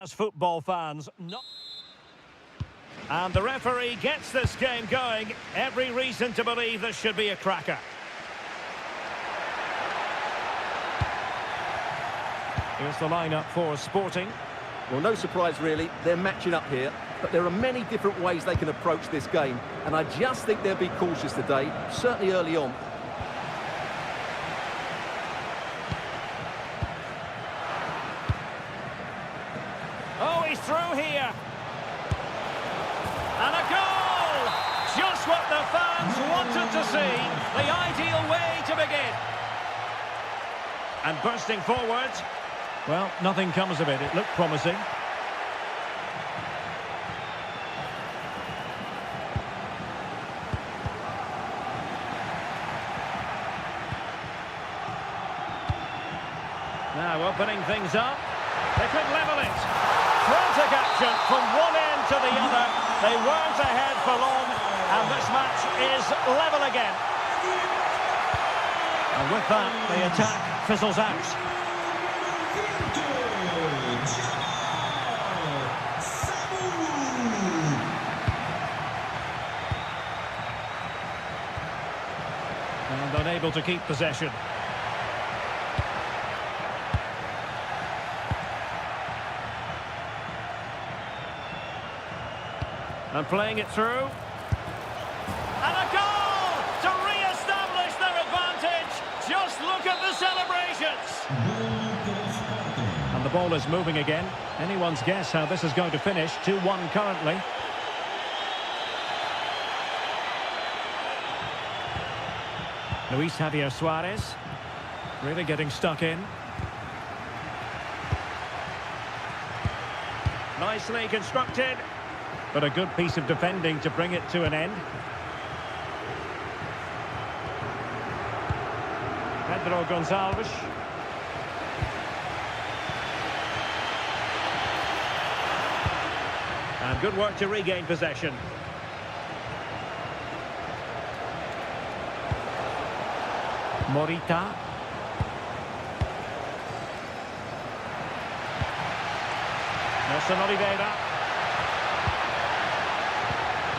As football fans, and the referee gets this game going. Every reason to believe this should be a cracker. Here's the lineup for Sporting. Well, no surprise really, they're matching up here, but there are many different ways they can approach this game, and I just think they'll be cautious today, certainly early on. Oh, he's through here. And a goal! Just what the fans wanted to see. The ideal way to begin. And bursting forward. Well, nothing comes of it. It looked promising. Now opening things up. They could level it. Frantic action from one end to the other. They weren't ahead for long, and this match is level again. And with that, the attack fizzles out. And unable to keep possession. And playing it through. And a goal to re-establish their advantage. Just look at the celebrations. And the ball is moving again. Anyone's guess how this is going to finish. 2-1 currently. Luis Javier Suarez. Really getting stuck in. Nicely constructed. But a good piece of defending to bring it to an end. Pedro Gonçalves. And good work to regain possession. Morita. Nelson Oliveira.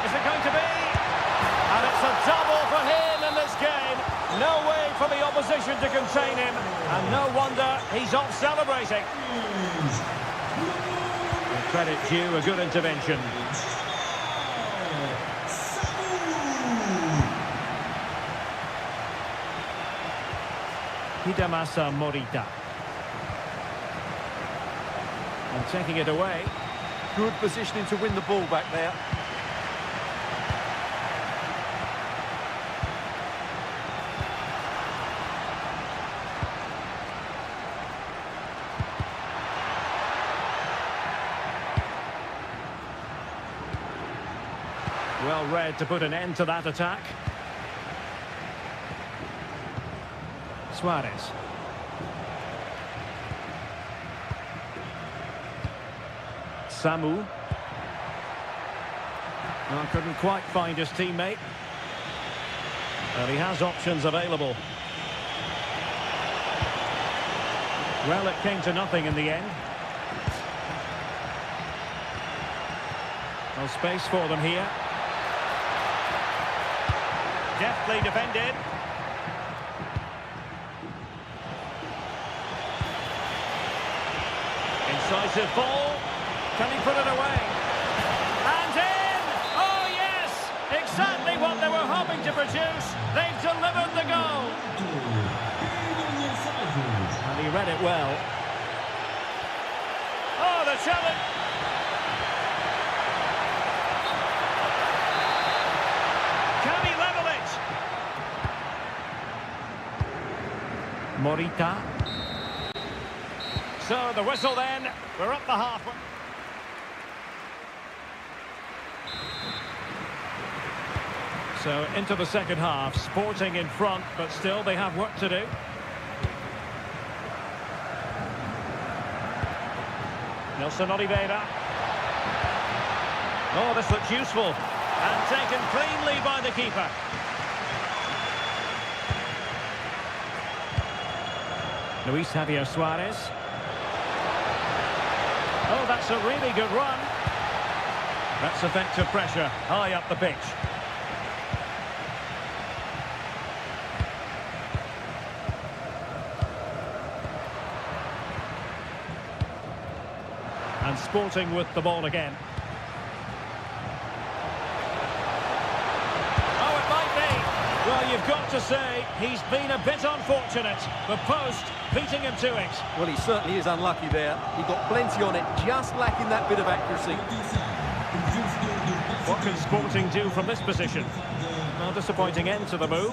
Is it going to be? And it's a double for him in this game. No way for the opposition to contain him. And no wonder he's off celebrating. And credit due, a good intervention. Hidemasa Morita. And taking it away. Good positioning to win the ball back there. Well read to put an end to that attack. Suarez. Samu. Oh, couldn't quite find his teammate. And he has options available. Well, it came to nothing in the end. No space for them here. Deftly defended. Incisive ball. Can he put it away? And in! Oh yes! Exactly what they were hoping to produce. They've delivered the goal. And he read it well. Oh, the challenge! Can he level it? Morita. So the whistle then. We're up the halfway. So into the second half. Sporting in front, but still they have work to do. Nelson Oliveira. Oh, this looks useful. And taken cleanly by the keeper. Luis Javier Suarez. Oh, that's a really good run. That's effective pressure, high up the pitch. And Sporting with the ball again. Oh, it might be. Well, you've got to say, he's been a bit unfortunate. The post beating him to it. Well, he certainly is unlucky there. He got plenty on it, just lacking that bit of accuracy. What can Sporting do from this position? Well, disappointing end to the move.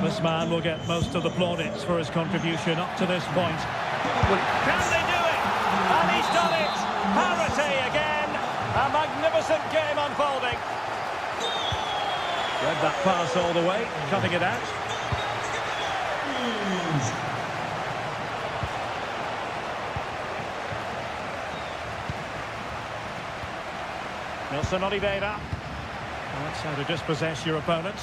This man will get most of the plaudits for his contribution up to this point. Can they do it? And he's done it! Parity again! A magnificent game unfolding. Read that pass all the way, cutting it out. Nelson Oliveira. Well, that's how to dispossess your opponent.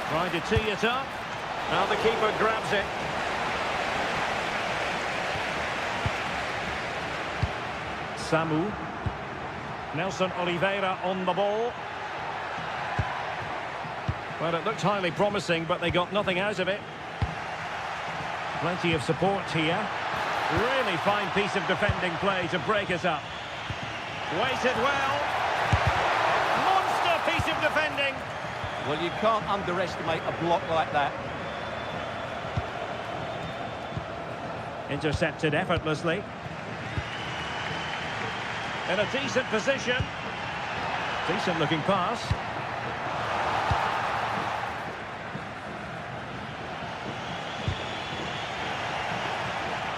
Trying to tee it up. Now the keeper grabs it. Samu. Nelson Oliveira on the ball. Well, it looked highly promising, but they got nothing out of it. Plenty of support here. Really fine piece of defending play to break us up. Weighted well. Monster piece of defending. Well, you can't underestimate a block like that. Intercepted effortlessly. In a decent position. Decent looking pass.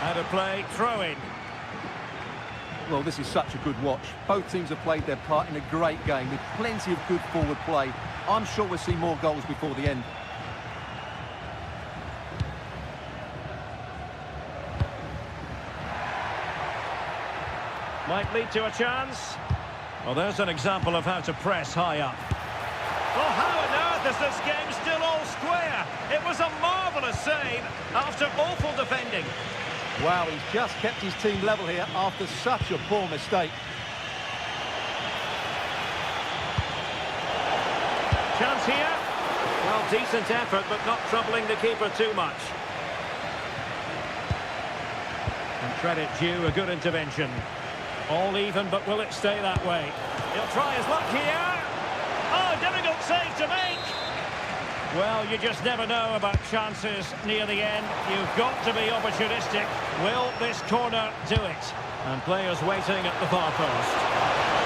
Out of play, throw in. Well, this is such a good watch. Both teams have played their part in a great game with plenty of good forward play. I'm sure we'll see more goals before the end. Might lead to a chance. Well, there's an example of how to press high up. Well, how on earth is this game still all square? It was a marvellous save after awful defending. Wow, he's just kept his team level here after such a poor mistake. Chance here. Well, decent effort, but not troubling the keeper too much. And credit due, a good intervention. All even, but will it stay that way? He'll try his luck here. Oh, difficult save to make. Well, you just never know about chances near the end. You've got to be opportunistic. Will this corner do it? And players waiting at the far post.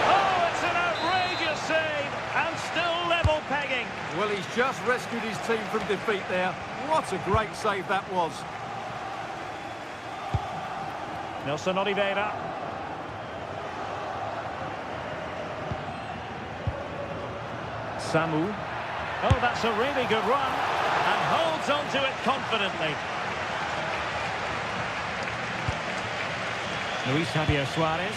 Oh, it's an outrageous save, and still level pegging. Well, he's just rescued his team from defeat there. What a great save that was. Nelson Oliveira. Samu. Oh, that's a really good run. And holds on to it confidently. Luis Javier Suarez.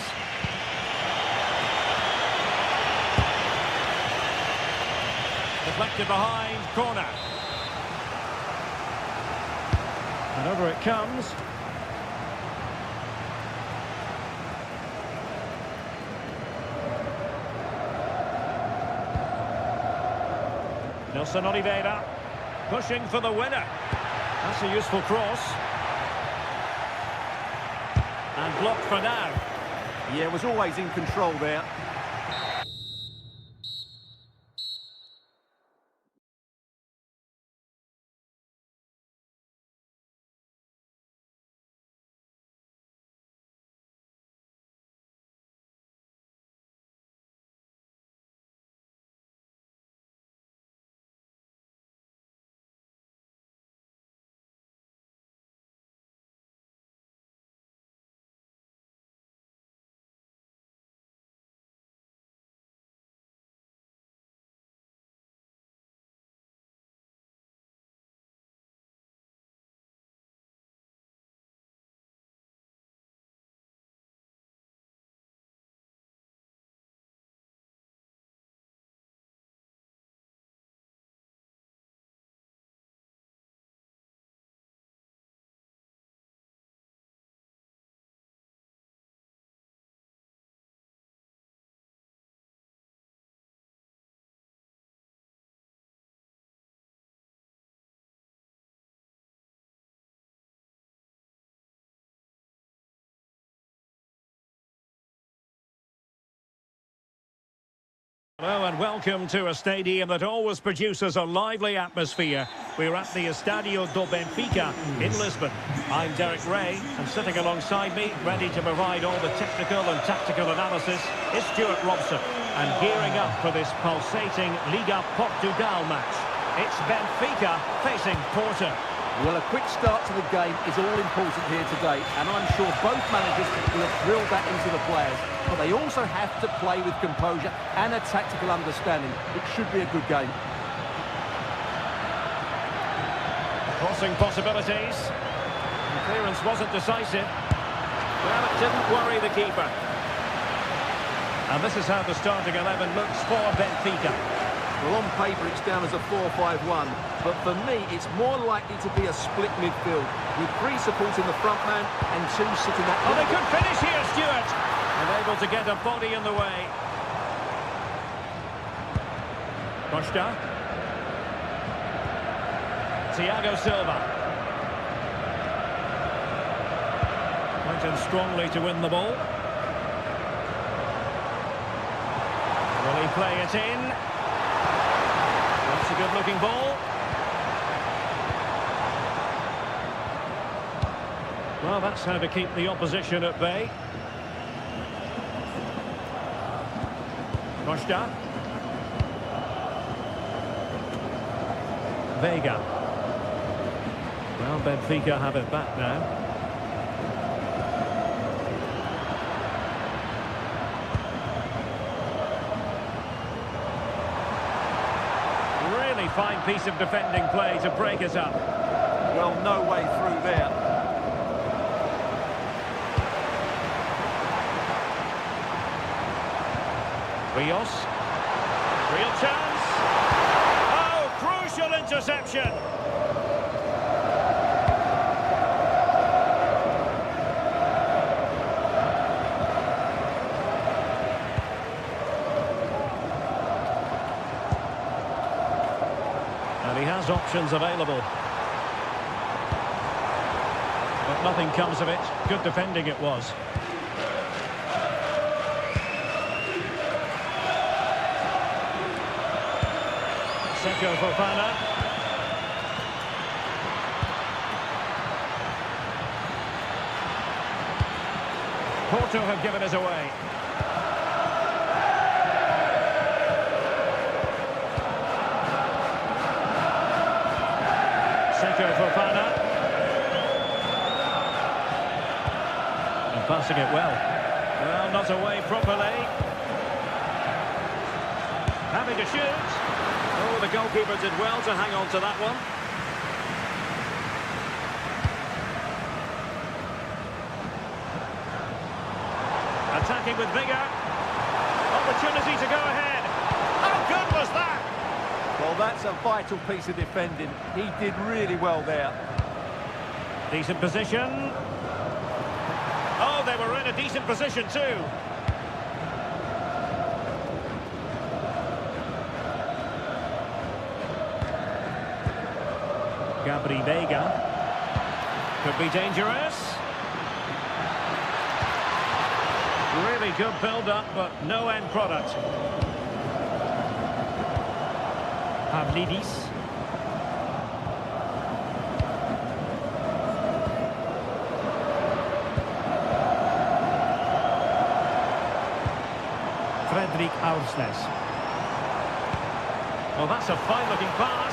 Deflected behind, corner. And over it comes. Nelson Oliveira pushing for the winner. That's a useful cross. And blocked for now. Yeah, was always in control there. Hello and welcome to a stadium that always produces a lively atmosphere. We're at the Estadio do Benfica in Lisbon. I'm Derek Ray, and sitting alongside me, ready to provide all the technical and tactical analysis, is Stuart Robson. And gearing up for this pulsating Liga Portugal match. It's Benfica facing Porto. Well, a quick start to the game is all important here today, and I'm sure both managers will have drilled that into the players, but they also have to play with composure and a tactical understanding. It should be a good game. Crossing possibilities. The clearance wasn't decisive. Well, it didn't worry the keeper. And this is how the starting 11 looks for Benfica. Well, on paper it's down as a 4-5-1, but for me it's more likely to be a split midfield, with 3 supporting the front man and 2 sitting at... Oh, they could finish here, Stuart! Unable to get a body in the way. Costa. Thiago Silva. Went in strongly to win the ball. Will he play it in? That's a good-looking ball. Well, that's how to keep the opposition at bay. Costa. Vega. Well, Benfica have it back now. Really fine piece of defending play to break us up. Well, no way through there. Rios. Real chance. Oh, crucial interception. And he has options available. But nothing comes of it. Good defending it was. Seko Fofana. Porto have given us away. Seko Fofana. And passing it well. Well, not away properly. Having to shoot. Oh, the goalkeeper did well to hang on to that one. Attacking with vigour. Opportunity to go ahead. How good was that? Well, that's a vital piece of defending. He did really well there. Decent position. Oh, they were in a decent position too. Gabri Vega. Could be dangerous. Really good build-up, but no end product. Pavlidis. Fredrik Aursnes. Well, that's a fine-looking pass.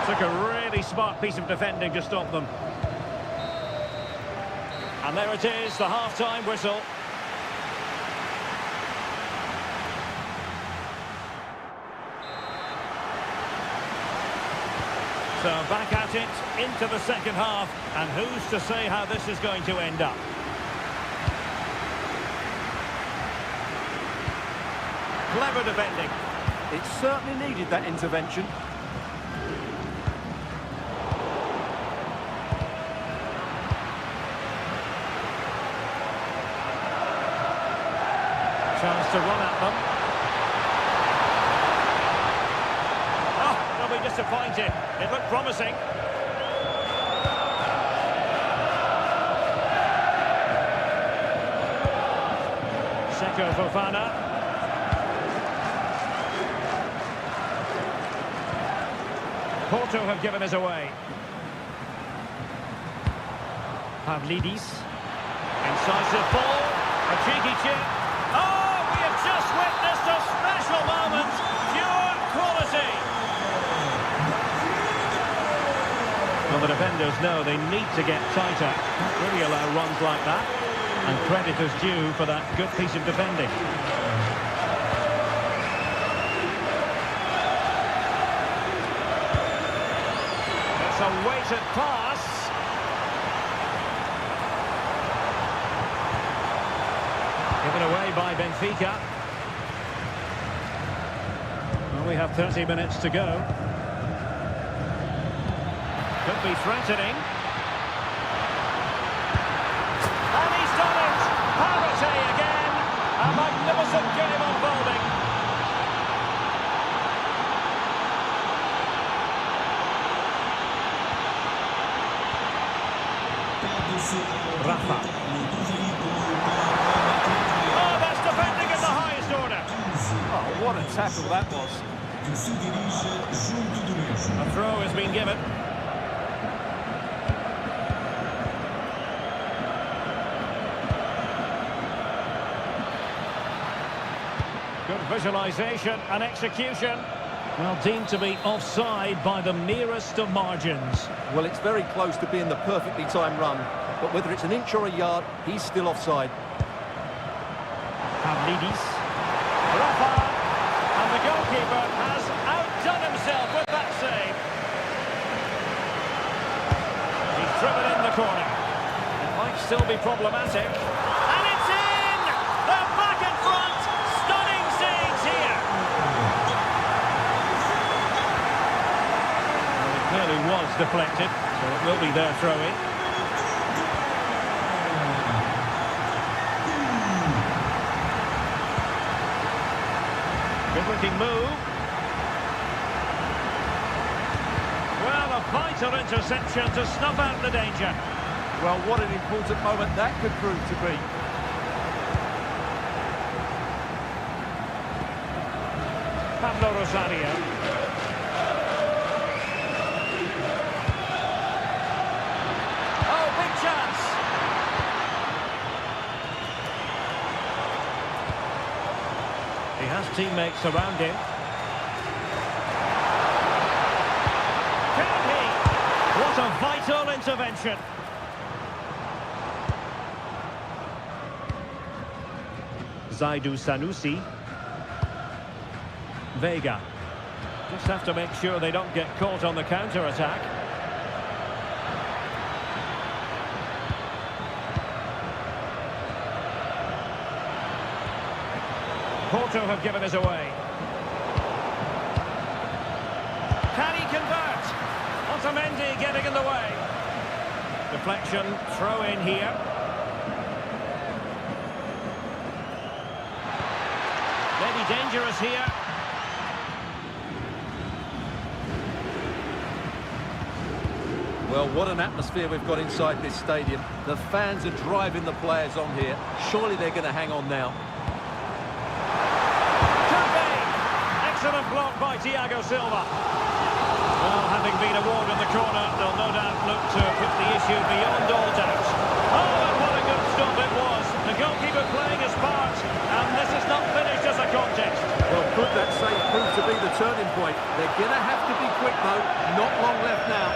Took a really smart piece of defending to stop them. And there it is, the half-time whistle. So back at it, into the second half, and who's to say how this is going to end up? Clever defending. It certainly needed that intervention. Chance to run at them. Oh, they'll be disappointed. It looked promising. Seko Seko Fofana. Porto have given us away. Pavlidis. Incisive ball. A cheeky chip. Oh, we have just witnessed a special moment. Pure quality. Well, the defenders know they need to get tighter. Can't really allow runs like that. And credit is due for that good piece of defending. It's a weighted pass. Given away by Benfica. Well, we have 30 minutes to go. Could be threatening. And he's done it! Parity again! A magnificent game unfolding. Rafa. Oh, that's defending in the highest order. Oh, what a tackle that was. A throw has been given. Good visualisation and execution. Well, deemed to be offside by the merest of margins. Well, it's very close to being the perfectly timed run, but whether it's an inch or a yard, he's still offside. Pavlidis. Rafa. And the goalkeeper has outdone himself with that save. He's driven in the corner. It might still be problematic. And it's in! They're back in front! Stunning scenes here! Well, it clearly was deflected, so it will be their throw-in. Good-looking move. Well, a vital interception to snuff out the danger. Well, what an important moment that could prove to be. Pablo Rosario. Oh, big chance. He has teammates around him. Can he? What a vital intervention. Zaidu Sanusi. Vega. Just have to make sure they don't get caught on the counter-attack. Porto have given us away. Can he convert? Otamendi getting in the way. Deflection, throw in here. Maybe dangerous here. Well, what an atmosphere we've got inside this stadium. The fans are driving the players on here. Surely they're going to hang on now. Excellent block by Thiago Silva. Well, having been a ward in the corner, they'll no doubt look to put the issue beyond all doubt. Oh, and what a good stop it was. The goalkeeper playing his part, and this is not finished as a contest. Well, could that save prove to be the turning point? They're going to have to be quick, though. Not long left now.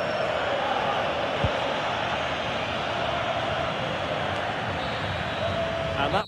And that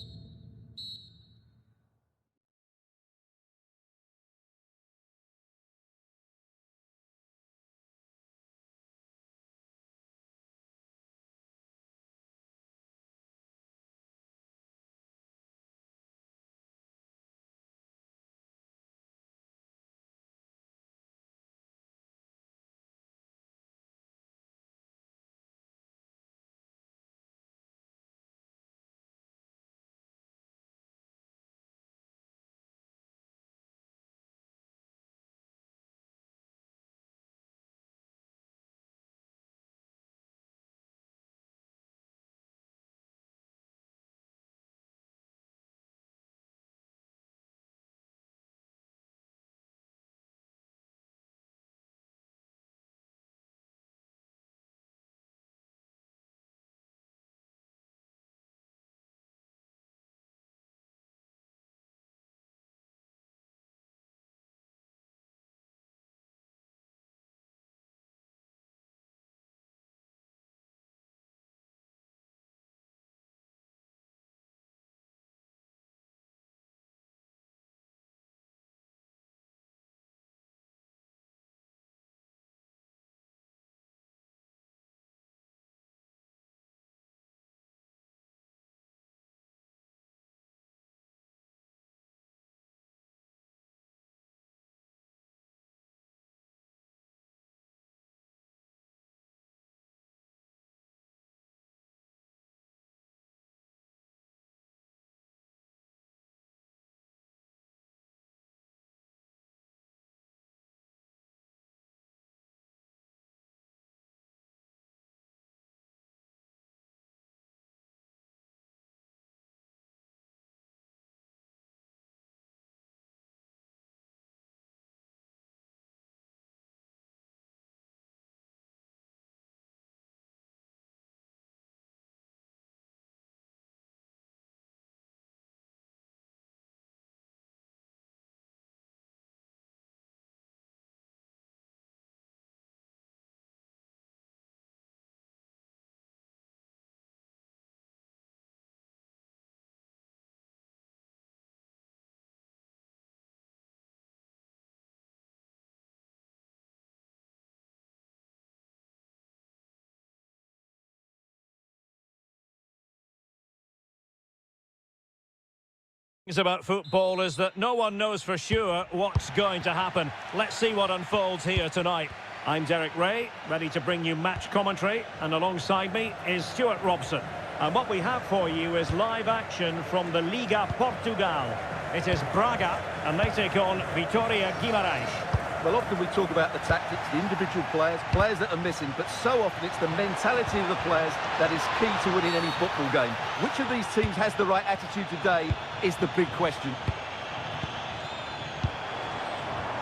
Things about football is that no one knows for sure what's going to happen. Let's see what unfolds here tonight. I'm Derek Ray, ready to bring you match commentary, and alongside me is Stuart Robson. And what we have for you is live action from the Liga Portugal. It is Braga, and they take on Vitória Guimarães. Well, often we talk about the tactics, the individual players that are missing, but so often it's the mentality of the players that is key to winning any football game. Which of these teams has the right attitude today is the big question.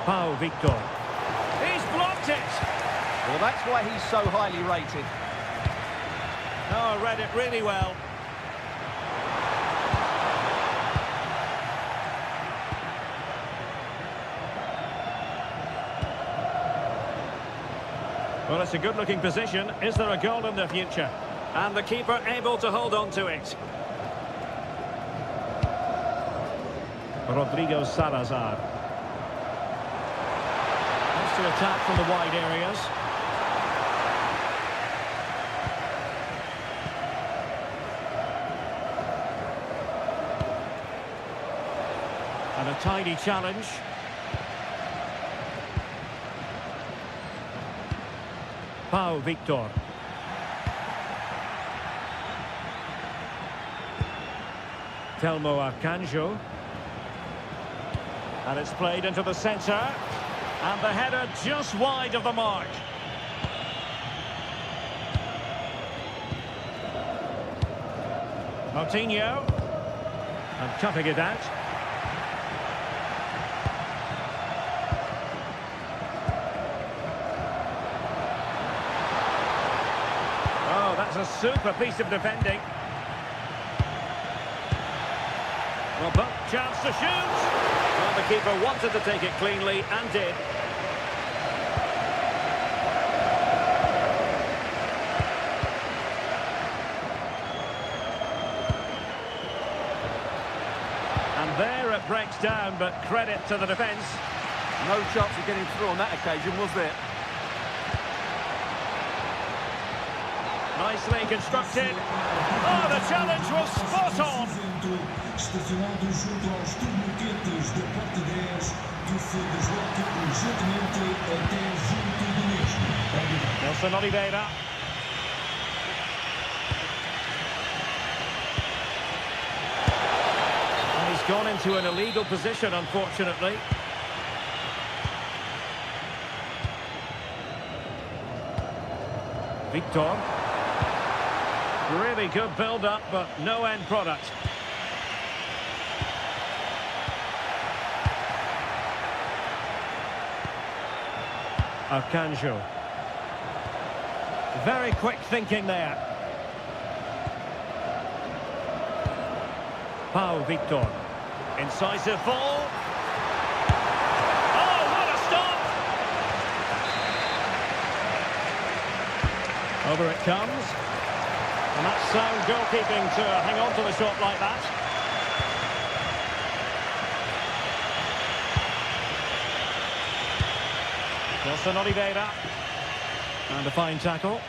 Pau Victor. He's blocked it! Well, that's why he's so highly rated. Oh, read it really well. Well, it's a good-looking position. Is there a goal in the future? And the keeper able to hold on to it. Rodrigo Salazar. Wants to attack from the wide areas. And a tidy challenge. Pau Victor. Telmo Arcanjo. And it's played into the centre. And the header just wide of the mark. Moutinho. And cutting it out. That's a super piece of defending. Well, but chance to shoot. Well, the keeper wanted to take it cleanly and did. And there it breaks down, but credit to the defence. No chance of getting through on that occasion, was there? Nicely constructed. Oh, the challenge was spot on. Nelson Oliveira. And he's gone into an illegal position, unfortunately. Victor. Really good build-up, but no end product. Arcanjo. Very quick thinking there. Pau Victor. Incisive ball. Oh, what a stop! Over it comes. And that's sound goalkeeping to hang on to the shot like that. Nelson Oliveira. And a fine tackle.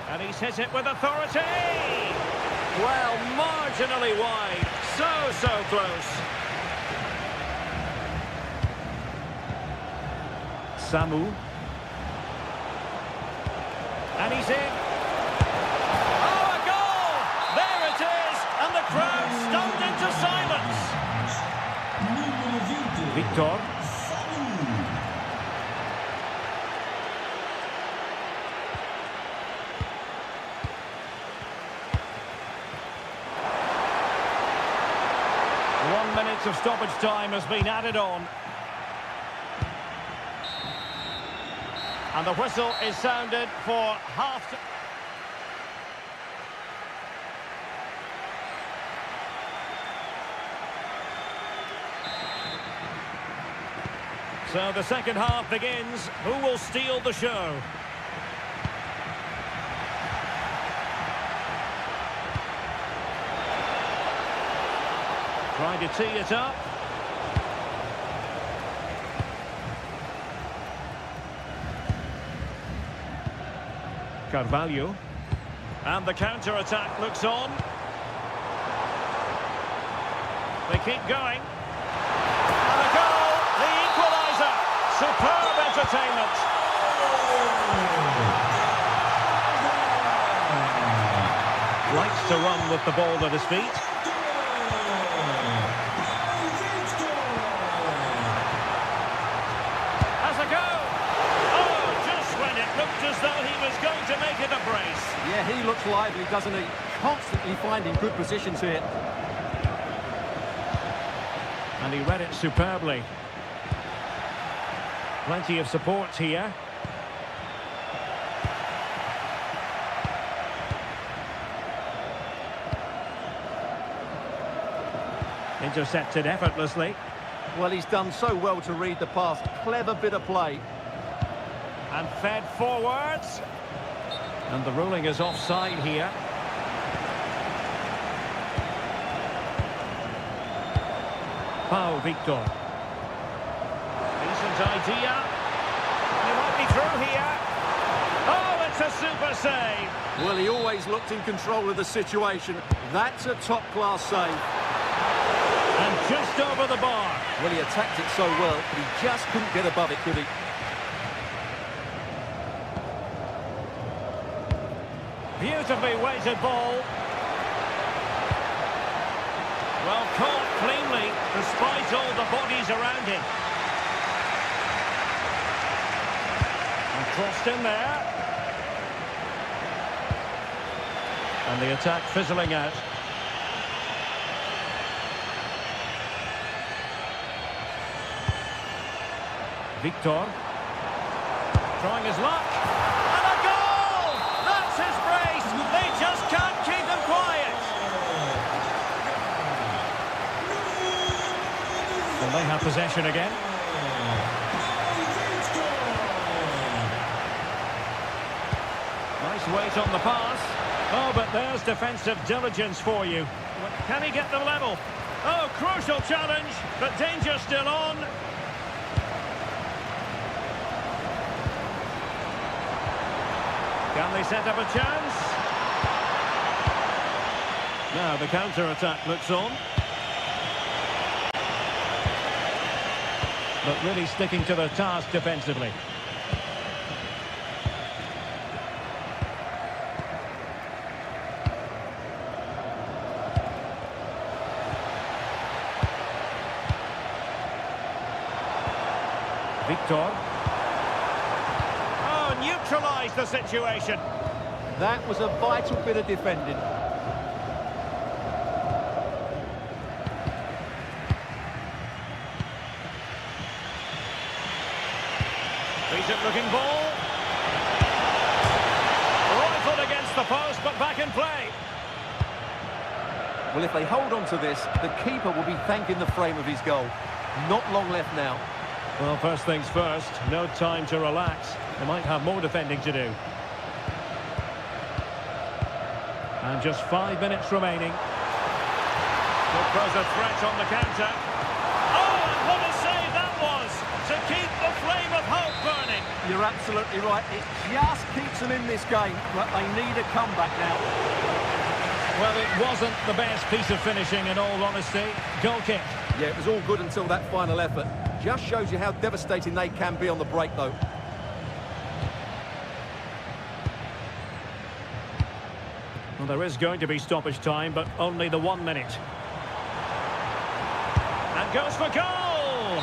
And he's hit it with authority! Well, marginally wide. So close. Samu. And he's in. Oh, a goal! There it is! And the crowd stunned into silence. Victor. One minute of stoppage time has been added on. And the whistle is sounded for half. So the second half begins. Who will steal the show? Trying to tee it up. Carvalho. And the counter-attack looks on. They keep going. And a goal! The equaliser! Superb entertainment! Likes to run with the ball at his feet. Has a go! Oh, just when it looked as though he was going to make it a brace. Yeah, he looks lively, doesn't he? Constantly finding good positions here. And he read it superbly. Plenty of support here. Intercepted effortlessly. Well, he's done so well to read the pass. Clever bit of play. And fed forwards. And the ruling is offside here. Pau Victor. Decent idea. He might be through here. Oh, it's a super save. Well, he always looked in control of the situation. That's a top-class save. And just over the bar. Well, he attacked it so well, but he just couldn't get above it, could he? Beautifully weighted ball. Well, caught cleanly, despite all the bodies around him. And crossed in there. And the attack fizzling out. Victor. Trying his luck. And a goal! That's his brace! They just can't keep him quiet! Well, they have possession again. Nice weight on the pass. Oh, but there's defensive diligence for you. Can he get them level? Oh, crucial challenge, but danger still on. Can they set up a chance? Now the counter-attack looks on. But really sticking to their task defensively. Victor. Oh, neutralised the situation. That was a vital bit of defending. Decent-looking ball. Rifled against the post, but back in play. Well, if they hold on to this, the keeper will be thanking the frame of his goal. Not long left now. Well, first things first, no time to relax. They might have more defending to do. And just 5 minutes remaining. Could pose a threat on the counter. Oh, and what a save that was! To keep the flame of hope burning. You're absolutely right. It just keeps them in this game, but they need a comeback now. Well, it wasn't the best piece of finishing, in all honesty. Goal kick. Yeah, it was all good until that final effort. Just shows you how devastating they can be on the break, though. Well, there is going to be stoppage time, but only the 1 minute. And goes for goal!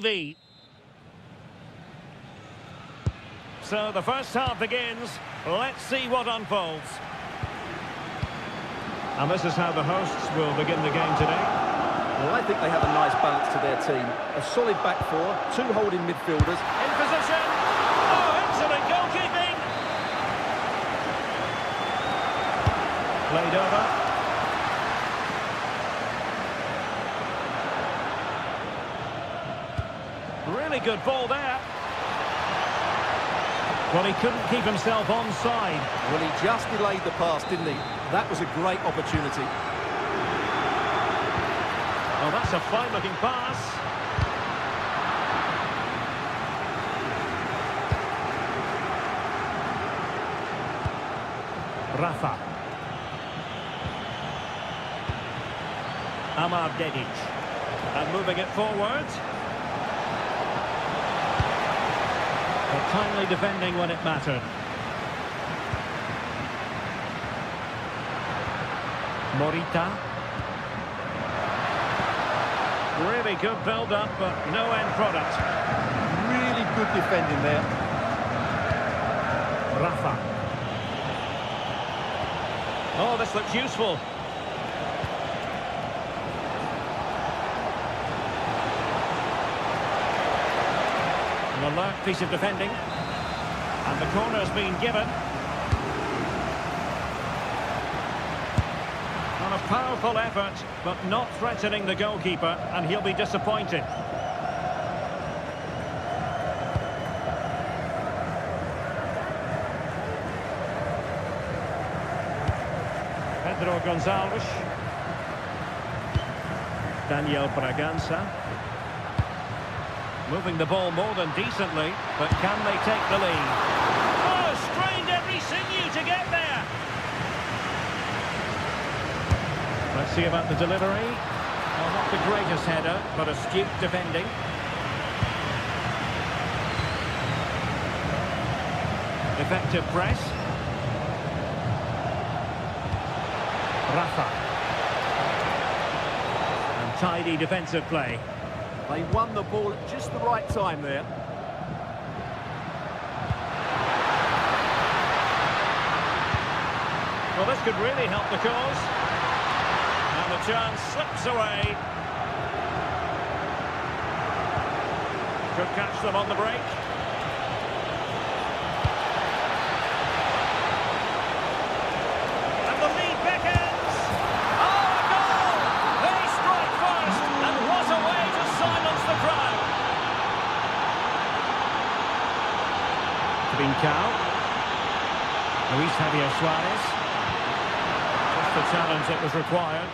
TV. So the first half begins. Let's see what unfolds. And this is how the hosts will begin the game today. Well, I think they have a nice balance to their team. A solid back four, two holding midfielders. In position. Oh, excellent goalkeeping. Played over. Really good ball there. Well, he couldn't keep himself onside. Well, he just delayed the pass, didn't he? That was a great opportunity. Well, that's a fine-looking pass. Rafa. Amar Dedic. And moving it forward. But timely defending when it mattered. Morita. Really good build-up, but no end product. Really good defending there. Rafa. Oh, this looks useful. An alert piece of defending. And the corner's been given. On a powerful effort, but not threatening the goalkeeper, and he'll be disappointed. Pedro Gonzalez. Daniel Bragança. Moving the ball more than decently, but can they take the lead? Oh, strained every sinew to get there. Let's see about the delivery. Well, not the greatest header, but astute defending. Effective press. Rafa. And tidy defensive play. They won the ball at just the right time there. Well, this could really help the cause. And the chance slips away. Could catch them on the break. And the lead beckons. Oh, a goal! They strike first, and what a way to silence the crowd. Trincao. Luis Javier Suarez. Just the challenge that was required.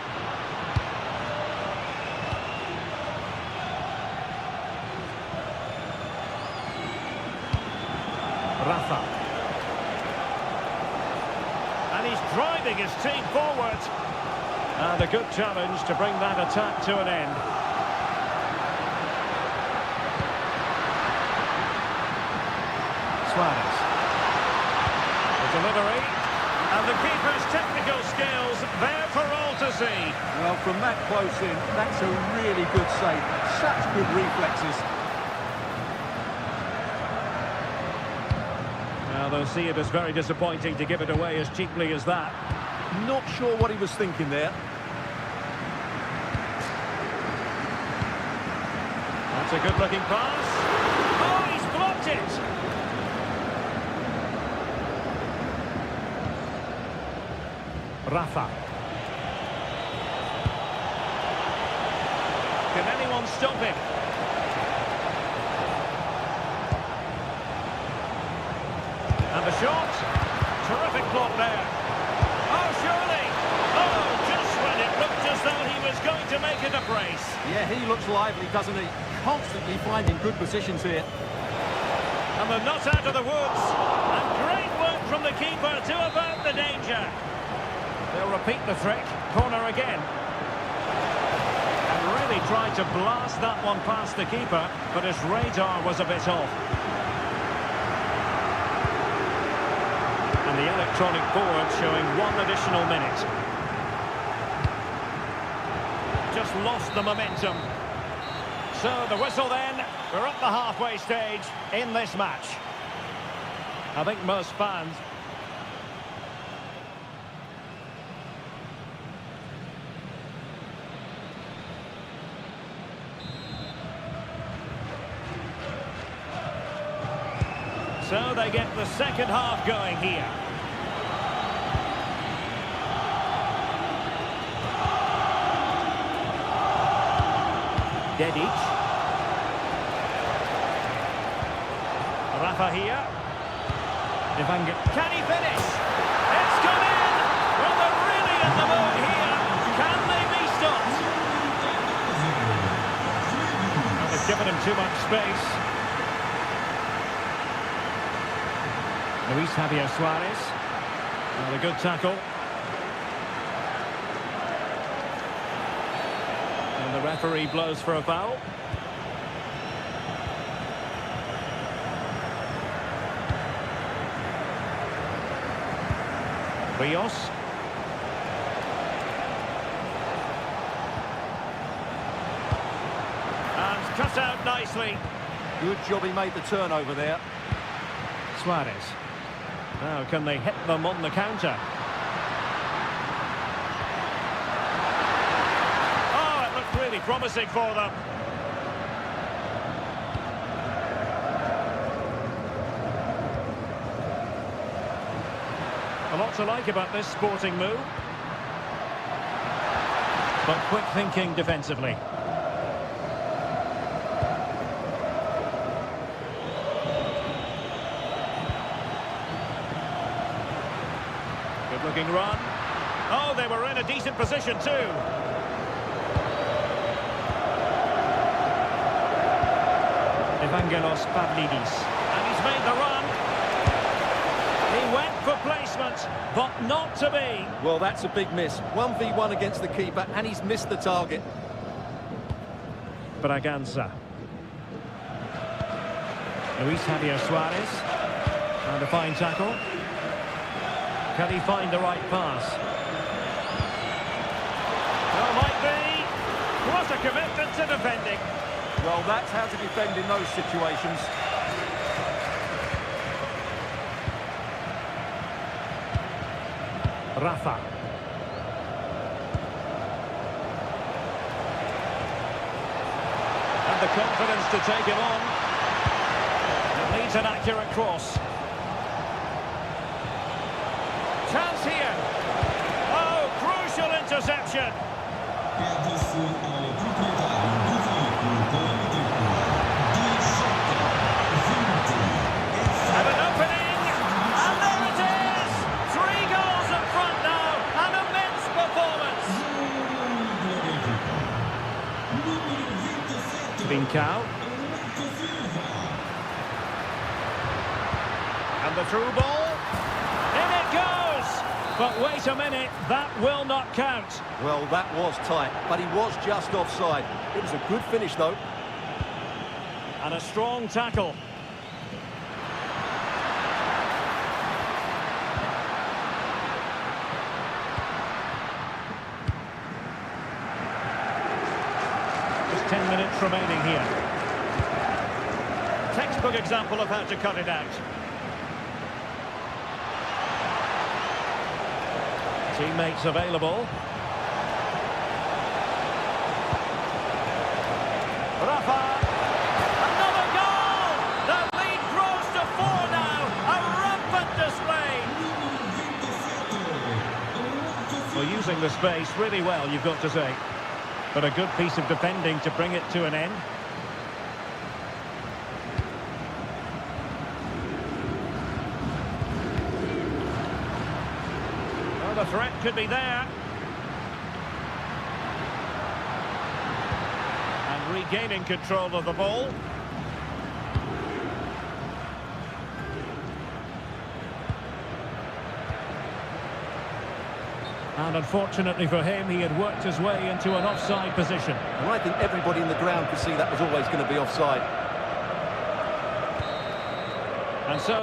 Rafa. And he's driving his team forward. And a good challenge to bring that attack to an end. Suarez. The delivery. And the keeper's technical skills there for all to see. Well, from that close in, that's a really good save. Such good reflexes. Well, they'll see it as very disappointing to give it away as cheaply as that. Not sure what he was thinking there. That's a good-looking pass. Oh, he's blocked it! Rafa. Can anyone stop him? And the shot. Terrific block there. Oh, surely. Oh, just when it looked as though he was going to make it a brace. Yeah, he looks lively, doesn't he? Constantly finding good positions here. And they're not out of the woods. And great work from the keeper to avert the danger. They'll repeat the trick. Corner again. And really tried to blast that one past the keeper, but his radar was a bit off. And the electronic board showing 1 additional minute. Just lost the momentum. So the whistle then, we're at the halfway stage in this match. I think most fans... So they get the second half going here. Dedic. Rafa here. Can he finish? It's gone in! Well, they're really in the mood here. Can they be stopped? Well, they've given him too much space. Luis Javier Suarez. Well, a good tackle. And the referee blows for a foul. Rios. And cut out nicely. Good job he made the turnover there. Suarez. Now, can they hit them on the counter? Oh, it looked really promising for them. A lot to like about this sporting move. But quick thinking defensively. Good-looking run. Oh, they were in a decent position too. Evangelos Pavlidis. And he's made the run. He went for placement, but not to be. Well, that's a big miss. 1v1 against the keeper, and he's missed the target. Braganza. Luis Javier Suarez. And a fine tackle. Can he find the right pass? Well, might be. What a commitment to defending. Well, that's how to defend in those situations. Rafa. And the confidence to take him on. It needs an accurate cross. Chance here. Oh, crucial interception. And an opening. And there it is. 3 goals up front now. An immense performance. Vincao. And the through ball. In it goes. But wait a minute, that will not count. Well, that was tight, but he was just offside. It was a good finish, though. And a strong tackle. Just 10 minutes remaining here. Textbook example of how to cut it out. Teammates available. Rafa. Another goal! The lead grows to 4 now. A rampant display. Well, using the space really well, you've got to say. But a good piece of defending to bring it to an end. The threat could be there. And regaining control of the ball. And unfortunately for him, he had worked his way into an offside position. And I think everybody in the ground could see that was always going to be offside. And so...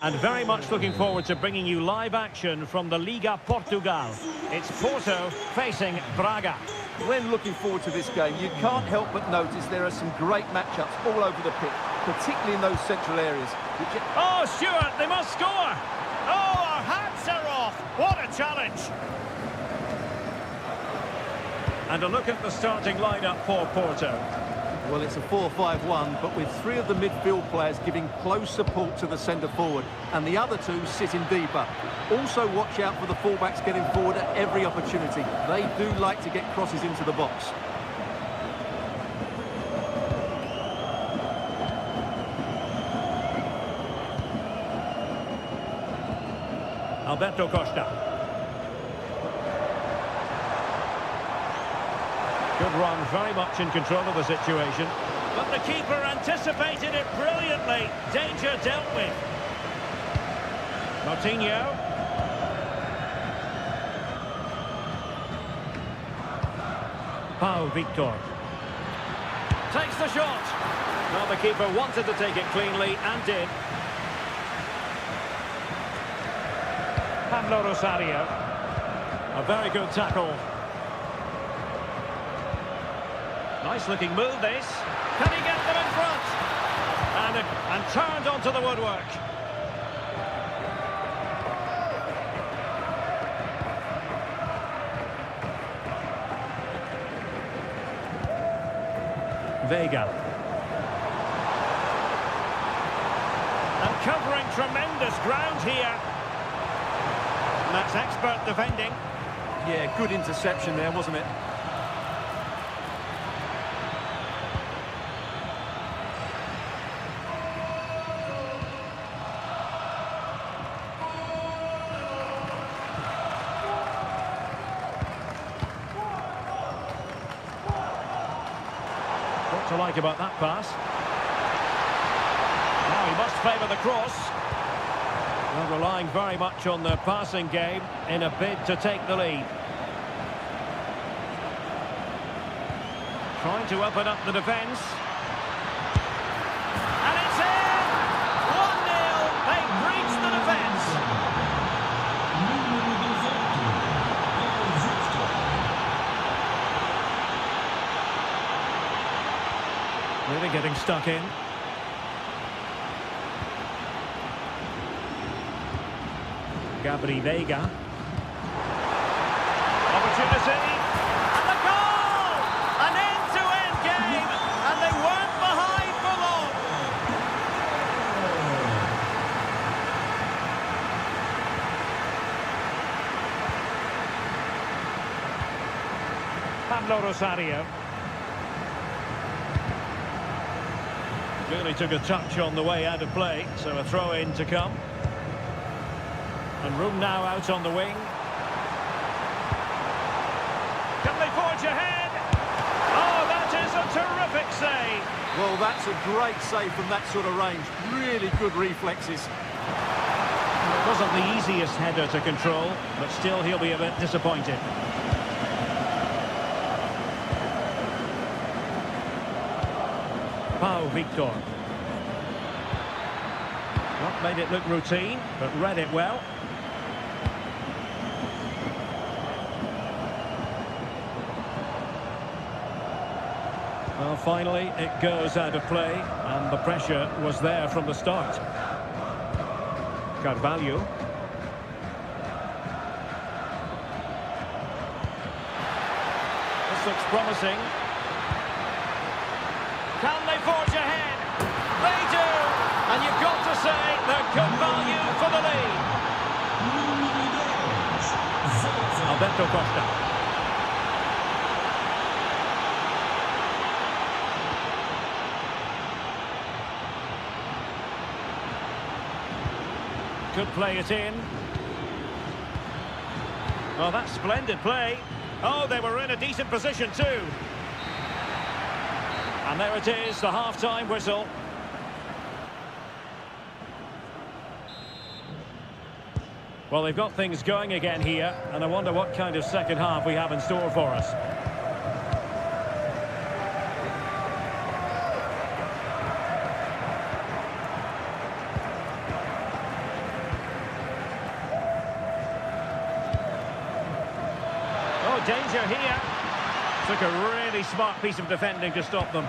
And very much looking forward to bringing you live action from the Liga Portugal. It's Porto facing Braga. When looking forward to this game, you can't help but notice there are some great matchups all over the pitch, particularly in those central areas. Oh, Stuart, they must score! Oh, our hats are off! What a challenge! And a look at the starting lineup for Porto. Well, it's a 4-5-1, but with three of the midfield players giving close support to the centre forward, and the other two sitting deeper. Also watch out for the fullbacks getting forward at every opportunity. They do like to get crosses into the box. Alberto Costa. Good run, very much in control of the situation. But the keeper anticipated it brilliantly. Danger dealt with. Martinho. Pau Victor. Takes the shot. Well, the keeper wanted to take it cleanly and did. Pablo Rosario. A very good tackle. Nice looking move this. Can he get them in front? And turned onto the woodwork. Vega. And covering tremendous ground here. And that's expert defending. Yeah, good interception there, wasn't it? What to like about that pass? Now he must favour the cross. Well, relying very much on the passing game in a bid to take the lead. Trying to open up the defence. And it's in! 1-0. They breached the defence. Really getting stuck in. Gabri Vega. Opportunity. And the goal! An end-to-end game. And they weren't behind for long. Pablo Rosario. Really took a touch on the way out of play, so a throw-in to come. And room now out on the wing. Can they forge ahead? Oh, that is a terrific save. Well, that's a great save from that sort of range. Really good reflexes. It wasn't the easiest header to control, but still he'll be a bit disappointed. Pau Victor. Not made it look routine, but read it well. Well, finally, it goes out of play, and the pressure was there from the start. Carvalho. This looks promising. Can they forge ahead? They do! And you've got to say they're good value for the lead. Alberto Costa. Could play it in. Oh, that's splendid play. Oh, they were in a decent position too. And there it is, the half-time whistle. Well, they've got things going again here, and I wonder what kind of second half we have in store for us. danger here. Took a really smart piece of defending to stop them.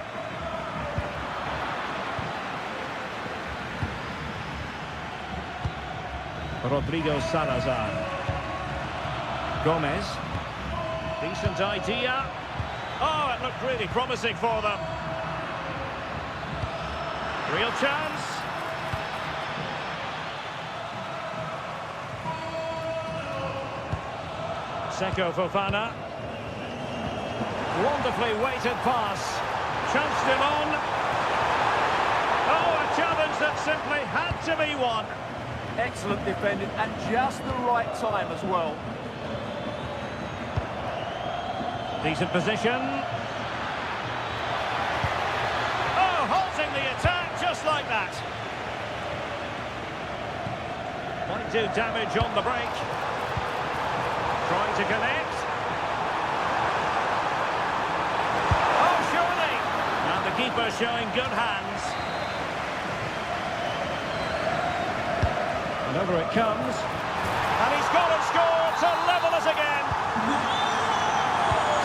Rodrigo Salazar. Gomez. Decent idea. Oh, it looked really promising for them. Real chance. Seko Fofana. Wonderfully weighted pass. Chanced him on. Oh, a challenge that simply had to be won. Excellent defending at just the right time as well. Decent position. Oh, halting the attack just like that. Might do damage on the break. Trying to connect. Oh, surely. And the keeper showing good hands. And over it comes. And he's gone and scored to level us again.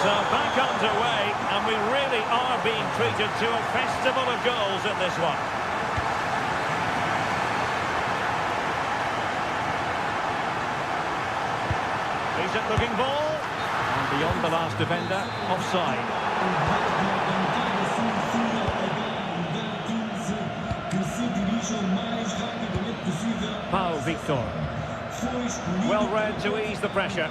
So back underway, and we really are being treated to a festival of goals in this one. Decent looking ball. And beyond the last defender, offside. Pau Victor. Well read to ease the pressure.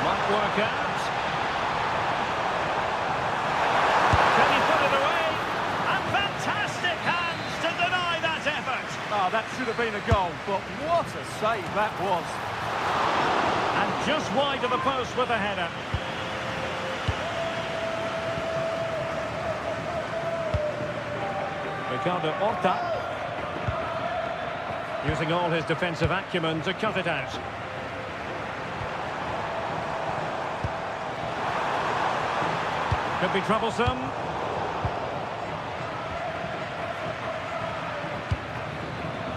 Might work out. Can he put it away? And fantastic hands to deny that effort. Oh, that should have been a goal, but what a save that was. And just wide of the post with a header. Ricardo Horta. Using all his defensive acumen to cut it out. Could be troublesome.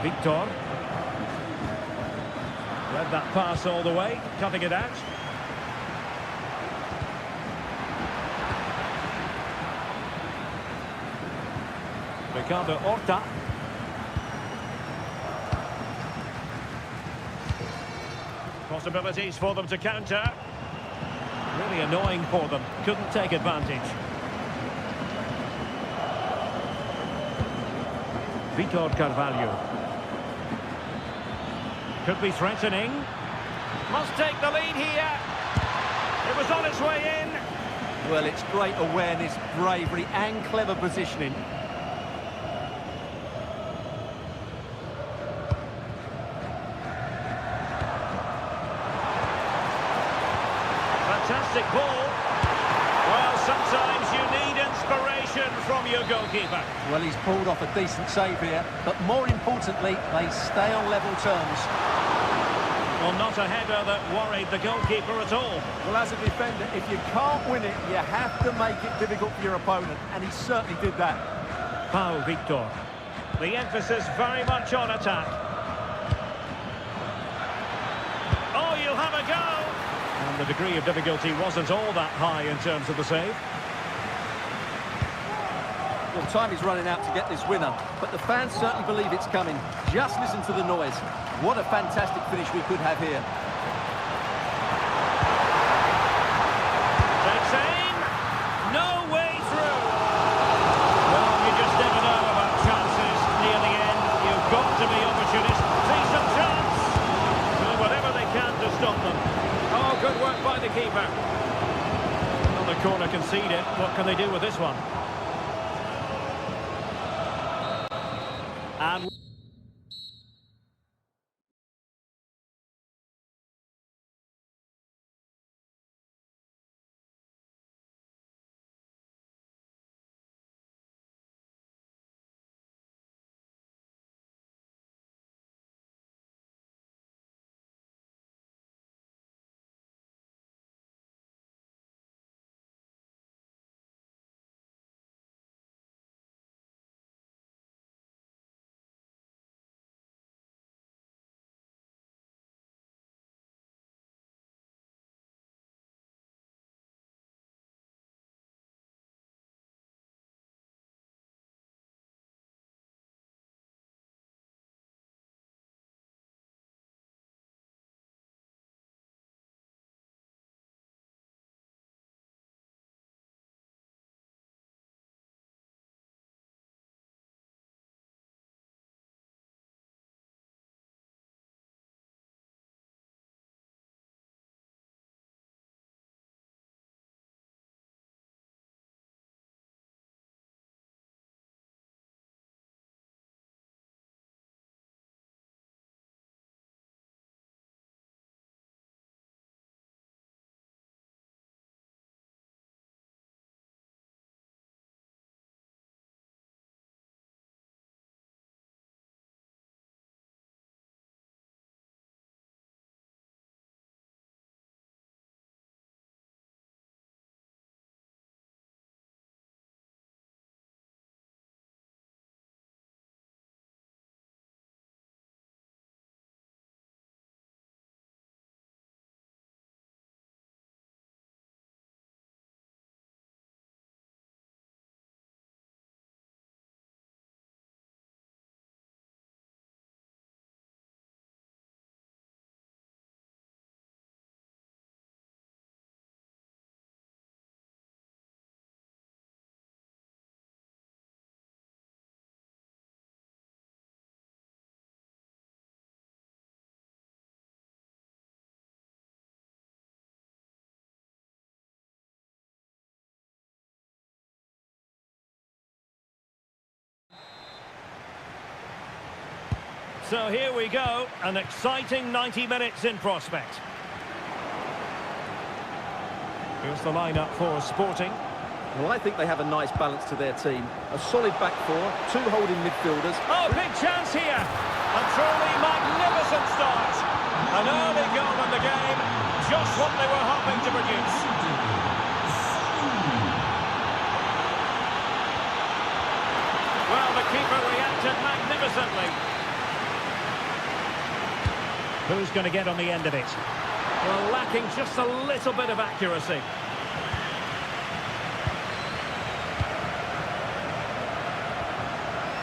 Victor. Read that pass all the way, cutting it out. Ricardo Horta. Possibilities for them to counter. Really annoying for them. Couldn't take advantage. Vitor Carvalho. Could be threatening. Must take the lead here. It was on its way in. Well, it's great awareness, bravery and clever positioning. Fantastic ball. Well, sometimes you need inspiration from your goalkeeper. Well, he's pulled off a decent save here, but more importantly, they stay on level terms. Well, not a header that worried the goalkeeper at all. Well, as a defender, if you can't win it, you have to make it difficult for your opponent, and he certainly did that. Pau Victor. The emphasis very much on attack. Oh, you'll have a go. And the degree of difficulty wasn't all that high in terms of the save. Well, time is running out to get this winner, but the fans certainly believe it's coming. Just listen to the noise. What a fantastic finish we could have here. Takes aim. No way through. Well, you just never know about chances near the end. You've got to be opportunistic. See some chance. Do whatever they can to stop them. Oh, good work by the keeper. Well, the corner conceded. What can they do with this one? And So here we go, an exciting 90 minutes in prospect. Here's the lineup for Sporting. Well, I think they have a nice balance to their team. A solid back four, two holding midfielders. Oh, big chance here. A truly magnificent start. An early goal in the game, just what they were hoping to produce. Well, the keeper reacted magnificently. Who's going to get on the end of it? Well, lacking just a little bit of accuracy.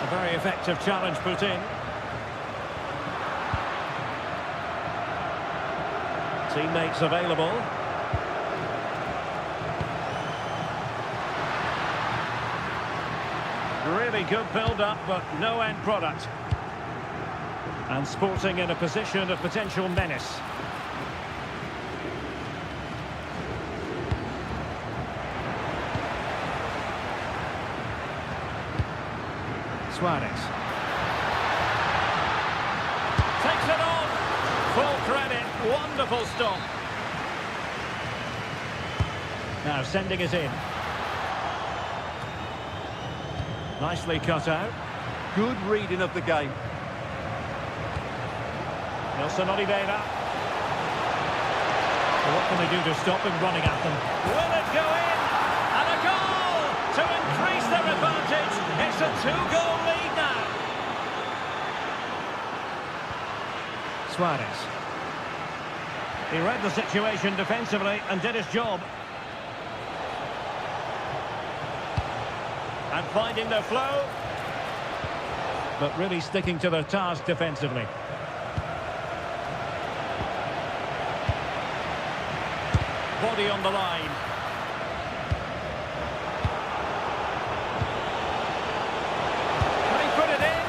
A very effective challenge put in. Teammates available. Really good build-up, but no end product. And Sporting in a position of potential menace. Suarez. Takes it on. Full credit. Wonderful stop. Now sending it in. Nicely cut out. Good reading of the game. Nelson Oliveira. Well, what can they do to stop him running at them? Will it go in? And a goal to increase their advantage. It's a two-goal lead now. Suarez. He read the situation defensively and did his job. And finding their flow. But really sticking to their task defensively. Body on the line. Can he put it in?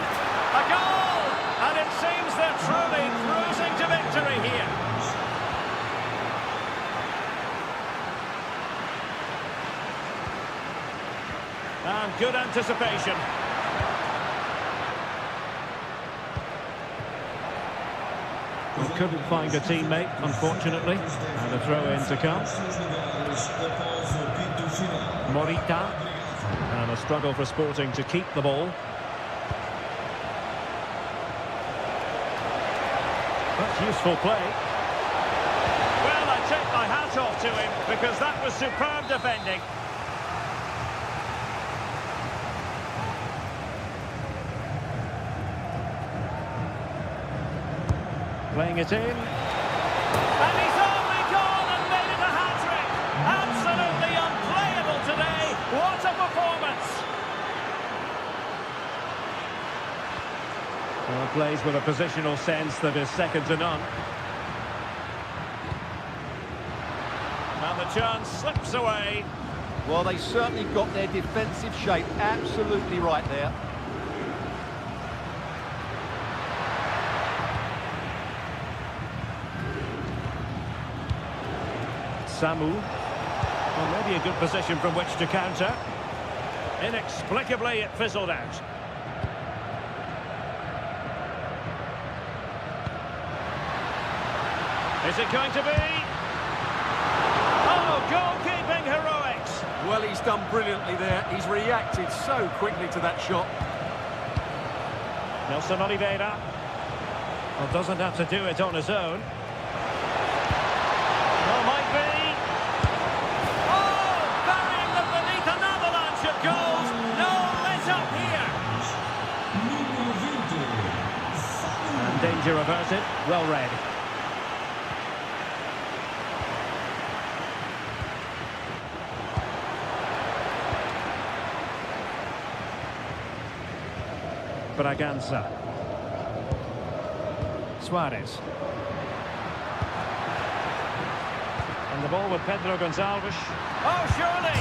A goal! And it seems they're truly cruising to victory here. And good anticipation. Well, couldn't find a teammate, unfortunately. And a throw-in to come. Morita. And a struggle for Sporting to keep the ball. That's useful play. Well, I take my hat off to him because that was superb defending. Playing it in. And he's only gone and made it a hat-trick. Absolutely unplayable today. What a performance. Well, plays with a positional sense that is second to none. And the chance slips away. Well, they certainly got their defensive shape absolutely right there. Samu. Well, maybe a good position from which to counter. Inexplicably, it fizzled out. Is it going to be? Oh, goalkeeping heroics. Well, he's done brilliantly there. He's reacted so quickly to that shot. Nelson Oliveira. Well, doesn't have to do it on his own. Well, might be. Oh, burying them beneath an avalanche of goals. No let up here. And danger averted. Well read. Braganza. Suarez. And the ball with Pedro Gonçalves. Oh, surely!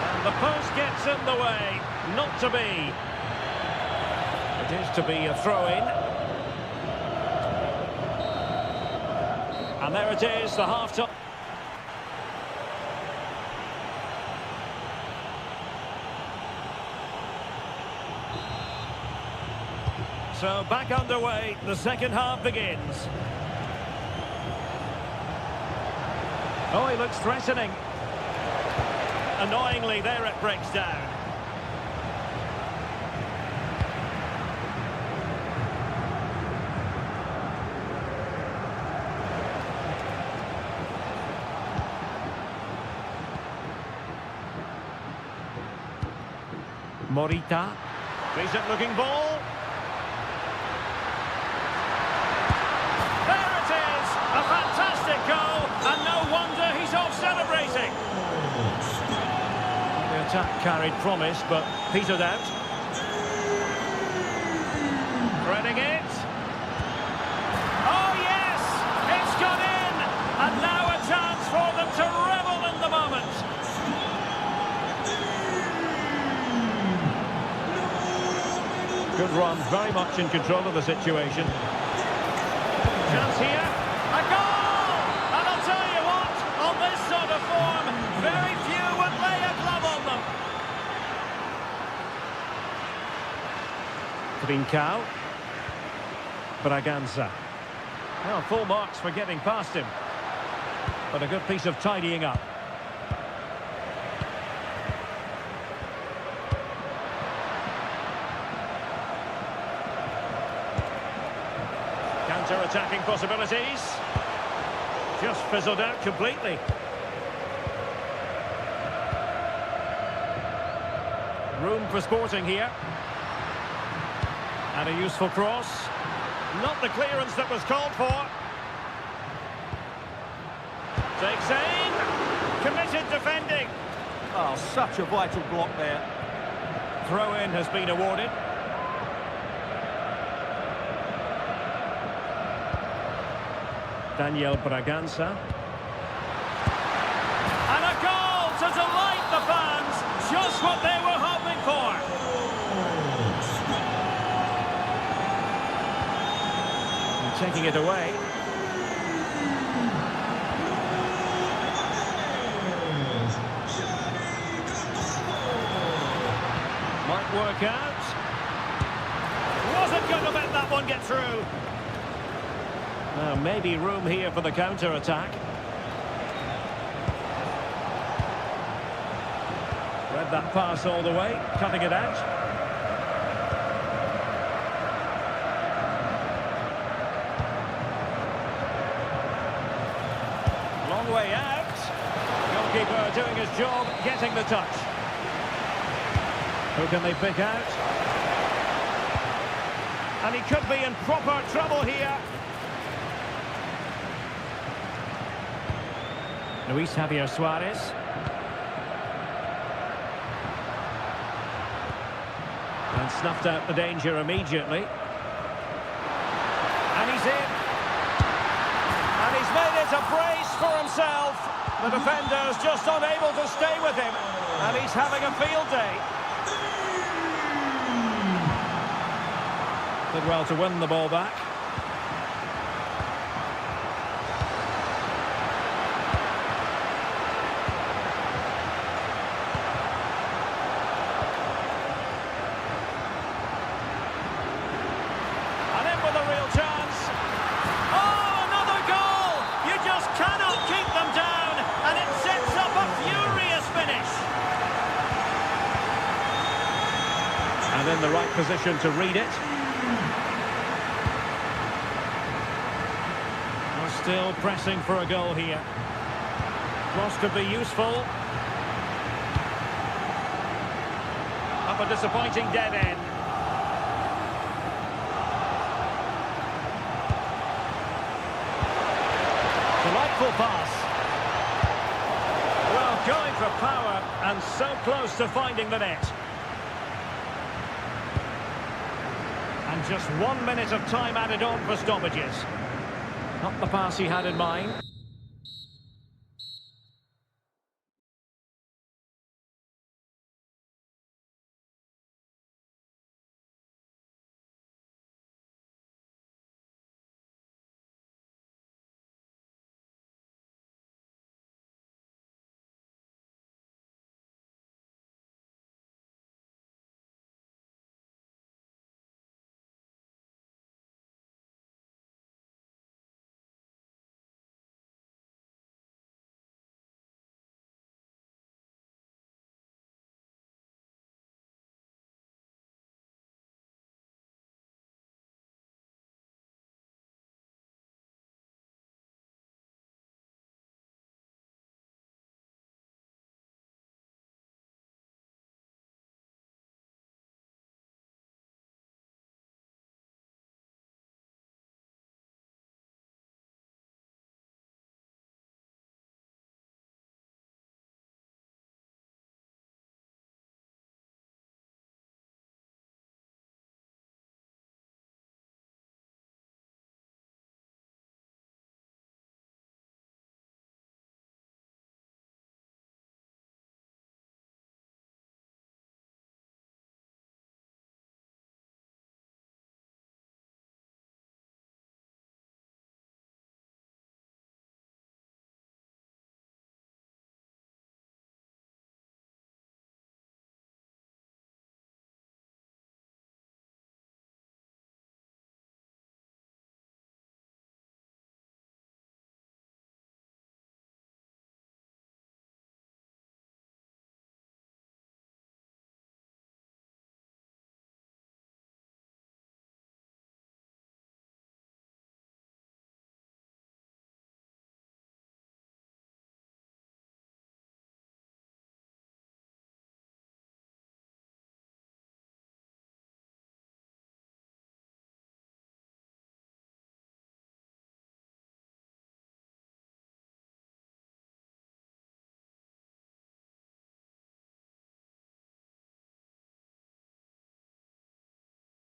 And the post gets in the way. Not to be. It is to be a throw-in. And there it is, the half-time. So back underway, the second half begins. Oh, he looks threatening. Annoyingly, there it breaks down. Morita. Decent looking ball. There it is! A fantastic goal, and no wonder he's off celebrating. The attack carried promise, but petered out. Threading it. Oh yes! It's gone in! And now a chance for them to revel in the moment. Good run, very much in control of the situation. Chance here, a goal! And I'll tell you what, on this sort of form, very few would lay a glove on them. Trincao. Braganza. Well, full marks for getting past him. But a good piece of tidying up. Counter-attacking possibilities. Just fizzled out completely. Room for sporting here. And a useful cross. Not the clearance that was called for. Takes aim. Committed defending. Oh, such a vital block there. Throw-in has been awarded. Daniel Braganza. And a goal to delight the fans. Just what they were hoping for. And taking it away. Might work out. Wasn't going to let that one get through. Maybe room here for the counter-attack. Read that pass all the way, cutting it out. Long way out. Goalkeeper doing his job, getting the touch. Who can they pick out? And he could be in proper trouble here. Luis Javier Suarez. And snuffed out the danger immediately. And he's in. And he's made it a brace for himself. The defender's just unable to stay with him. And he's having a field day. Did well to win the ball back. And in the right position to read it. We're still pressing for a goal here. Cross could be useful. Up a disappointing dead end. Delightful pass. Well, going for power and so close to finding the net. And just 1 minute of time added on for stoppages. Not the pass he had in mind.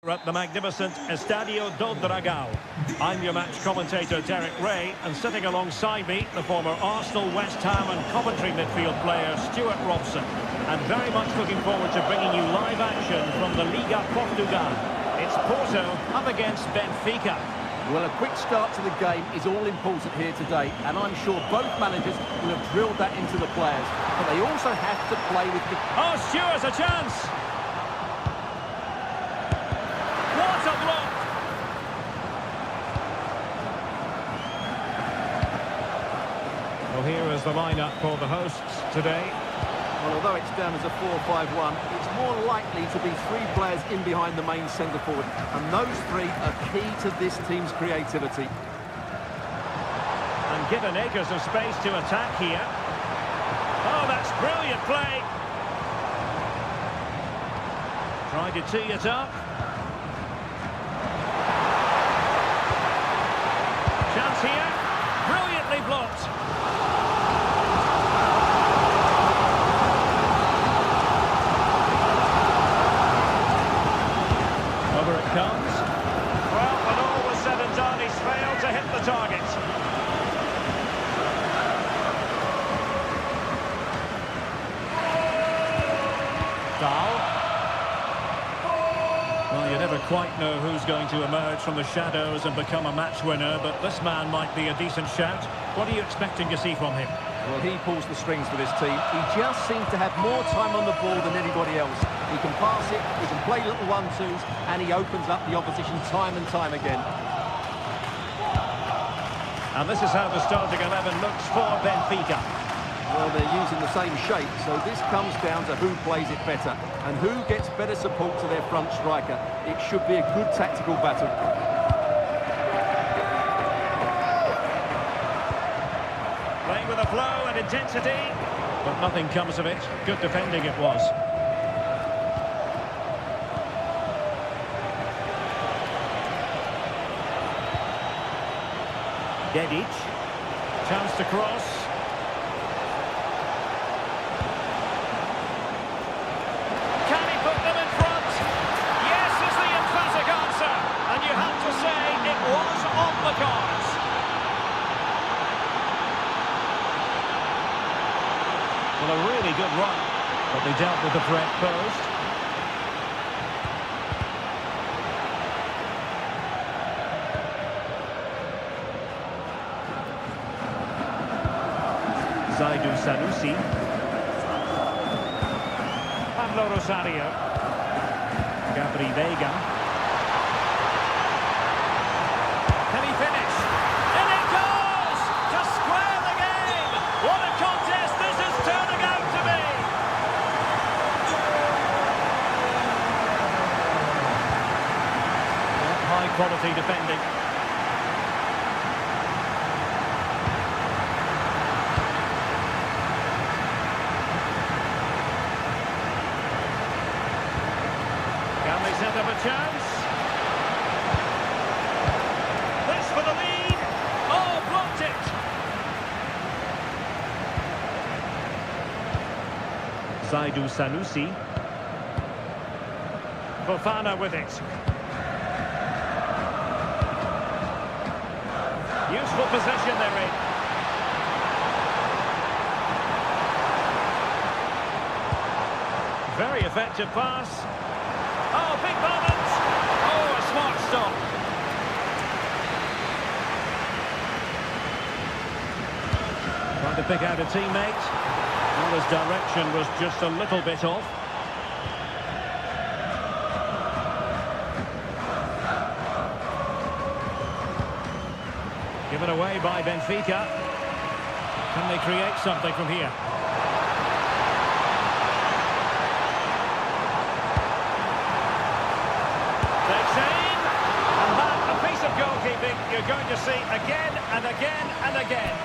At the magnificent Estadio do Dragão. I'm your match commentator Derek Ray, and sitting alongside me, the former Arsenal, West Ham and Coventry midfield player Stuart Robson. And very much looking forward to bringing you live action from the Liga Portugal. It's Porto up against Benfica. Well, a quick start to the game is all important here today, and I'm sure both managers will have drilled that into the players. But they also have to play with the... Oh, Stuart's a chance! What a block! Well, here is the lineup for the hosts today. Well, although it's down as a 4-5-1, it's more likely to be three players in behind the main centre-forward, and those three are key to this team's creativity. And given acres of space to attack here. Oh, that's brilliant play. Trying to tee it up. Chance here. Brilliantly blocked. Over it comes. Well, when all was said and done, he's failed to hit the target. Well, you never quite know who's going to emerge from the shadows and become a match winner, but this man might be a decent shout. What are you expecting to see from him? Well, he pulls the strings for this team. He just seems to have more time on the ball than anybody else. He can pass it, he can play little one-twos, and he opens up the opposition time and time again. And this is how the starting 11 looks for Benfica. Well, they're using the same shape, so this comes down to who plays it better and who gets better support to their front striker. It should be a good tactical battle. Playing with a flow and intensity, but nothing comes of it. Good defending it was. Dedic. Chance to cross. Can he put them in front? Yes is the emphatic answer. And you have to say it was on the cards. Well, a really good run, but they dealt with the threat posed. Zaidu Sanusi. Pablo Rosario. Gabri Vega. Can he finish? And it goes! To square the game! What a contest this is turning out to be! High quality defending. Can they set up a chance? This for the lead. Oh, blocked it. Zaidu Sanusi. Fofana with it. Useful possession they're in. Very effective pass. Oh, big moment! Oh, a smart stop. Trying to pick out a teammate. Well, his direction was just a little bit off. Given away by Benfica. Can they create something from here? And that, a piece of goalkeeping you're going to see again and again and again.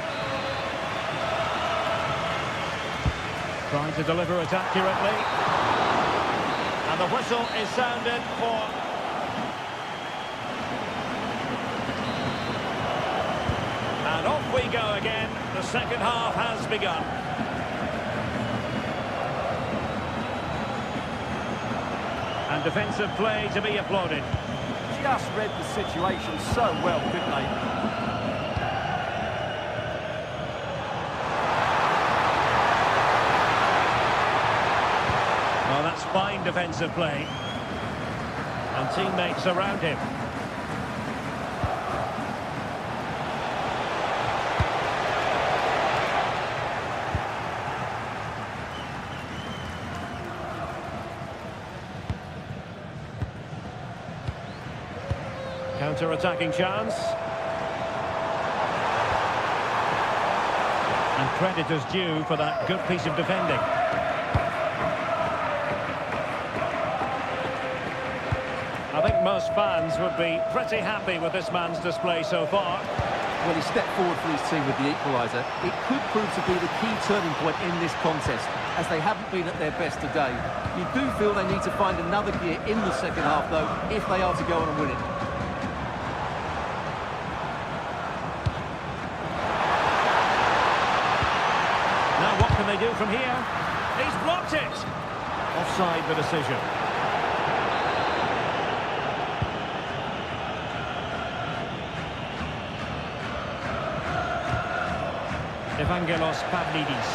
Trying to deliver it accurately. And the whistle is sounded for... And off we go again. The second half has begun. And defensive play to be applauded. Just read the situation so well, didn't they? Well, that's fine defensive play. And teammates around him. Counter-attacking chance. And credit is due for that good piece of defending. I think most fans would be pretty happy with this man's display so far. Well, he stepped forward for his team with the equaliser. It could prove to be the key turning point in this contest, as they haven't been at their best today. You do feel they need to find another gear in the second half, though, if they are to go on and win it. Now what can they do from here? He's blocked it! Offside the decision. Evangelos Pavlidis.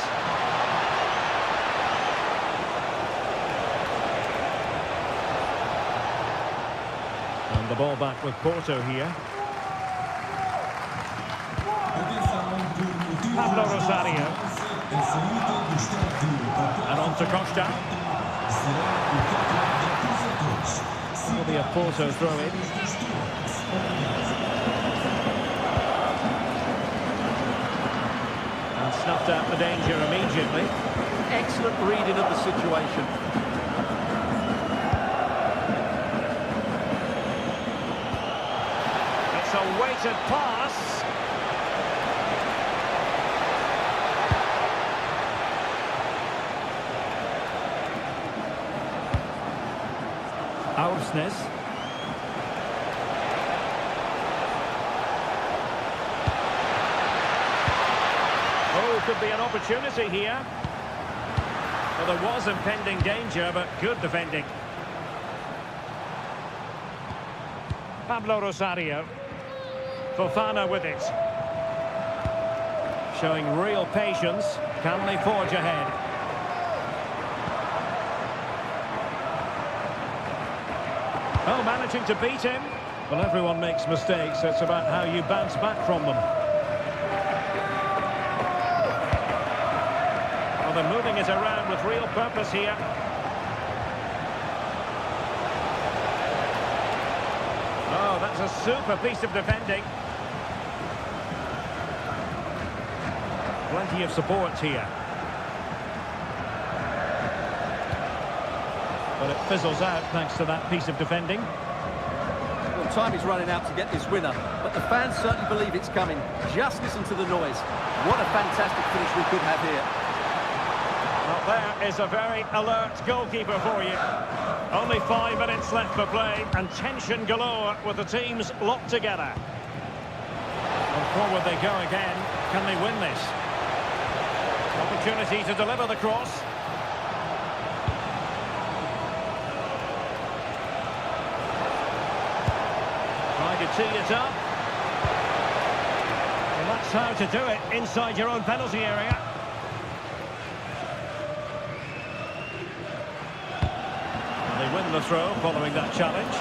And the ball back with Porto here. Pablo Rosario. And on to Costa. Will be a Porto throw-in. Snuffed out the danger immediately. Excellent reading of the situation. It's a weighted pass. Aursnes. Could be an opportunity here. Well, there was impending danger, but good defending. Pablo Rosario. Fofana with it. Showing real patience. Can they forge ahead? Oh, managing to beat him. Well, everyone makes mistakes. It's about how you bounce back from them. Well, they're moving it around with real purpose here. Oh, that's a super piece of defending. Plenty of support here. But it fizzles out thanks to that piece of defending. Well, time is running out to get this winner, but the fans certainly believe it's coming. Just listen to the noise. What a fantastic finish we could have here. Well, there is a very alert goalkeeper for you. Only 5 minutes left for play, and tension galore with the teams locked together. Well, forward they go again. Can they win this? Opportunity to deliver the cross. Try to tee it up. Well, that's how to do it inside your own penalty area. They win the throw following that challenge.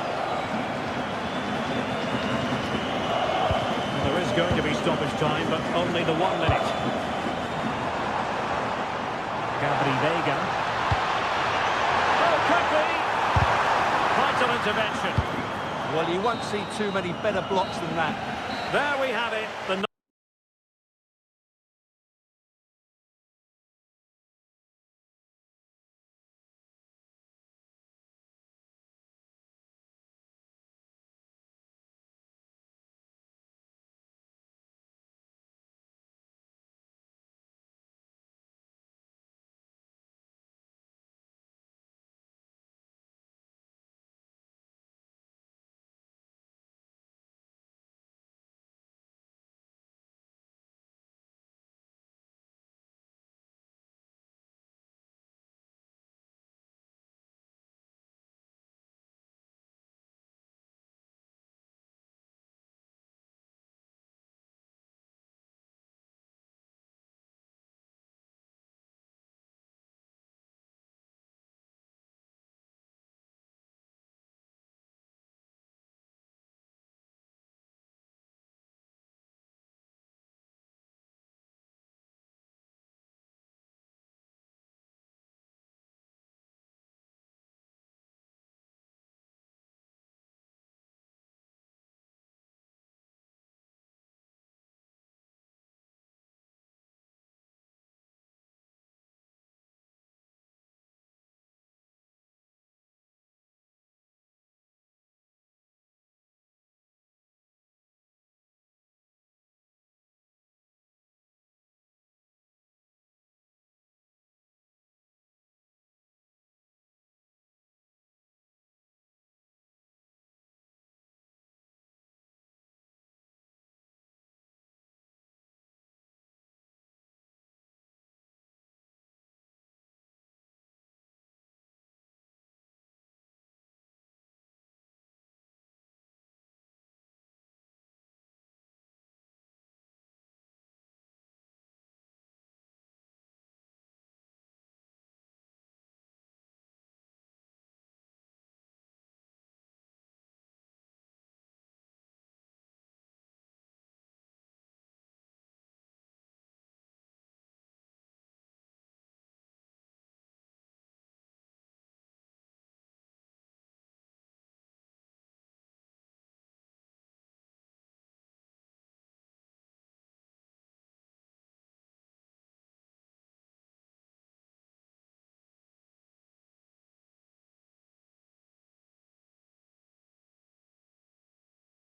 Well, there is going to be stoppage time, but only the 1 minute. Gabri Vega. Oh, could be! Vital intervention. Well, you won't see too many better blocks than that. There we have it. The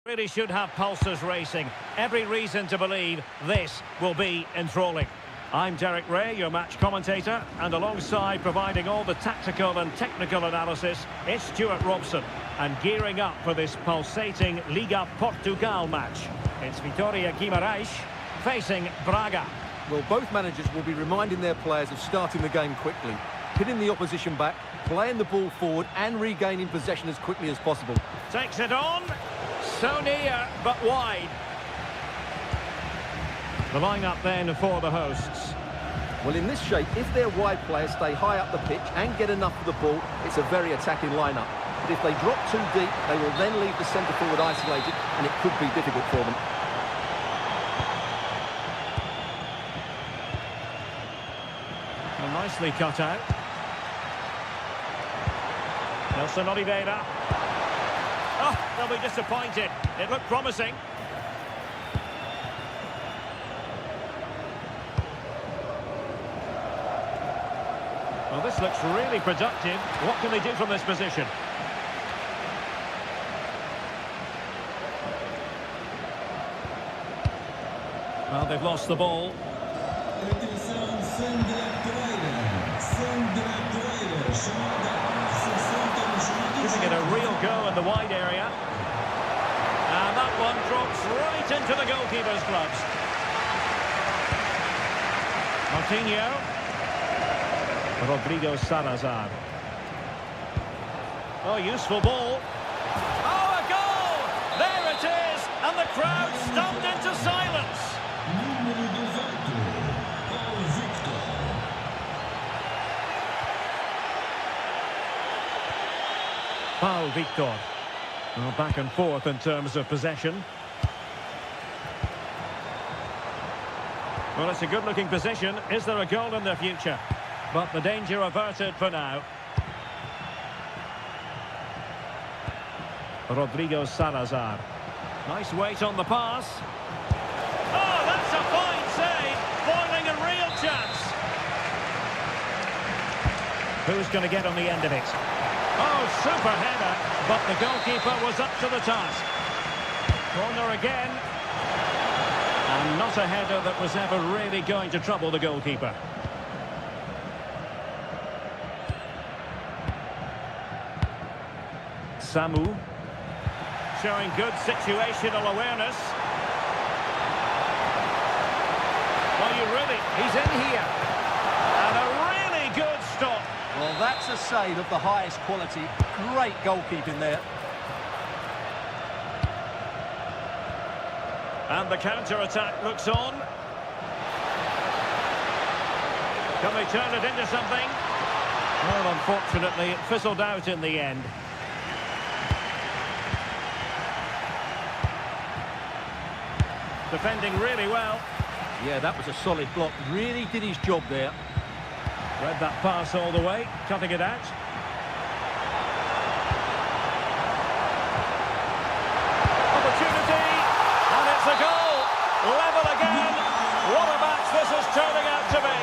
Really should have pulses racing. Every reason to believe this will be enthralling. I'm Derek Ray, your match commentator, and alongside providing all the tactical and technical analysis, it's Stuart Robson. And gearing up for this pulsating Liga Portugal match. It's Vitória Guimarães facing Braga. Well, both managers will be reminding their players of starting the game quickly, hitting the opposition back, playing the ball forward and regaining possession as quickly as possible. Takes it on. So near, but wide. The line-up then for the hosts. Well, in this shape, if their wide players stay high up the pitch and get enough of the ball, it's a very attacking line-up. But if they drop too deep, they will then leave the centre-forward isolated, and it could be difficult for them. Well, nicely cut out. Nelson Oliveira. Oh, they'll be disappointed. It looked promising. Well, this looks really productive. What can they do from this position? Well, they've lost the ball. Giving it a real go in the wide area. And that one drops right into the goalkeeper's gloves. Martinho. Rodrigo Salazar. Oh, useful ball. Oh, a goal! There it is! And the crowd stunned into silence. Paul Victor. Well, back and forth in terms of possession. Well, it's a good-looking position. Is there a goal in the future? But the danger averted for now. Rodrigo Salazar. Nice weight on the pass. Oh, that's a fine save. Foiling a real chance. Who's going to get on the end of it? Oh, super header, but the goalkeeper was up to the task. Corner again. And not a header that was ever really going to trouble the goalkeeper. Samu. Showing good situational awareness. He's in here. And a really good stop. Well, that's a save of the highest quality. Great goalkeeping there. And the counter-attack looks on. Can they turn it into something? Well, unfortunately, it fizzled out in the end. Defending really well. Yeah, that was a solid block. Really did his job there. Read that pass all the way, cutting it out. Opportunity, and it's a goal. Level again. What a match this is turning out to be.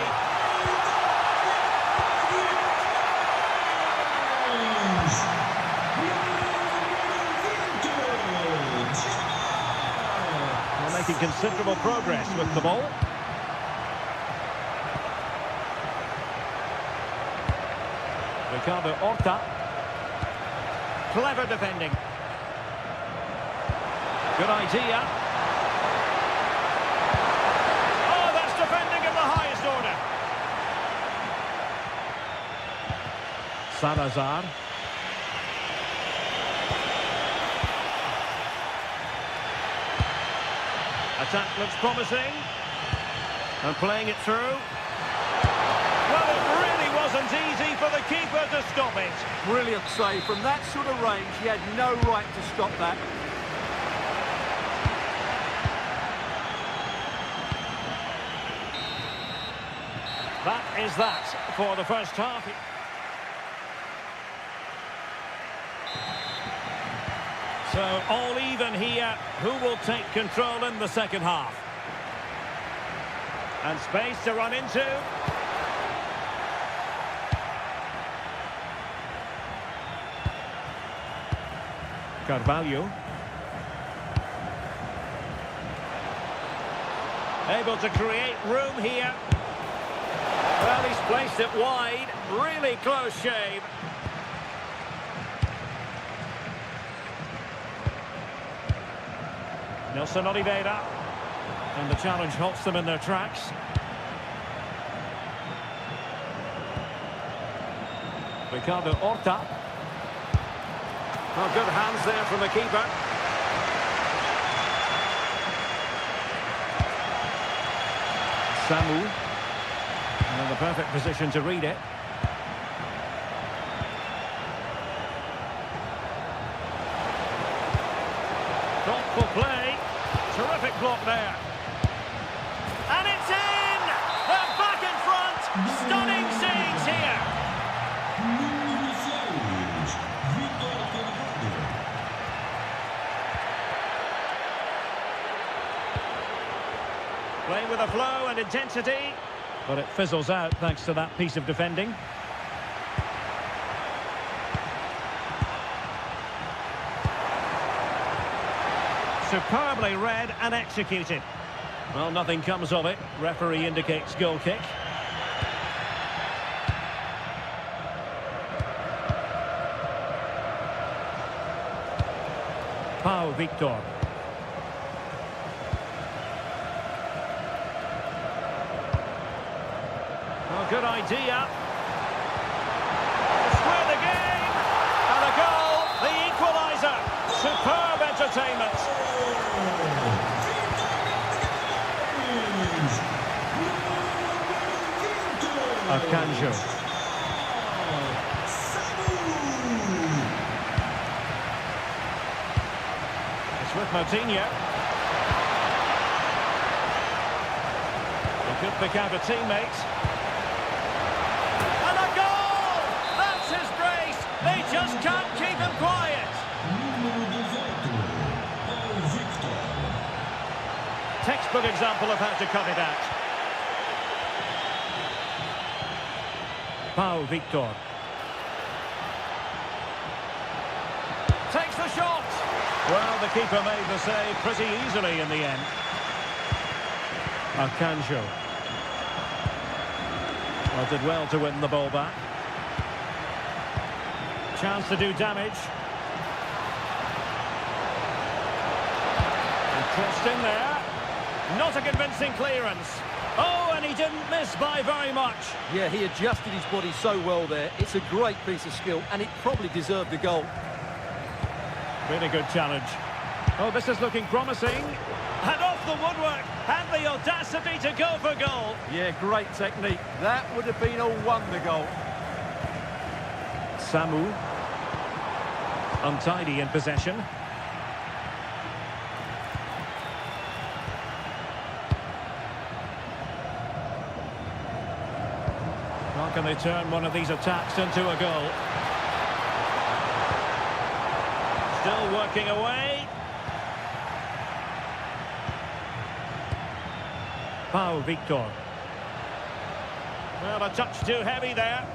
They're making considerable progress with the ball. Ricardo Horta. Clever defending. Good idea. Oh, that's defending of the highest order. Salazar. Attack looks promising. And playing it through. Well, it really wasn't easy for the keeper to stop it. Brilliant save. From that sort of range, he had no right to stop that. That is that for the first half. So all even here. Who will take control in the second half? And space to run into. Carvalho. Able to create room here. Well, he's placed it wide. Really close shave. Nelson Oliveira. And the challenge halts them in their tracks. Ricardo Horta. Oh, good hands there from the keeper. Samu. In the perfect position to read it. Thoughtful play. Terrific block there. And it's in! They're back in front. Stunning scenes here. Playing with a flow and intensity, but it fizzles out thanks to that piece of defending. Superbly read and executed. Well, nothing comes of it. Referee indicates goal kick. Pau Victor. Well, good idea. Square the game. And a goal. The equaliser. Superb entertainment. Akanjo. It's with Moutinho. He could pick out a teammate. And a goal! That's his brace. They just can't keep him quiet. Textbook example of how to cut it out. Pau Victor. Takes the shot. Well, the keeper made the save pretty easily in the end. Akanjo. Well, did well to win the ball back. Chance to do damage. And crossed in there. Not a convincing clearance. Oh, and he didn't miss by very much. Yeah, he adjusted his body so well there. It's a great piece of skill, and it probably deserved the goal. Really good challenge. Oh, this is looking promising. And off the woodwork. Had the audacity to go for goal. Yeah, great technique. That would have been a wonder goal. Samu. Untidy in possession. How can they turn one of these attacks into a goal? Still working away. Pau Victor. Well, a touch too heavy there.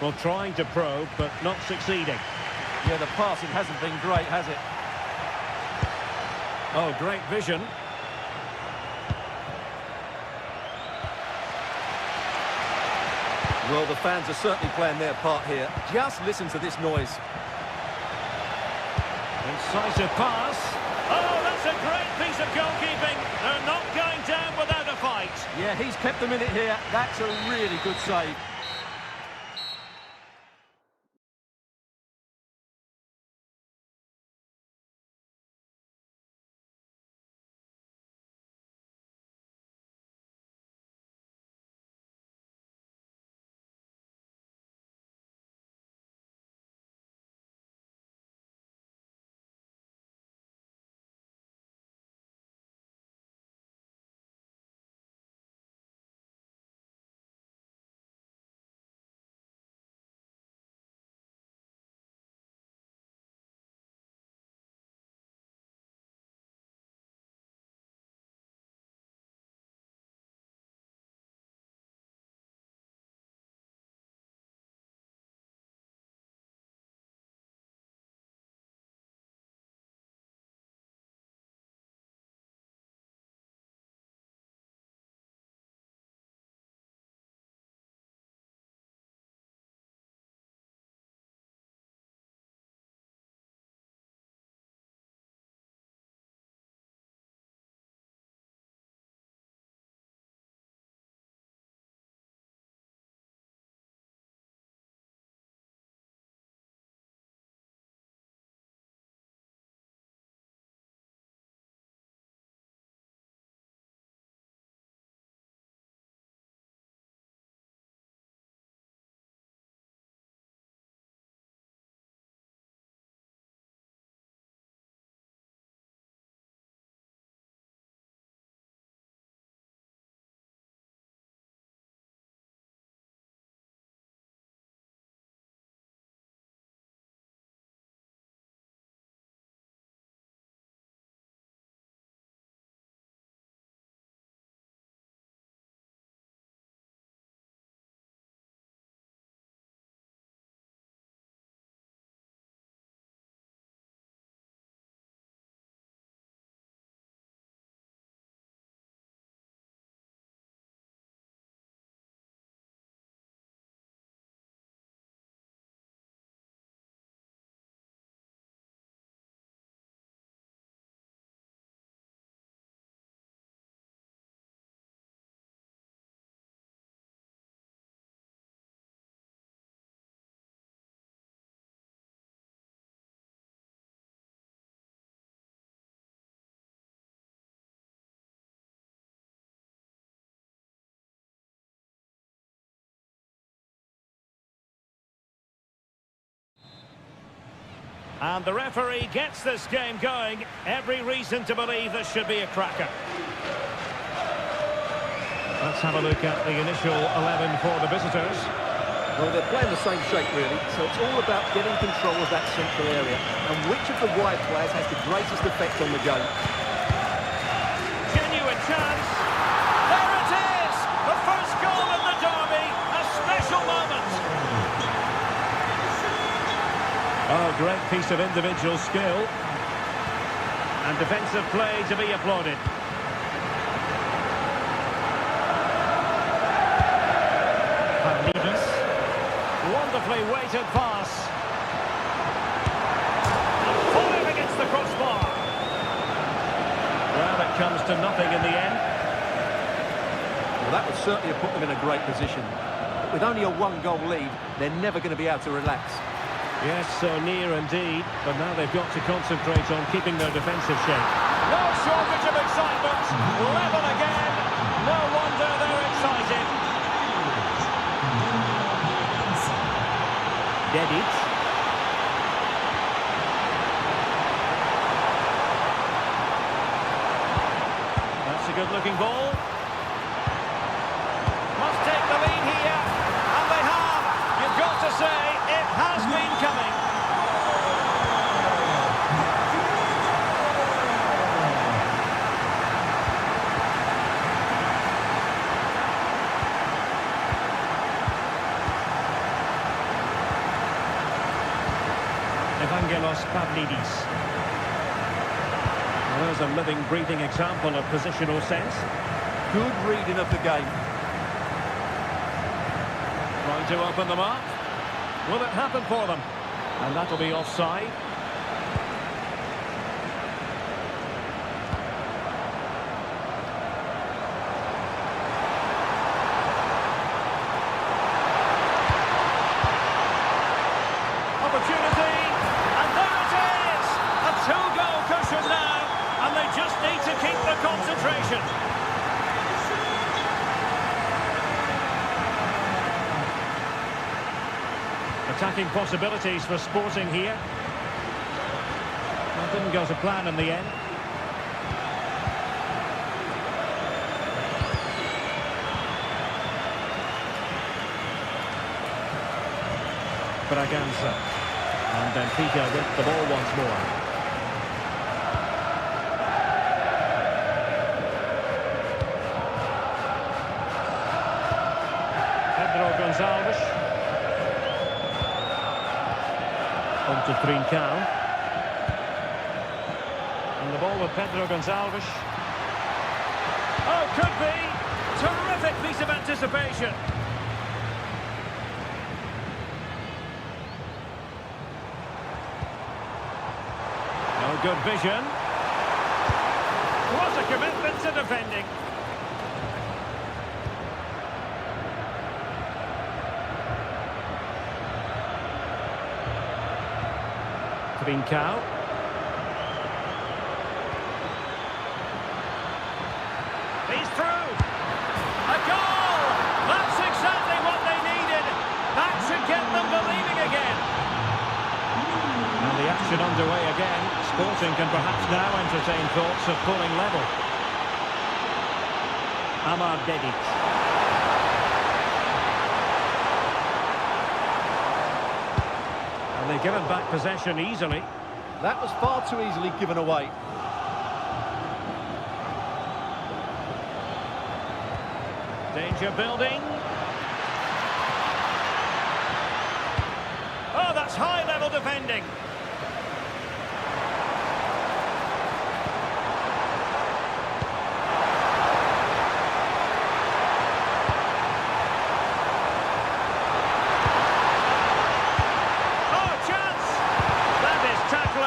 Well, trying to probe, but not succeeding. Yeah, the passing hasn't been great, has it? Oh, great vision. Well, the fans are certainly playing their part here. Just listen to this noise. Incisive pass. Oh, that's a great piece of goalkeeping. They're not going down without a fight. Yeah, he's kept them in it here. That's a really good save. And the referee gets this game going. Every reason to believe this should be a cracker. Let's have a look at the initial 11 for the visitors. Well, they're playing the same shape, really, so it's all about getting control of that central area. And which of the wide players has the greatest effect on the game? Genuine chance. There it is! The first goal in the derby. A special moment. Oh, great piece of individual skill. And defensive play to be applauded. Wonderfully weighted pass. And fired against the crossbar. Well, it comes to nothing in the end. Well, that would certainly have put them in a great position. But with only a one-goal lead, they're never going to be able to relax. Yes, so near indeed. But now they've got to concentrate on keeping their defensive shape. No shortage of excitement. Level again. No wonder they're excited. Dedic. That's a good-looking ball. Must take the lead here, and they have. You've got to say, it has been coming. Pavlidis. Well, there's a living, breathing example of positional sense. Good reading of the game. Trying to open them up. Will it happen for them? And that'll be offside. Opportunity. Two-goal cushion now, and they just need to keep the concentration. Attacking possibilities for Sporting here. That didn't go to plan in the end. Braganza. And Benfica with the ball once more. Gonzalez. On to Trincao. And the ball with Pedro Gonzalez. Oh, could be. Terrific piece of anticipation. No good vision. What a commitment to defending. Trincao. He's through. A goal! That's exactly what they needed. That should get them believing again. And the action underway again. Sporting can perhaps now entertain thoughts of pulling level. Amar Dedic. And they give him back possession easily. That was far too easily given away. Danger building. Oh, that's high-level defending.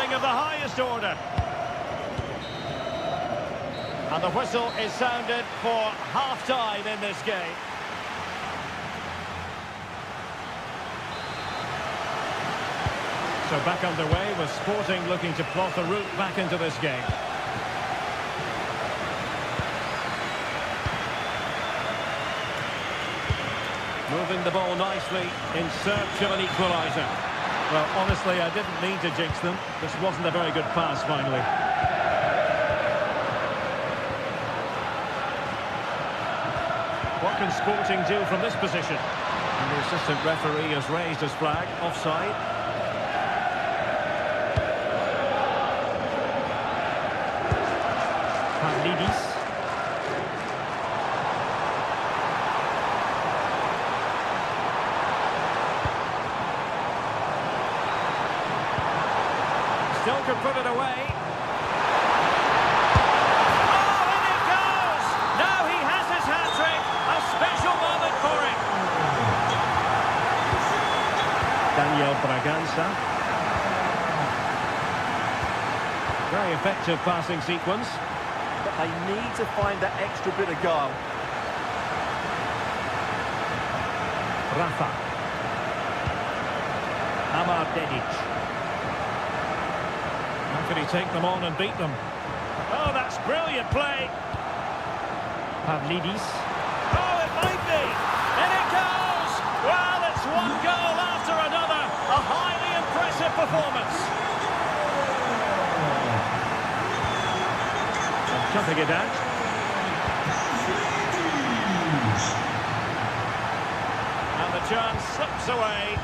Of the highest order. And the whistle is sounded for half-time in this game. So back underway with Sporting looking to plot a route back into this game. Moving the ball nicely in search of an equaliser. Well, honestly, I didn't mean to jinx them. This wasn't a very good pass, finally. What can Sporting do from this position? And the assistant referee has raised his flag. Offside. Pavlidis. Still can put it away. Oh, in it goes! Now he has his hat-trick. A special moment for him. Daniel Bragança. Very effective passing sequence. But they need to find that extra bit of guile. Rafa. Amar Dedic. How can he take them on and beat them? Oh, that's brilliant play. Pavlidis. Oh, it might be. In it goes. Well, it's one goal after another. A highly impressive performance. Jumping it out. And the chance slips away.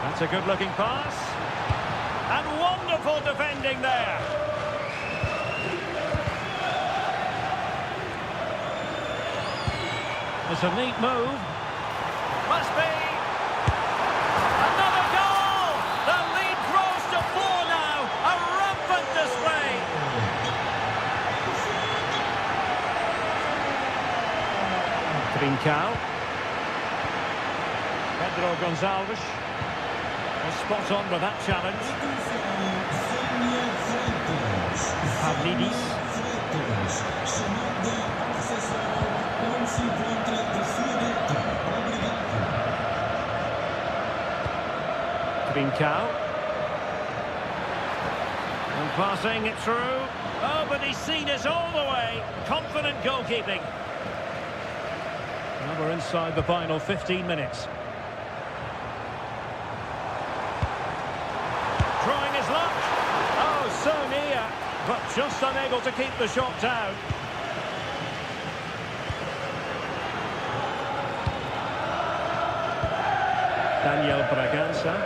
That's a good-looking pass. And wonderful defending there. It's a neat move. Must be. Another goal! The lead grows to 4 now. A rampant display. Trincao. Pedro Gonçalves. Spot on with that challenge. Pavlidis. Trincao. And passing it through. Oh, but he's seen it all the way. Confident goalkeeping. Now we're inside the final 15 minutes. Trying his luck. Oh, so near, but just unable to keep the shot down. Daniel Bragança.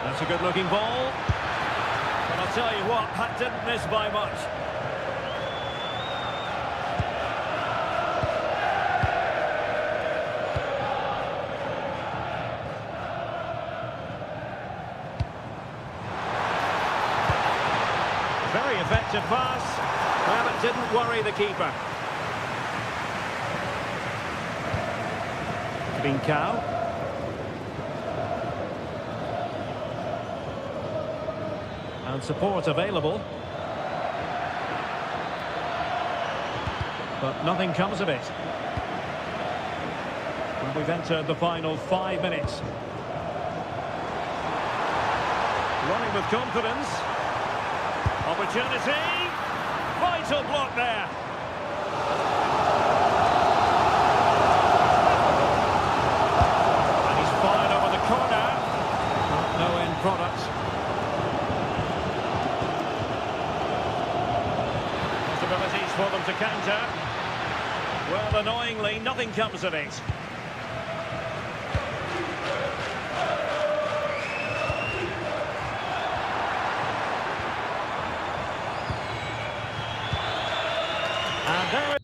That's a good-looking ball. But I'll tell you what, that didn't miss by much. Very effective pass. Well, it didn't worry the keeper. Trincao. And support available. But nothing comes of it. And we've entered the final 5 minutes. Running with confidence. Opportunity. Vital block there. And he's fired over the corner. No end product. Possibilities for them to counter. Well, annoyingly, nothing comes of it. And there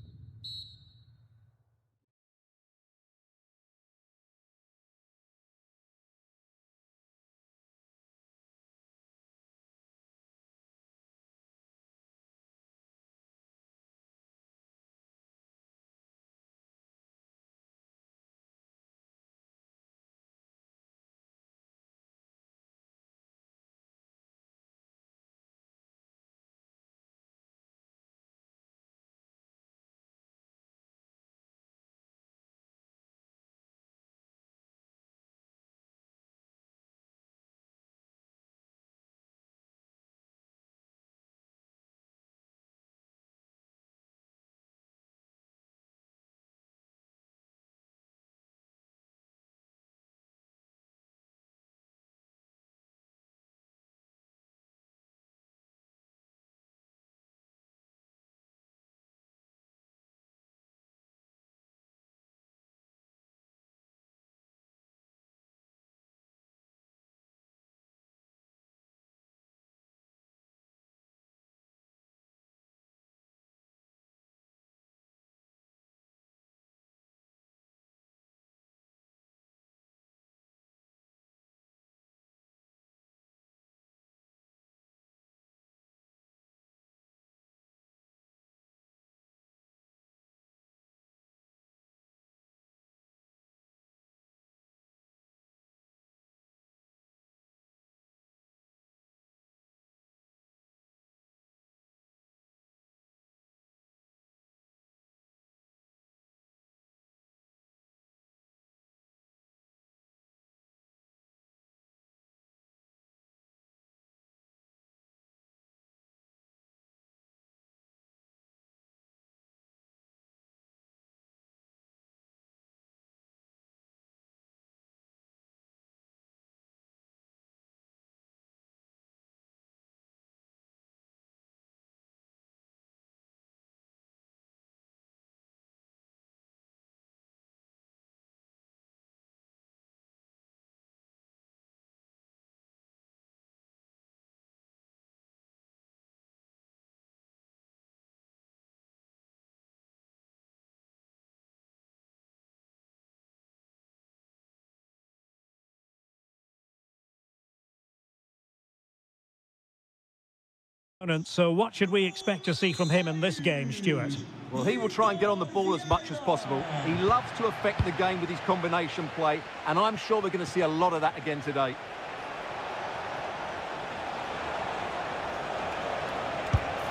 So what should we expect to see from him in this game, Stuart? Well, he will try and get on the ball as much as possible. He loves to affect the game with his combination play, and I'm sure we're going to see a lot of that again today.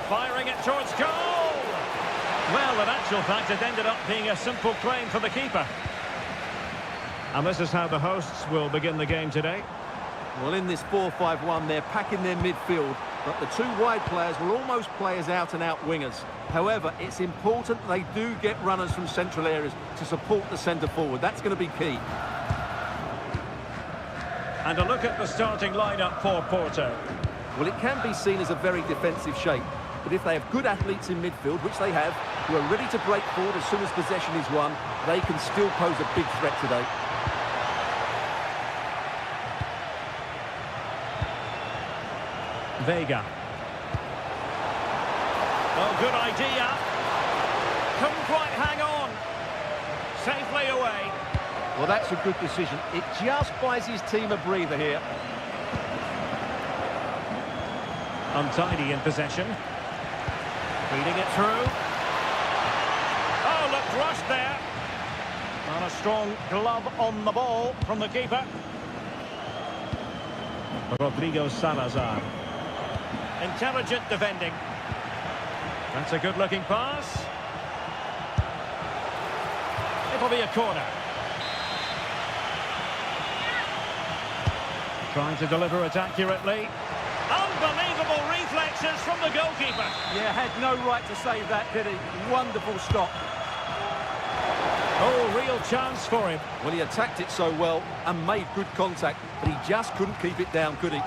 Firing it towards goal! Well, in actual fact, it ended up being a simple claim for the keeper. And this is how the hosts will begin the game today. Well, in this 4-5-1, they're packing their midfield, but the two wide players will almost play as out-and-out wingers. However, it's important they do get runners from central areas to support the centre forward. That's going to be key. And a look at the starting lineup for Porto. Well, it can be seen as a very defensive shape, but if they have good athletes in midfield, which they have, who are ready to break forward as soon as possession is won, they can still pose a big threat today. Vega. Oh, good idea. Couldn't quite hang on. Safely away. Well, that's a good decision. It just buys his team a breather here. Untidy in possession. Feeding it through. Oh, looked rushed there. And a strong glove on the ball from the keeper. Rodrigo Salazar. Intelligent defending. That's a good-looking pass. It'll be a corner. Trying to deliver it accurately. Unbelievable reflexes from the goalkeeper. Yeah, had no right to save that, did he? Wonderful stop. Oh, real chance for him. Well, he attacked it so well and made good contact, but he just couldn't keep it down, could he?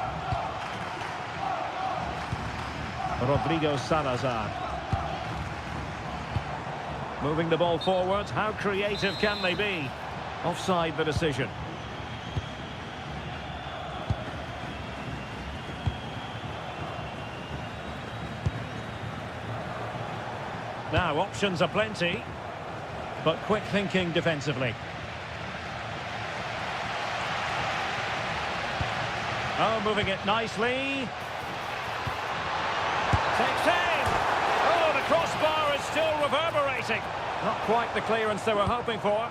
Rodrigo Salazar. Moving the ball forward. How creative can they be? Offside the decision. Now, options are plenty, but quick thinking defensively. Oh, moving it nicely. Takes aim. Oh, the crossbar is still reverberating. Not quite the clearance they were hoping for.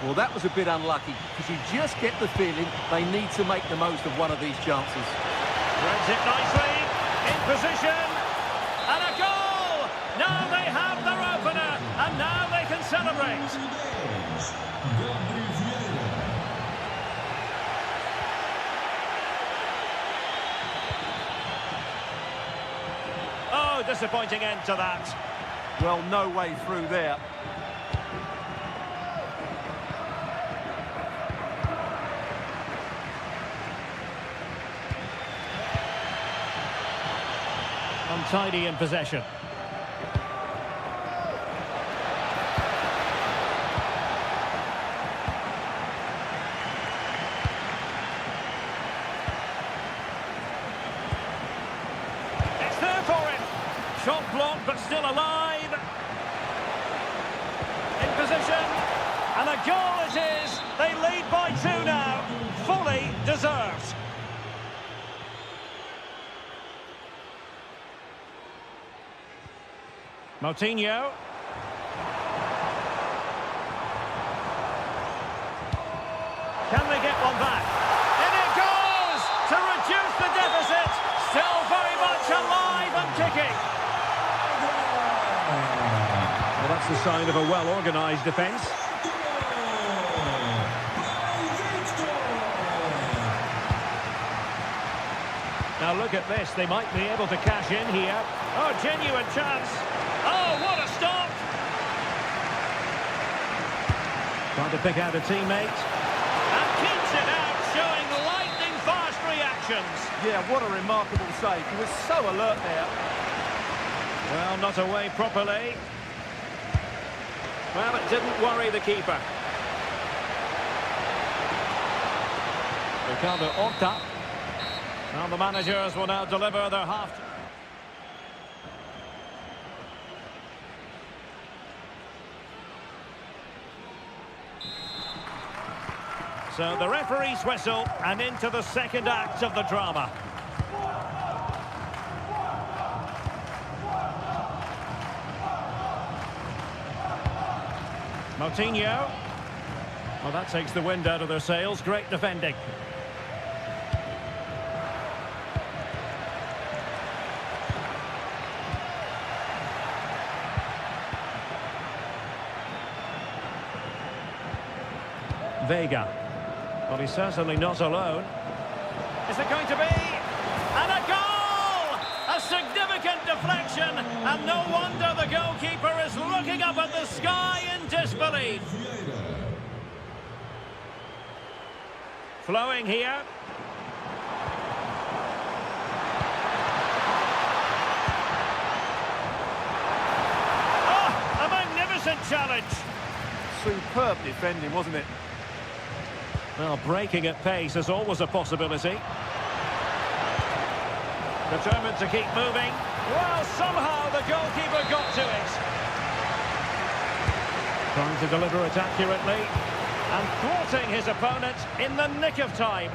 Well, that was a bit unlucky, because you just get the feeling they need to make the most of one of these chances. Threads it nicely. In position. And a goal! Now they have their opener, and now they can celebrate. Oh, disappointing end to that. Well, no way through there. Untidy in possession. It's there for him. Shot blocked, but still alive. In position. And a goal it is. They lead by 2 now. Fully deserved. Moutinho. Can they get one back? And it goes to reduce the deficit. Still very much alive and kicking. Well, that's the sign of a well-organised defence. Now look at this. They might be able to cash in here. Oh, genuine chance. Oh, what a stop! Trying to pick out a teammate. And keeps it out, showing lightning-fast reactions. Yeah, what a remarkable save. He was so alert there. Well, not away properly. Well, it didn't worry the keeper. Ricardo Horta. Now the managers will now deliver their half. So the referee's whistle, and into the second act of the drama. Moutinho. Well, that takes the wind out of their sails. Great defending. Vega. Well, he's certainly not alone. Is it going to be? And a goal! A significant deflection, and no wonder the goalkeeper is looking up at the sky in disbelief. Flowing here. Oh, a magnificent challenge. Superb defending, wasn't it? Well, breaking at pace is always a possibility. Determined to keep moving. Well, somehow the goalkeeper got to it. Trying to deliver it accurately. And thwarting his opponent in the nick of time.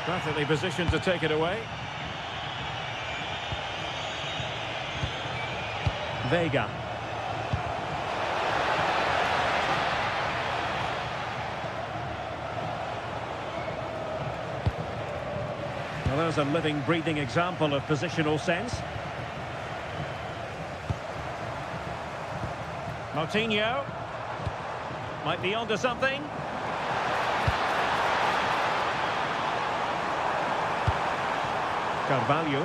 Perfectly positioned to take it away. Vega. Well, there's a living, breathing example of positional sense. Moutinho. Might be onto something. Carvalho.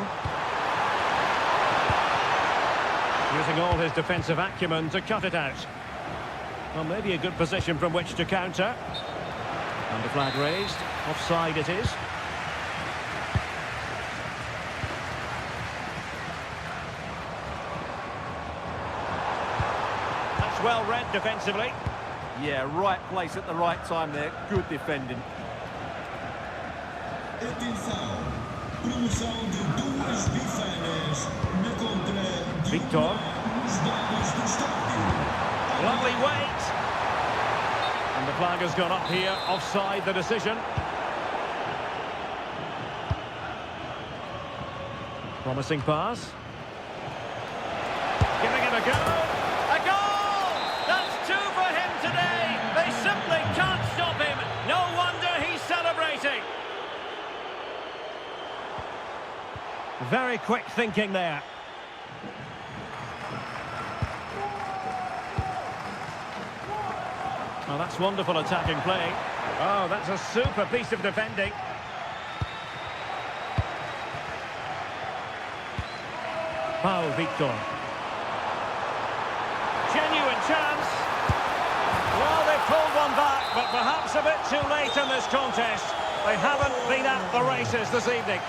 Using all his defensive acumen to cut it out. Well, maybe a good position from which to counter. And the flag raised. Offside it is. That's well read defensively. Yeah, right place at the right time there. Good defending. Victor. Lovely weight. And the flag has gone up here. Offside the decision. Promising pass. Giving it a go. A goal! That's two for him today. They simply can't stop him. No wonder he's celebrating. Very quick thinking there. Oh, that's wonderful attacking play. Oh, that's a super piece of defending. Pau Victor. Genuine chance. Well, they've pulled one back, but perhaps a bit too late in this contest. They haven't been at the races this evening.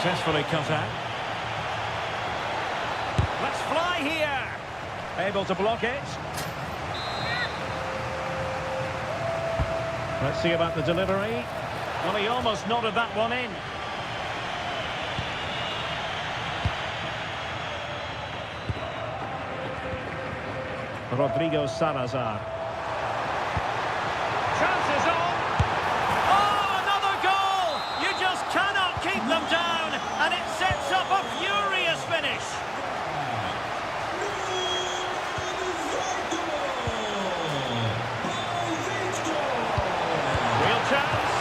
Successfully cut out. Let's fly here. Able to block it. Let's see about the delivery. Well, he almost nodded that one in. Rodrigo Salazar. Chances on. Oh, another goal! You just cannot keep them down, and it sets up a furious finish. Real chance,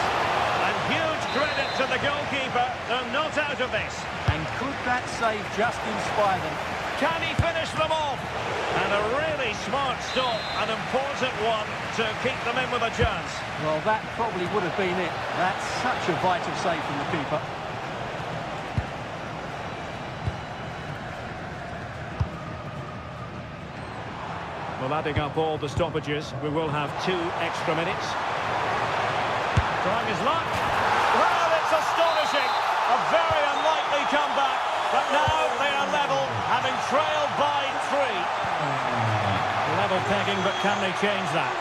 and huge credit to the goalkeeper. They're not out of this. And could that save just inspire them? Can he finish them off? And a really smart stop, an important one to keep them in with a chance. Well, that probably would have been it. That's such a vital save from the keeper. Well, adding up all the stoppages, we will have 2 extra minutes. Trying his luck. Well, it's astonishing. A very unlikely comeback. But now they are level, having trailed by 3. Level pegging, but can they change that?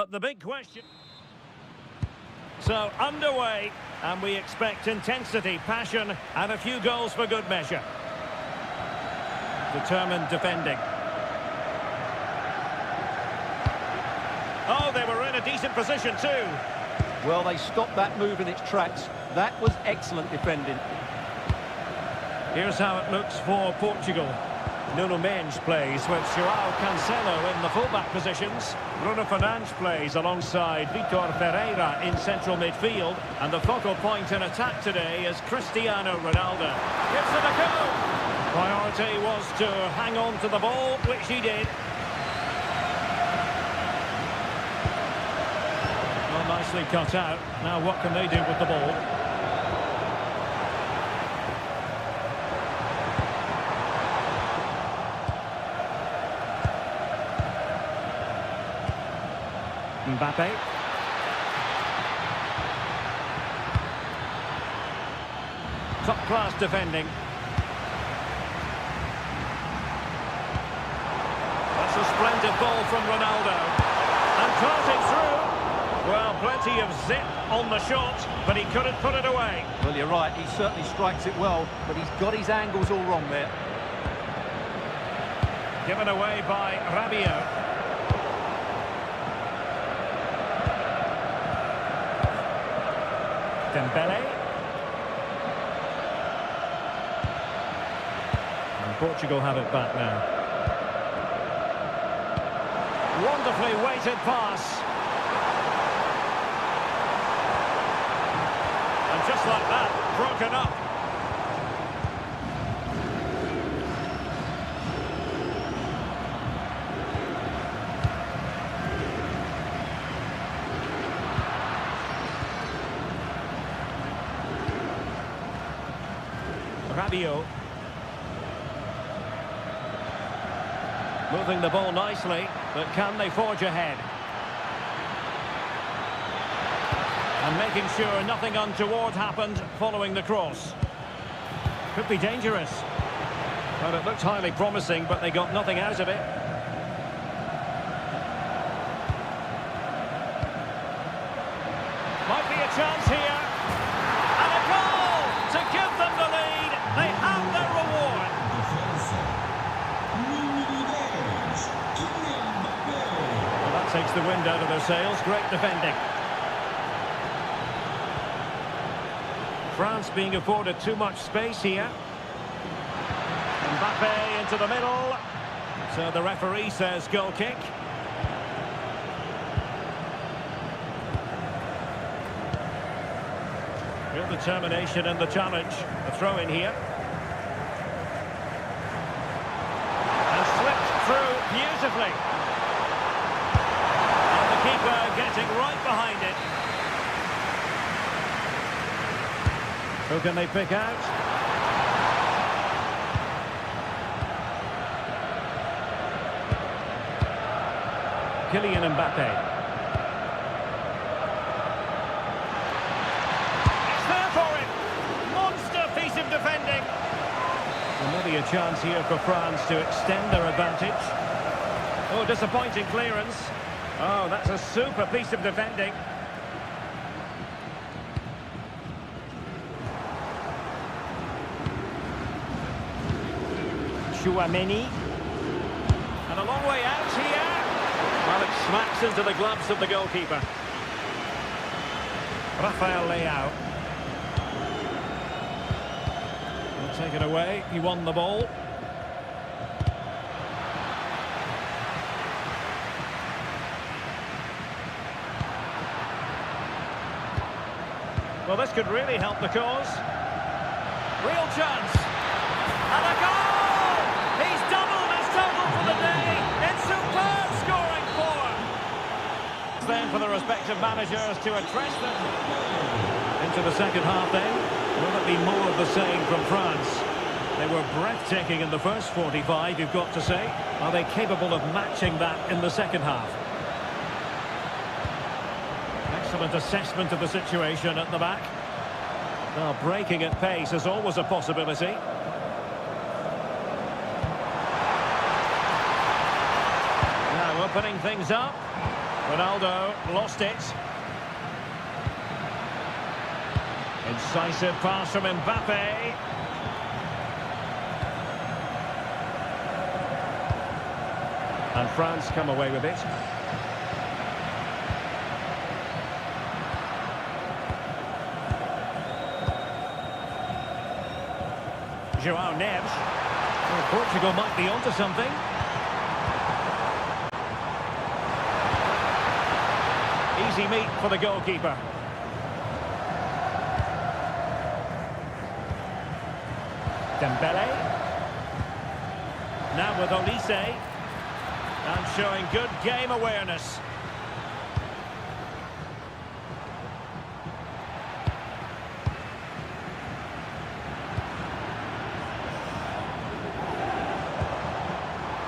But the big question... So, underway, and we expect intensity, passion, and a few goals for good measure. Determined defending. Oh, they were in a decent position too. Well, they stopped that move in its tracks. That was excellent defending. Here's how it looks for Portugal. Nuno Mendes plays with João Cancelo in the fullback positions. Bruno Fernandes plays alongside Vitor Ferreira in central midfield. And the focal point in attack today is Cristiano Ronaldo. Gives it a go! Priority was to hang on to the ball, which he did. Well, nicely cut out. Now what can they do with the ball? Mbappe. Top-class defending. That's a splendid ball from Ronaldo. And cutting through. Well, plenty of zip on the shot, but he couldn't put it away. Well, you're right. He certainly strikes it well, but he's got his angles all wrong there. Given away by Rabiot. Dembele. And Portugal have it back now. Wonderfully weighted pass. And just like that, broken up. Rabiot. Moving the ball nicely, but can they forge ahead? And making sure nothing untoward happened following the cross. Could be dangerous. Well, it looked highly promising, but they got nothing out of it. Might be a chance here. And a goal to give them the lead. They have their reward. Well, that takes the wind out of their sails. Great defending. France being afforded too much space here. Mbappe into the middle. So the referee says goal kick. Real determination in the challenge. A throw in here. And slipped through beautifully. And the keeper getting right behind it. Who can they pick out? Kylian Mbappe. Defending. And maybe a chance here for France to extend their advantage. Oh, disappointing clearance. Oh, that's a super piece of defending. Chouameni. And a long way out here. Well, it smacks into the gloves of the goalkeeper. Rafael Leao. Take it away, he won the ball. Well, this could really help the cause. Real chance. And a goal! He's doubled his total for the day. It's superb scoring form. Then for the respective managers to address them. Into the second half then. Will it be more of the same from France? They were breathtaking in the first 45, you've got to say. Are they capable of matching that in the second half? Excellent assessment of the situation at the back. Well, breaking at pace is always a possibility. Now opening things up. Ronaldo lost it. Incisive pass from Mbappe. And France come away with it. João Neves. Well, Portugal might be onto something. Easy meat for the goalkeeper. Dembele. Now with Olise. And showing good game awareness.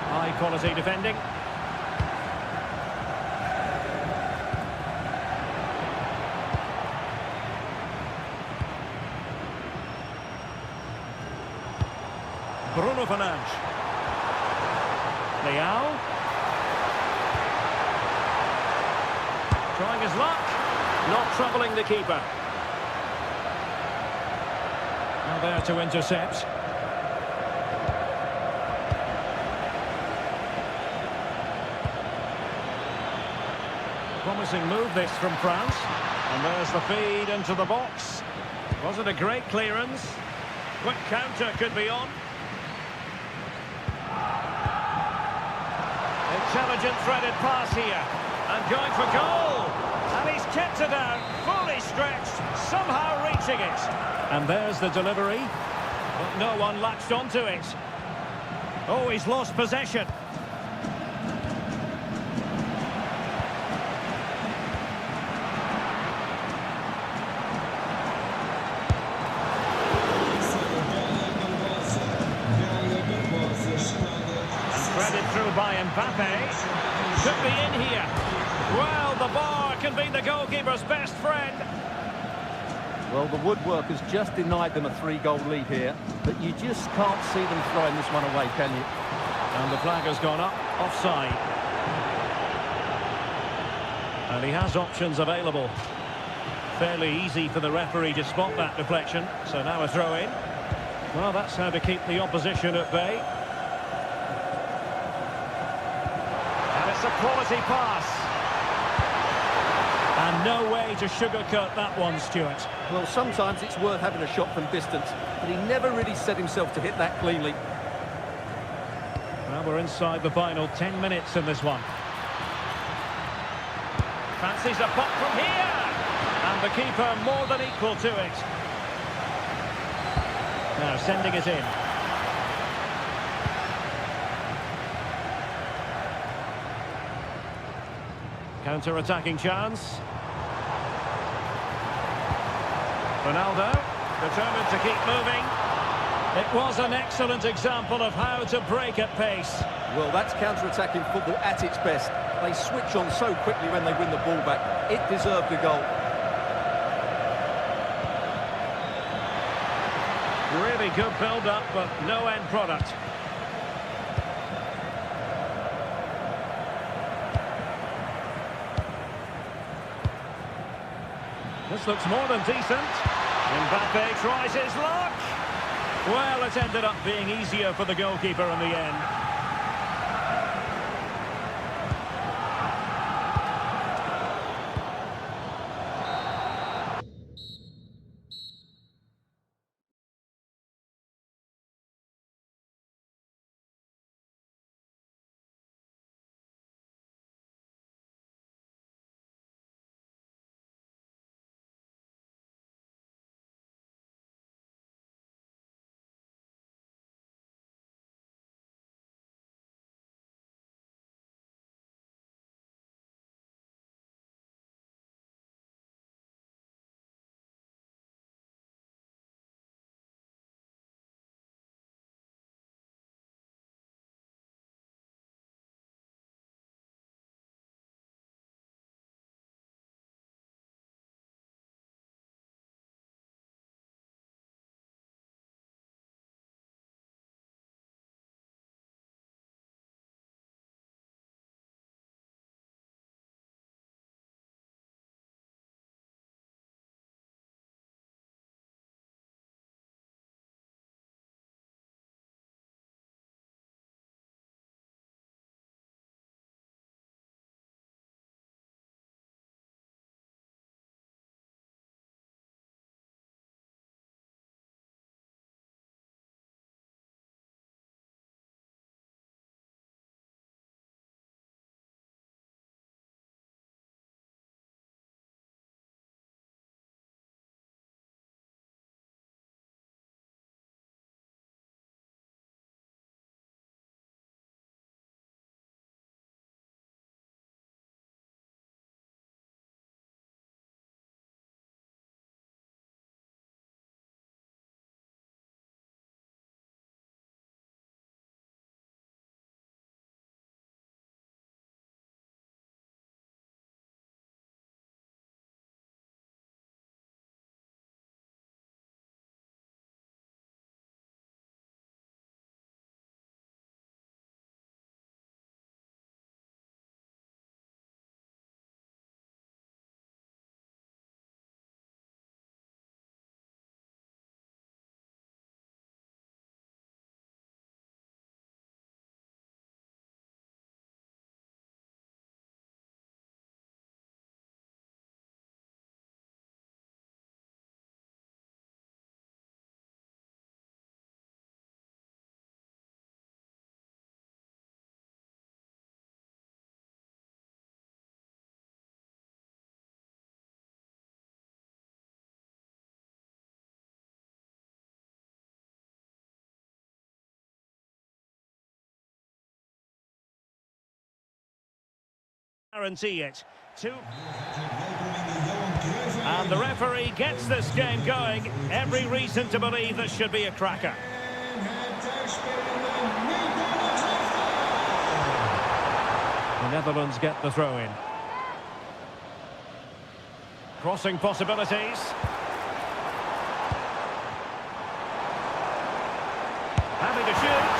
High quality defending. Bruno Fernandes. Leao. Trying his luck. Not troubling the keeper. Now there to intercept. Promising move this from France. And there's the feed into the box. Wasn't a great clearance. Quick counter could be on. Intelligent threaded pass here. And going for goal. And he's kept it out. Fully stretched. Somehow reaching it. And there's the delivery. But no one latched onto it. Oh, he's lost possession. Threaded through by Mbappe. Could be in here. Well, the bar can be the goalkeeper's best friend. Well, the woodwork has just denied them a 3-goal lead here, but you just can't see them throwing this one away, can you? And the flag has gone up, offside. And he has options available. Fairly easy for the referee to spot that deflection, so now a throw in. Well, that's how to keep the opposition at bay. And it's a quality pass. And no way to sugarcoat that one, Stuart. Well, sometimes it's worth having a shot from distance, but he never really set himself to hit that cleanly. Well, we're inside the final 10 minutes in this one. Fancies a pop from here! And the keeper more than equal to it. Now sending it in. Counter-attacking chance. Ronaldo, determined to keep moving. It was an excellent example of how to break at pace. Well, that's counter-attacking football at its best. They switch on so quickly when they win the ball back. It deserved a goal. Really good build-up, but no end product. This looks more than decent. Mbappe tries his luck. Well, it ended up being easier for the goalkeeper in the end. guarantee it. And the referee gets this game going. Every reason to believe this should be a cracker. The Netherlands get the throw in. Crossing possibilities. Having to shoot.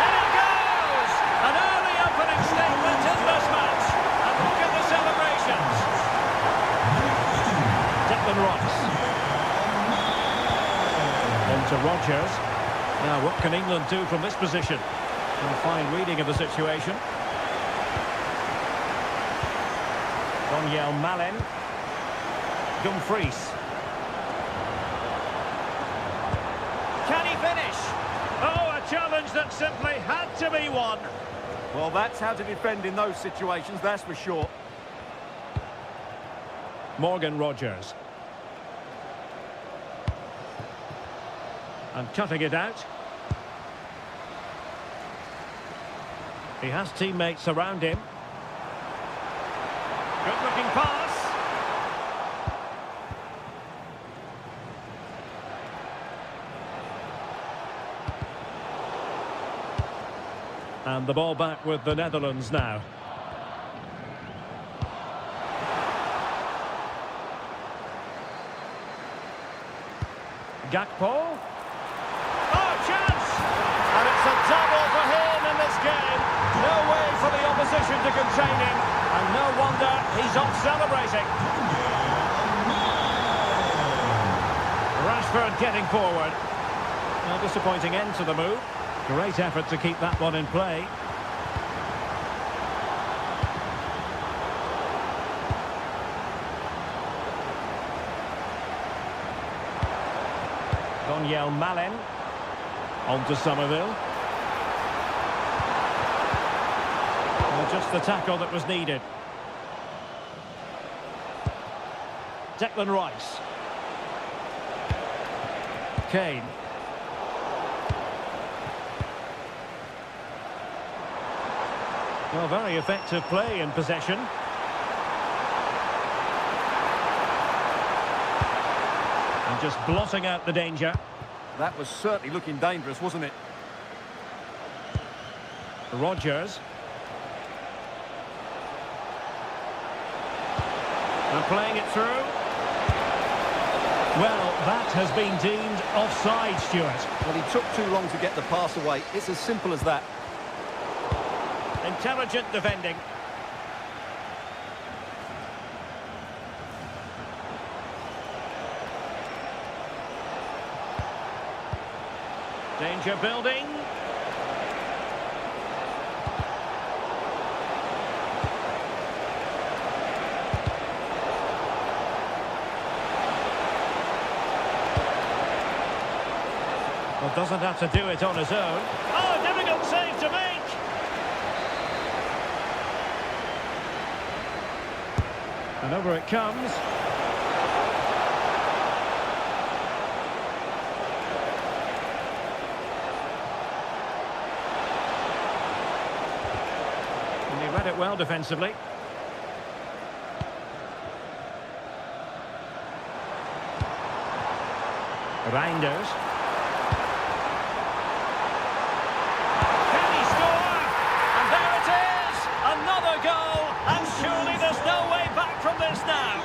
And it goes! An early opening statement in this match. And look at the celebrations. Declan Rice. On to Rogers. Now, what can England do from this position? A fine reading of the situation. Daniel Malen. Dumfries. Can he finish? Oh, a challenge that simply had to be won. Well, that's how to defend in those situations, that's for sure. Morgan Rogers. And cutting it out. He has teammates around him. Good looking pass. And the ball back with the Netherlands now. Gakpo. Oh, chance! And it's a double for him in this game. No way for the opposition to contain him. And no wonder he's off celebrating. Rashford getting forward. A disappointing end to the move. Great effort to keep that one in play. Daniel Malen. On to Somerville. Just the tackle that was needed. Declan Rice. Kane. Well, very effective play in possession. And just blotting out the danger. That was certainly looking dangerous, wasn't it? Rogers. And playing it through. Well, that has been deemed offside, Stuart. Well, he took too long to get the pass away. It's as simple as that. Intelligent defending. Danger building. Well, doesn't have to do it on his own. Oh, difficult save to make. And over it comes. And he read it well defensively. Reinders. Can he score? And there it is! Another goal! And surely there's no way back from this now.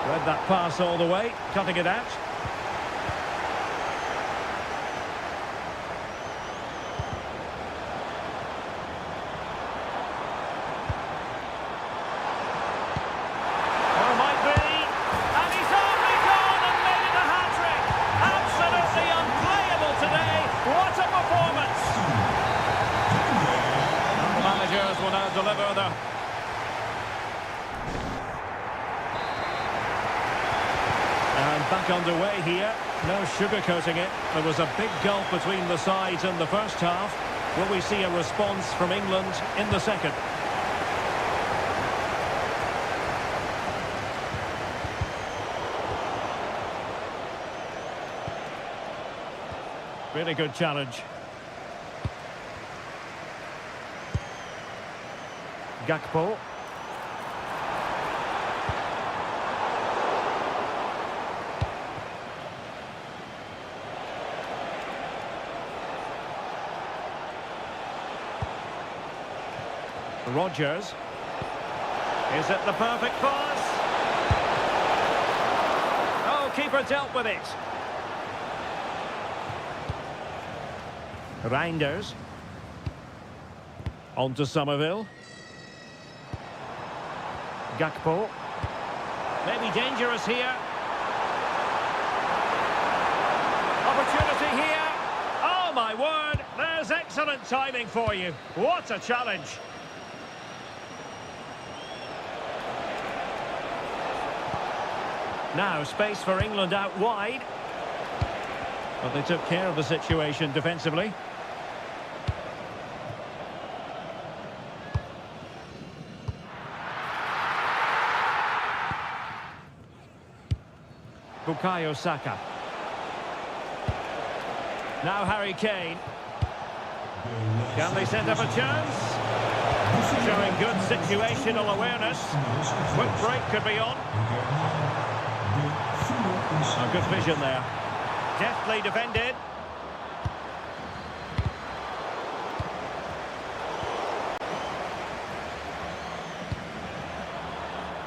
Read that pass all the way, cutting it out. Or might be. And he's only gone and made it a hat-trick. Absolutely unplayable today. What a performance. The managers will now deliver the... And back underway here. No sugarcoating it. There was a big gulf between the sides in the first half. Will we see a response from England in the second? Really good challenge. Gakpo. Rodgers. Is it the perfect pass? Oh, keeper dealt with it. Reinders. On to Somerville. Gakpo. Maybe dangerous here. Opportunity here. Oh, my word. There's excellent timing for you. What a challenge. Now, space for England out wide. But they took care of the situation defensively. Bukayo Saka. Now Harry Kane. Can they set up a chance? Showing good situational awareness. Quick break could be on. Oh, good vision there. Deftly defended.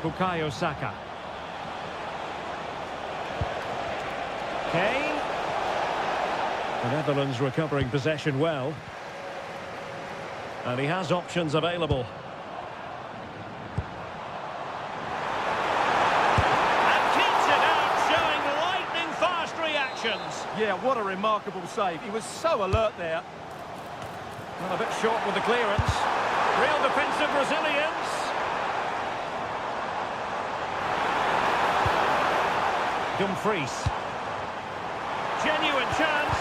Bukayo Saka. Kane. The Netherlands recovering possession well. And he has options available. Yeah, what a remarkable save. He was so alert there. Well, a bit short with the clearance. Real defensive resilience. Dumfries. Genuine chance.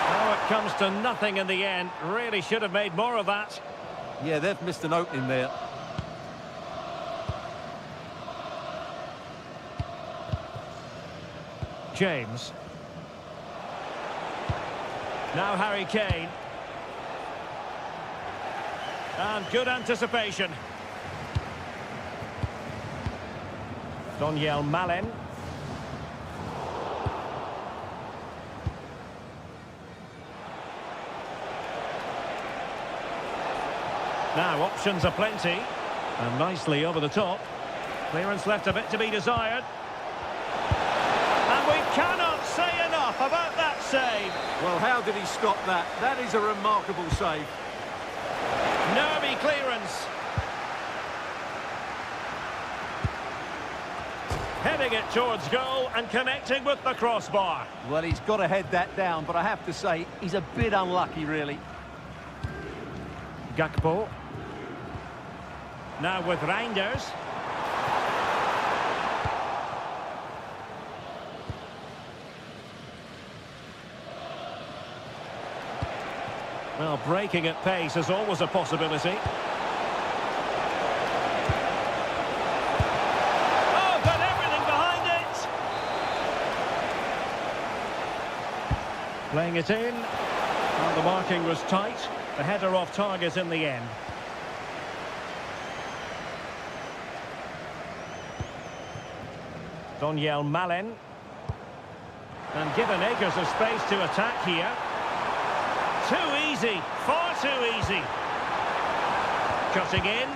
Oh, it comes to nothing in the end. Really should have made more of that. Yeah, they've missed an opening there. James. Now Harry Kane. And good anticipation. Donyell Malen. Now options are plenty. And nicely over the top. Clearance left a bit to be desired. And we cannot say enough about that save. Well, how did he stop that? That is a remarkable save. Nervy clearance. Heading it towards goal and connecting with the crossbar. Well, he's got to head that down, but I have to say, he's a bit unlucky, really. Gakpo. Now with Reinders. Well, breaking at pace is always a possibility. Oh, got everything behind it! Playing it in. Well, the marking was tight. The header off target in the end. Donyell Malen. And given acres of space to attack here. Too easy, far too easy. Cutting in.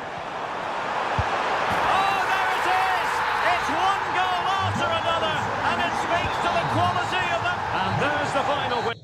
Oh, there it is! It's one goal after another, and it speaks to the quality of them. And there's the final win.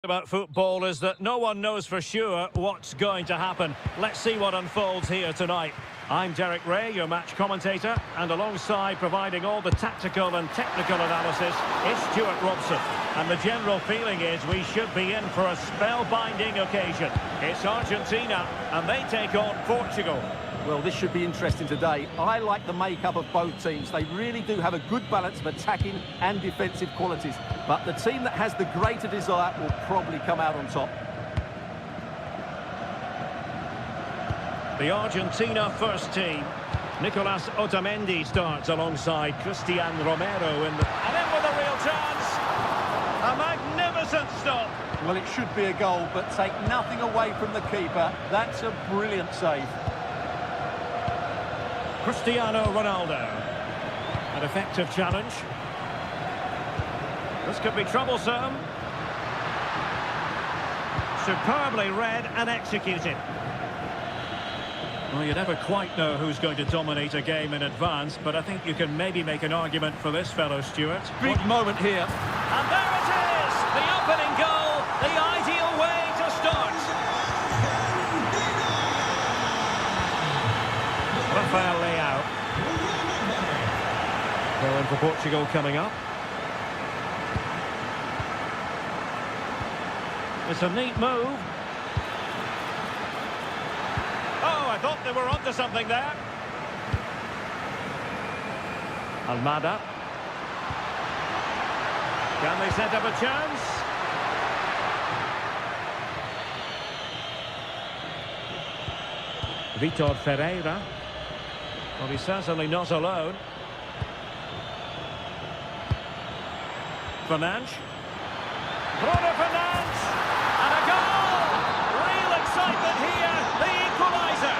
About football is that no one knows for sure what's going to happen. Let's see what unfolds here tonight. I'm Derek Ray, your match commentator, and alongside providing all the tactical and technical analysis is Stuart Robson. And the general feeling is we should be in for a spellbinding occasion. It's Argentina, and they take on Portugal. Well, this should be interesting today. I like the makeup of both teams. They really do have a good balance of attacking and defensive qualities. But the team that has the greater desire will probably come out on top. The Argentina first team. Nicolas Otamendi starts alongside Christian Romero in the... And in with a real chance. A magnificent stop. Well, it should be a goal, but take nothing away from the keeper. That's a brilliant save. Cristiano Ronaldo. An effective challenge. This could be troublesome. Superbly read and executed. Well, you never quite know who's going to dominate a game in advance, but I think you can maybe make an argument for this fellow, Stuart. Big moment here. And there it is! The opening goal, the ideal way to start. Rafael Leao. Going for Portugal coming up. It's a neat move. Oh, I thought they were onto something there. Almada. Can they set up a chance? Vitor Ferreira. Well, he's certainly not alone. Fernandes. Bruno Fernandes. And a goal! Real excitement here. The equaliser.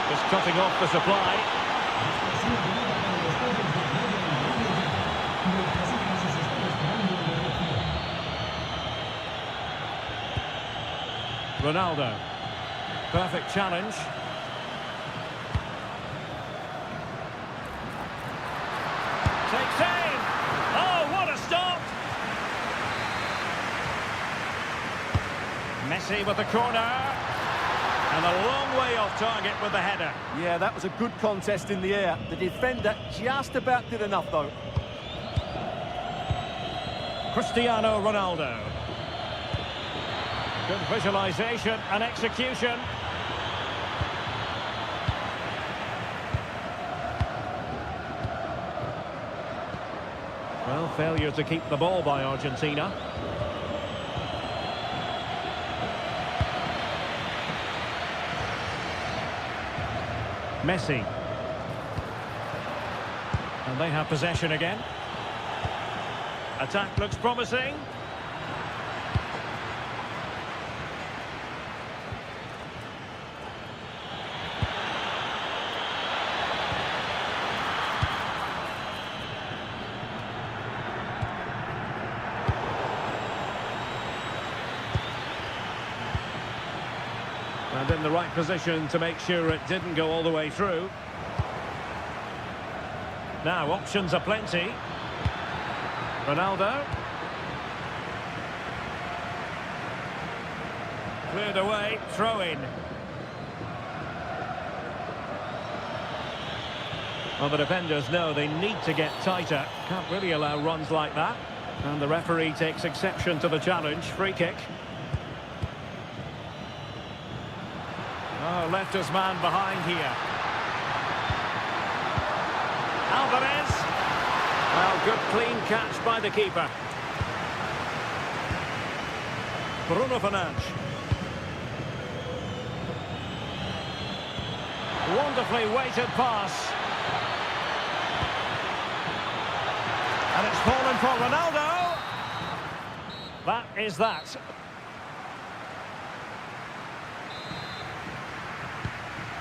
Just cutting off the supply. Ronaldo. Perfect challenge. Takes aim. Oh, what a stop! Messi with the corner. And a long way off target with the header. Yeah, that was a good contest in the air. The defender just about did enough, though. Cristiano Ronaldo. Good visualization and execution. Well, failure to keep the ball by Argentina. Messi. And they have possession again. Attack looks promising. And in the right position to make sure it didn't go all the way through. Now, options are plenty. Ronaldo. Cleared away, throw in. Well, the defenders know they need to get tighter. Can't really allow runs like that. And the referee takes exception to the challenge. Free kick. Oh, left his man behind here. Alvarez. Well, good clean catch by the keeper. Bruno Fernandes. Wonderfully weighted pass. And it's fallen for Ronaldo. That is that.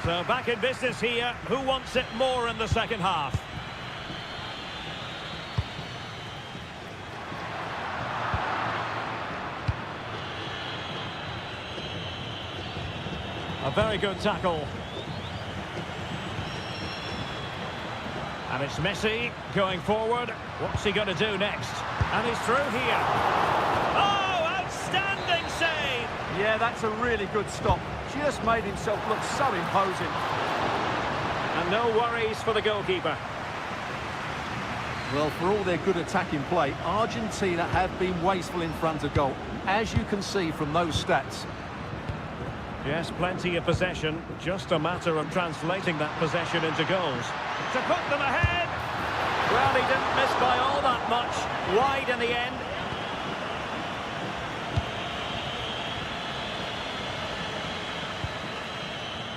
So back in business here. Who wants it more in the second half? A very good tackle. And it's Messi going forward. What's he going to do next? And he's through here. Oh, outstanding save! Yeah, that's a really good stop. Just made himself look so imposing. And no worries for the goalkeeper. Well, for all their good attacking play, Argentina have been wasteful in front of goal, as you can see from those stats. Yes, plenty of possession. Just a matter of translating that possession into goals. To put them ahead! Well, he didn't miss by all that much. Wide in the end.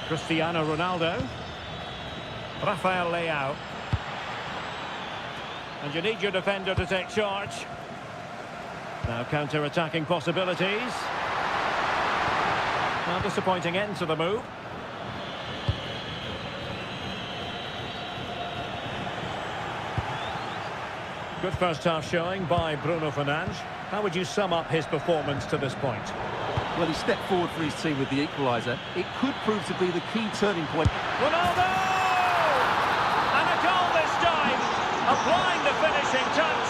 Cristiano Ronaldo. Rafael Leao. And you need your defender to take charge. Now counter-attacking possibilities. A disappointing end to the move. Good first half showing by Bruno Fernandes. How would you sum up his performance to this point? Well, he stepped forward for his team with the equaliser. It could prove to be the key turning point. Ronaldo! And a goal this time! Applying the finishing touch.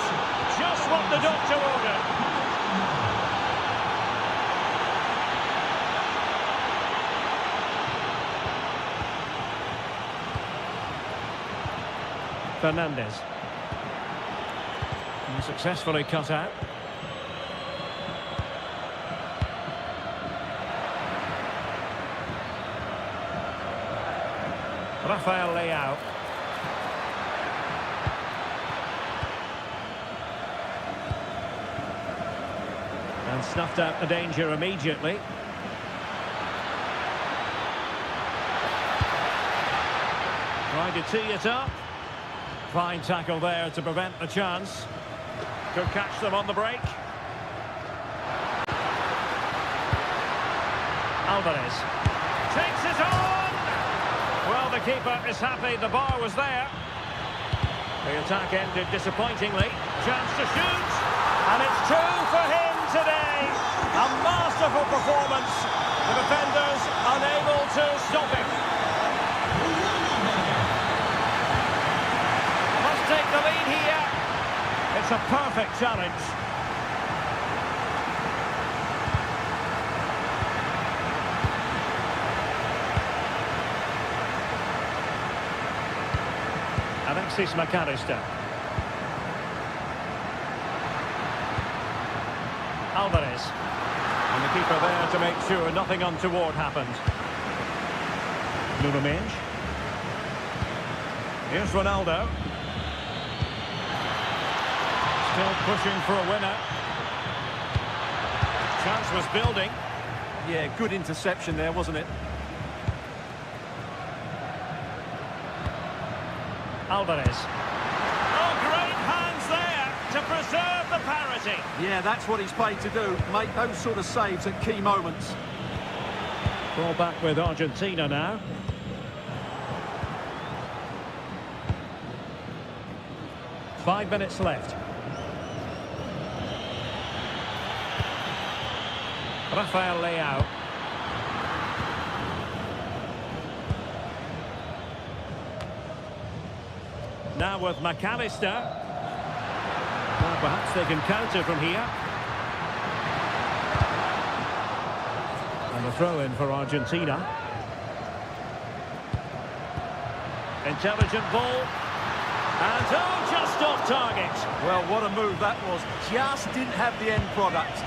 Just what the doctor ordered. Fernandes. And successfully cut out. Rafael Leao. And snuffed out the danger immediately. Trying to tee it up. Fine tackle there to prevent the chance. Could catch them on the break. Alvarez takes it on. Well, the keeper is happy the bar was there. The attack ended disappointingly. Chance to shoot. And it's two for him today. A masterful performance. The defenders unable to stop him. Must take the lead here. It's a perfect challenge. Alexis McAllister. Alvarez. And the keeper there to make sure nothing untoward happened. Nuno Mendes. Here's Ronaldo. Still pushing for a winner. Chance was building. Yeah, good interception there, wasn't it? Alvarez. Oh, great hands there to preserve the parity. Yeah, that's what he's paid to do, make those sort of saves at key moments. Ball back with Argentina now. Five minutes left. Rafael Leao. Now with McAllister. Well, perhaps they can counter from here. And a throw-in for Argentina. Intelligent ball. And oh, just off target. Well, what a move that was. Just didn't have the end product.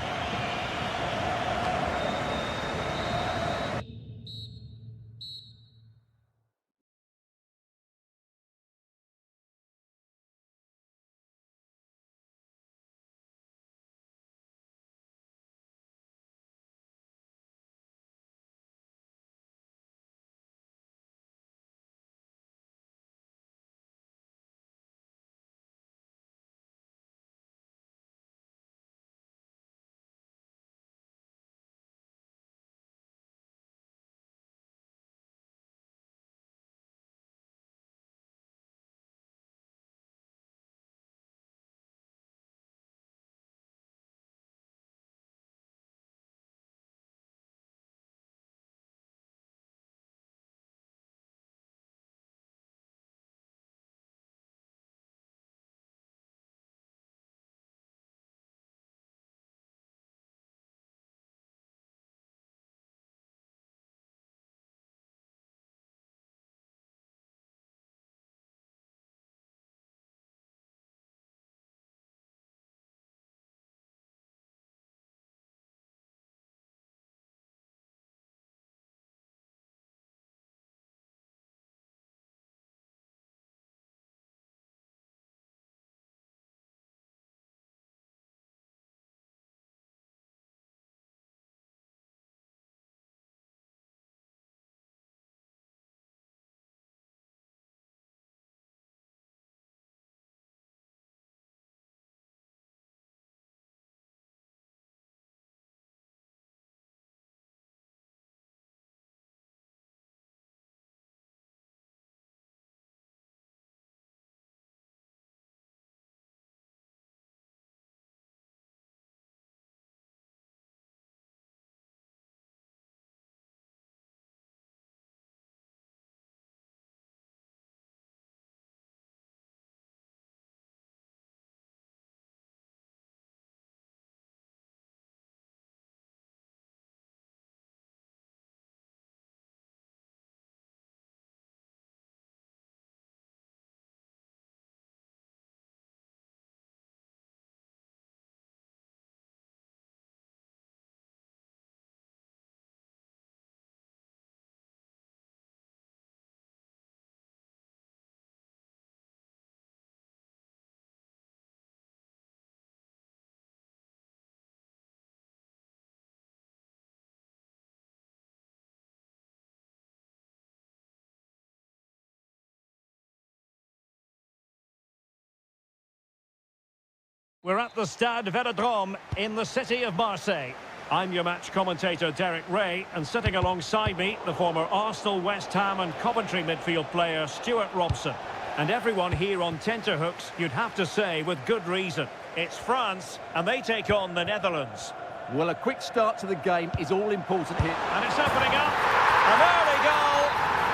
We're at the Stade Velodrome in the city of Marseille. I'm your match commentator, Derek Ray, and sitting alongside me, the former Arsenal, West Ham and Coventry midfield player, Stuart Robson. And everyone here on tenterhooks, you'd have to say, with good reason. It's France, and they take on the Netherlands. Well, a quick start to the game is all important here. And it's opening up. An early goal.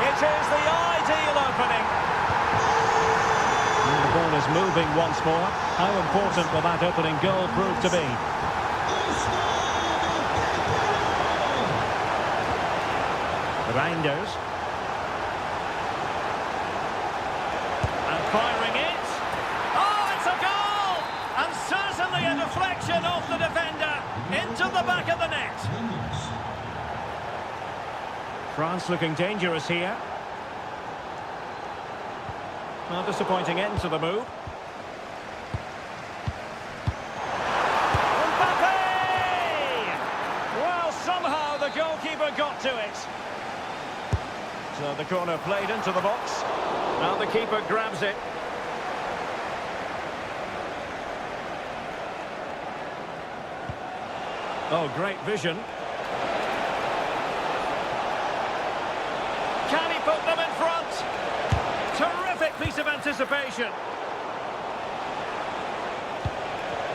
It is the ideal opening. And the ball is moving once more. How important will that opening goal prove to be? Reinders. And firing it. Oh, it's a goal! And certainly a deflection off the defender into the back of the net. France looking dangerous here. Well, disappointing end to the move. Mbappe! Well, somehow the goalkeeper got to it. So the corner played into the box. Now the keeper grabs it. Oh, great vision. Can he put them in front? Terrific piece of anticipation.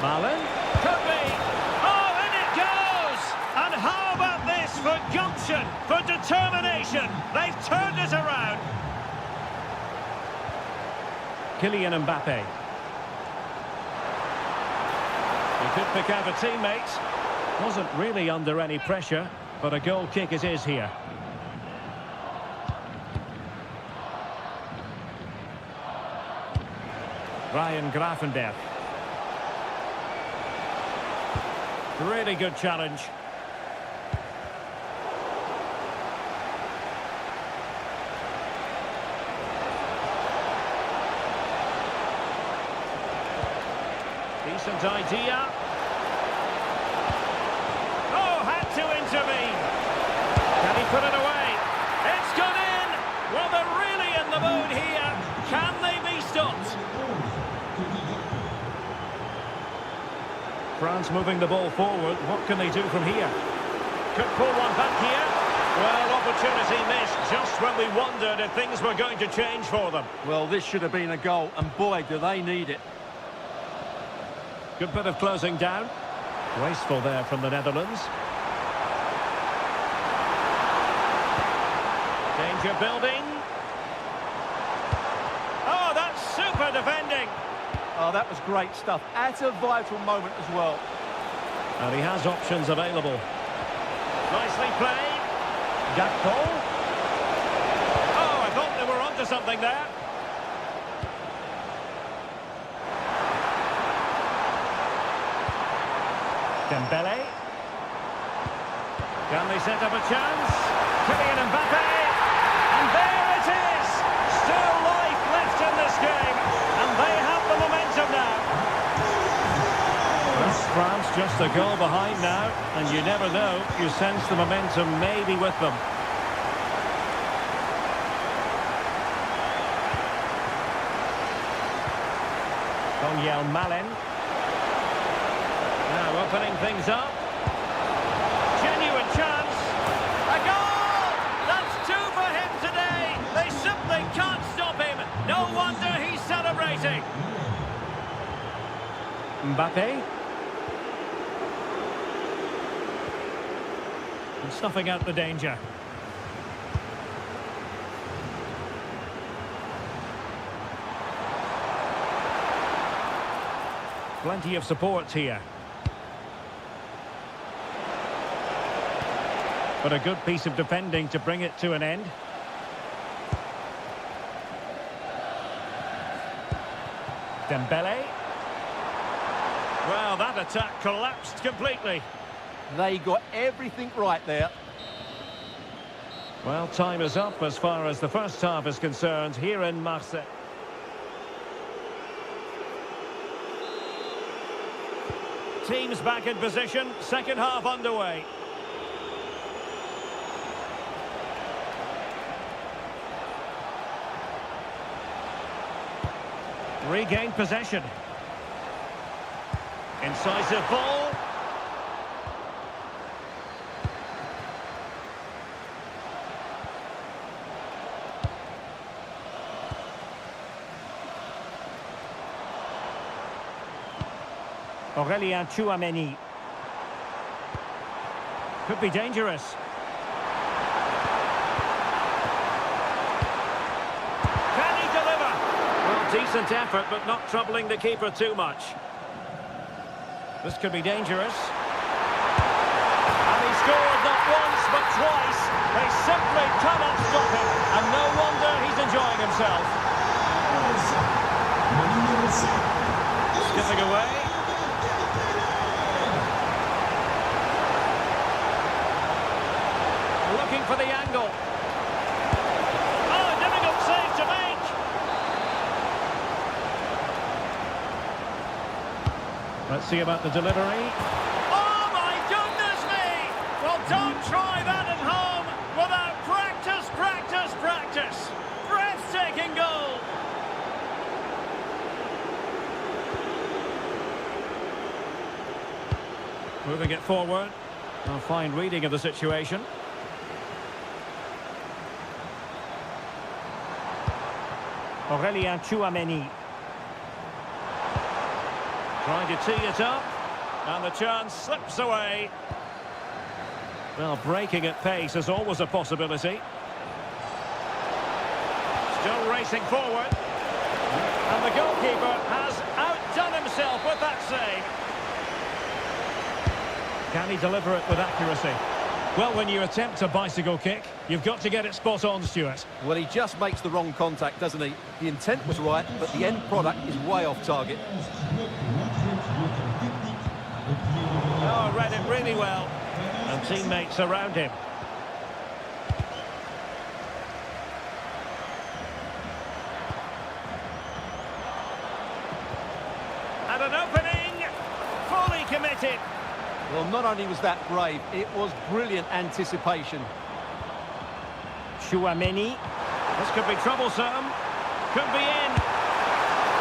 Malen. Could be. Oh, in it goes! And how about this for gumption, for determination? They've turned it around. Kylian Mbappe. He could pick out a teammate. Wasn't really under any pressure, but a goal kick it is here. Ryan Gravenberch. Really good challenge. Decent idea. Oh, had to intervene. Can he put it away? It's gone in. Well, they're really in the mood here. Can they be stopped? France moving the ball forward. What can they do from here? Could pull one back here. Well, opportunity missed just when we wondered if things were going to change for them. Well, this should have been a goal, and boy, do they need it. Good bit of closing down. Wasteful there from the Netherlands. Danger building. Oh, that's super defending. Oh, that was great stuff. At a vital moment as well. And he has options available. Nicely played. Gakpo. Oh, I thought they were onto something there. Dembele. Can they set up a chance? Kylian Mbappe. And there it is. Still life left in this game. And they have the momentum now. Well, France just a goal behind now. And you never know. You sense the momentum may be with them. Malen. Now opening things up. Genuine chance. A goal! That's two for him today. They simply can't stop him. No wonder he's celebrating. Mbappe. And snuffing out the danger. Plenty of support here. But a good piece of defending to bring it to an end. Dembele. Well, that attack collapsed completely. They got everything right there. Well, time is up as far as the first half is concerned here in Marseille. Teams back in position, second half underway. Regained possession. Incisive ball. Aurélien Tchouameni. Could be dangerous. Can he deliver? Well, decent effort, but not troubling the keeper too much. This could be dangerous. And he scored not once, but twice. They simply cannot stop him. And no wonder he's enjoying himself. Skipping away. Looking for the angle. Oh, difficult save to make. Let's see about the delivery. Oh, my goodness me! Well, don't try that at home without practice, practice, practice. Breathtaking goal. Moving it forward. A fine reading of the situation. Aurélien Tchouameni. Trying to tee it up. And the chance slips away. Well, breaking at pace is always a possibility. Still racing forward. And the goalkeeper has outdone himself with that save. Can he deliver it with accuracy? Well, when you attempt a bicycle kick, you've got to get it spot on, Stuart. Well, he just makes the wrong contact, doesn't he? The intent was right, but the end product is way off target. Oh, read it really well. And teammates around him. And an opening, fully committed. Well, not only was that brave, it was brilliant anticipation. Tchouameni. This could be troublesome. Could be in.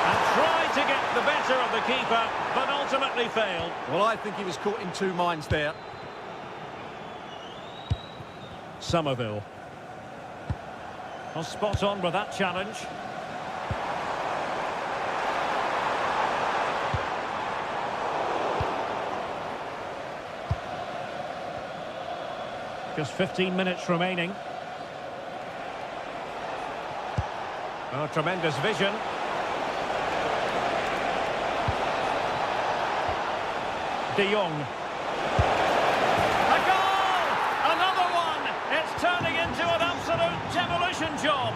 And tried to get the better of the keeper, but ultimately failed. Well, I think he was caught in two minds there. Somerville. Well, spot on with that challenge. Just 15 minutes remaining. Oh, tremendous vision. De Jong. A goal! Another one! It's turning into an absolute demolition job.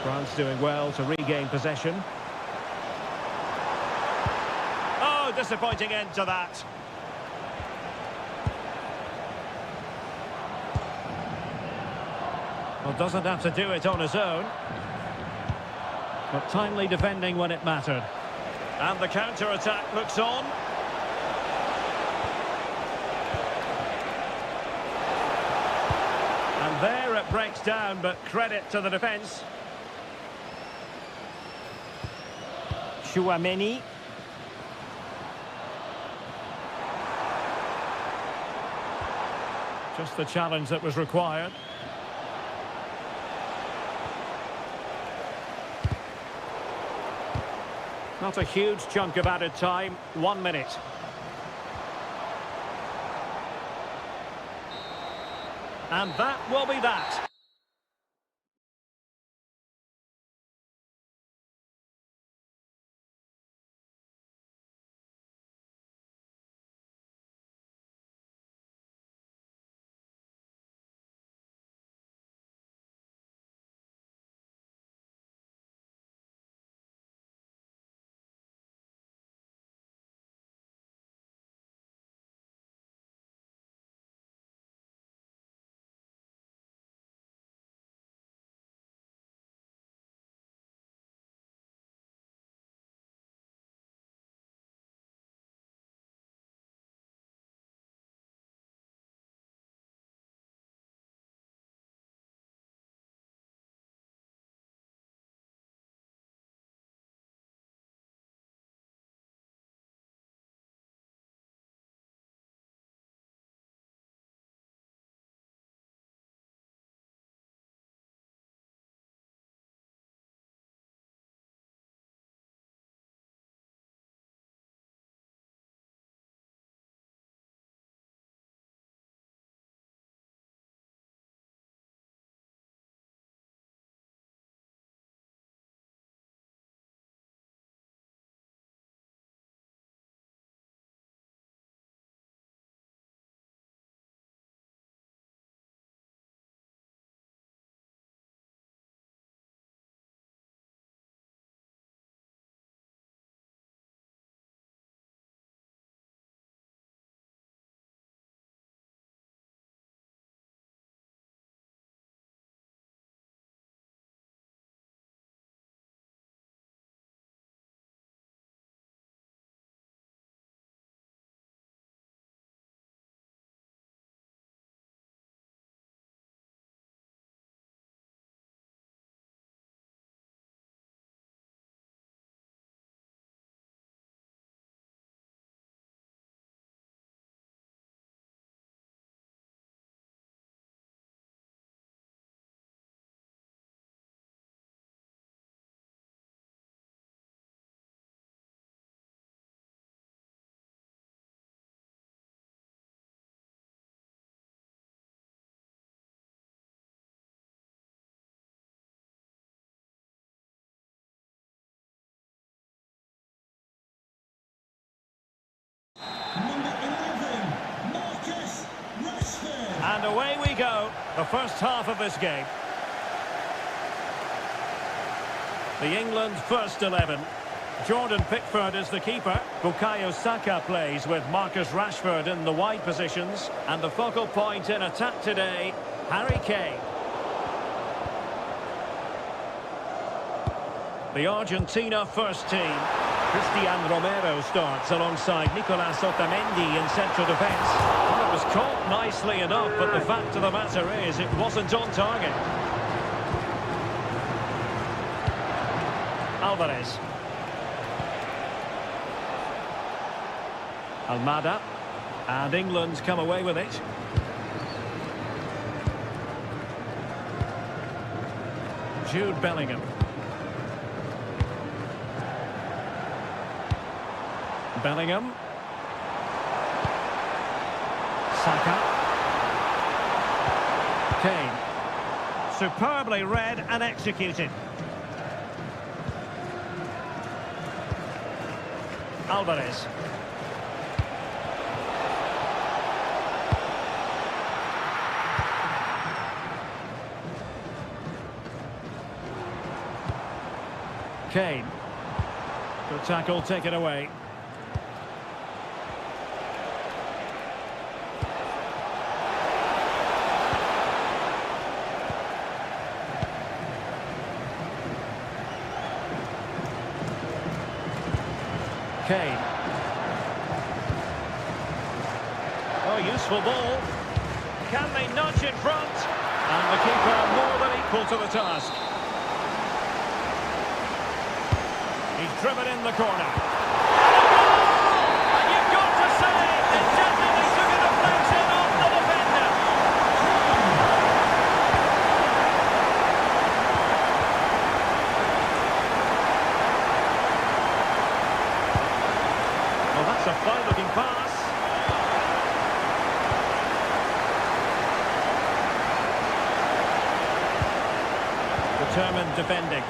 France doing well to regain possession. Oh, disappointing end to that. Well, doesn't have to do it on his own. But timely defending when it mattered. And the counter-attack looks on. And there it breaks down, but credit to the defence. Tchouameni. Just the challenge that was required. Not a huge chunk of added time, 1 minute. And that will be that. And away we go, the first half of this game. The England first 11. Jordan Pickford is the keeper. Bukayo Saka plays with Marcus Rashford in the wide positions. And the focal point in attack today, Harry Kane. The Argentina first team. Christian Romero starts alongside Nicolas Otamendi in central defence. Well, it was caught nicely enough, but the fact of the matter is it wasn't on target. Alvarez. Almada. And England come away with it. Jude Bellingham. Bellingham. Saka. Kane. Superbly read and executed. Alvarez. Kane. Good tackle taken away. Kane. Oh, useful ball. Can they nudge in front? And the keeper more than equal to the task. He's driven in the corner. And you've got to say, it definitely took a deflection off the defender. Well, that's a fine-looking pass. Determined defending.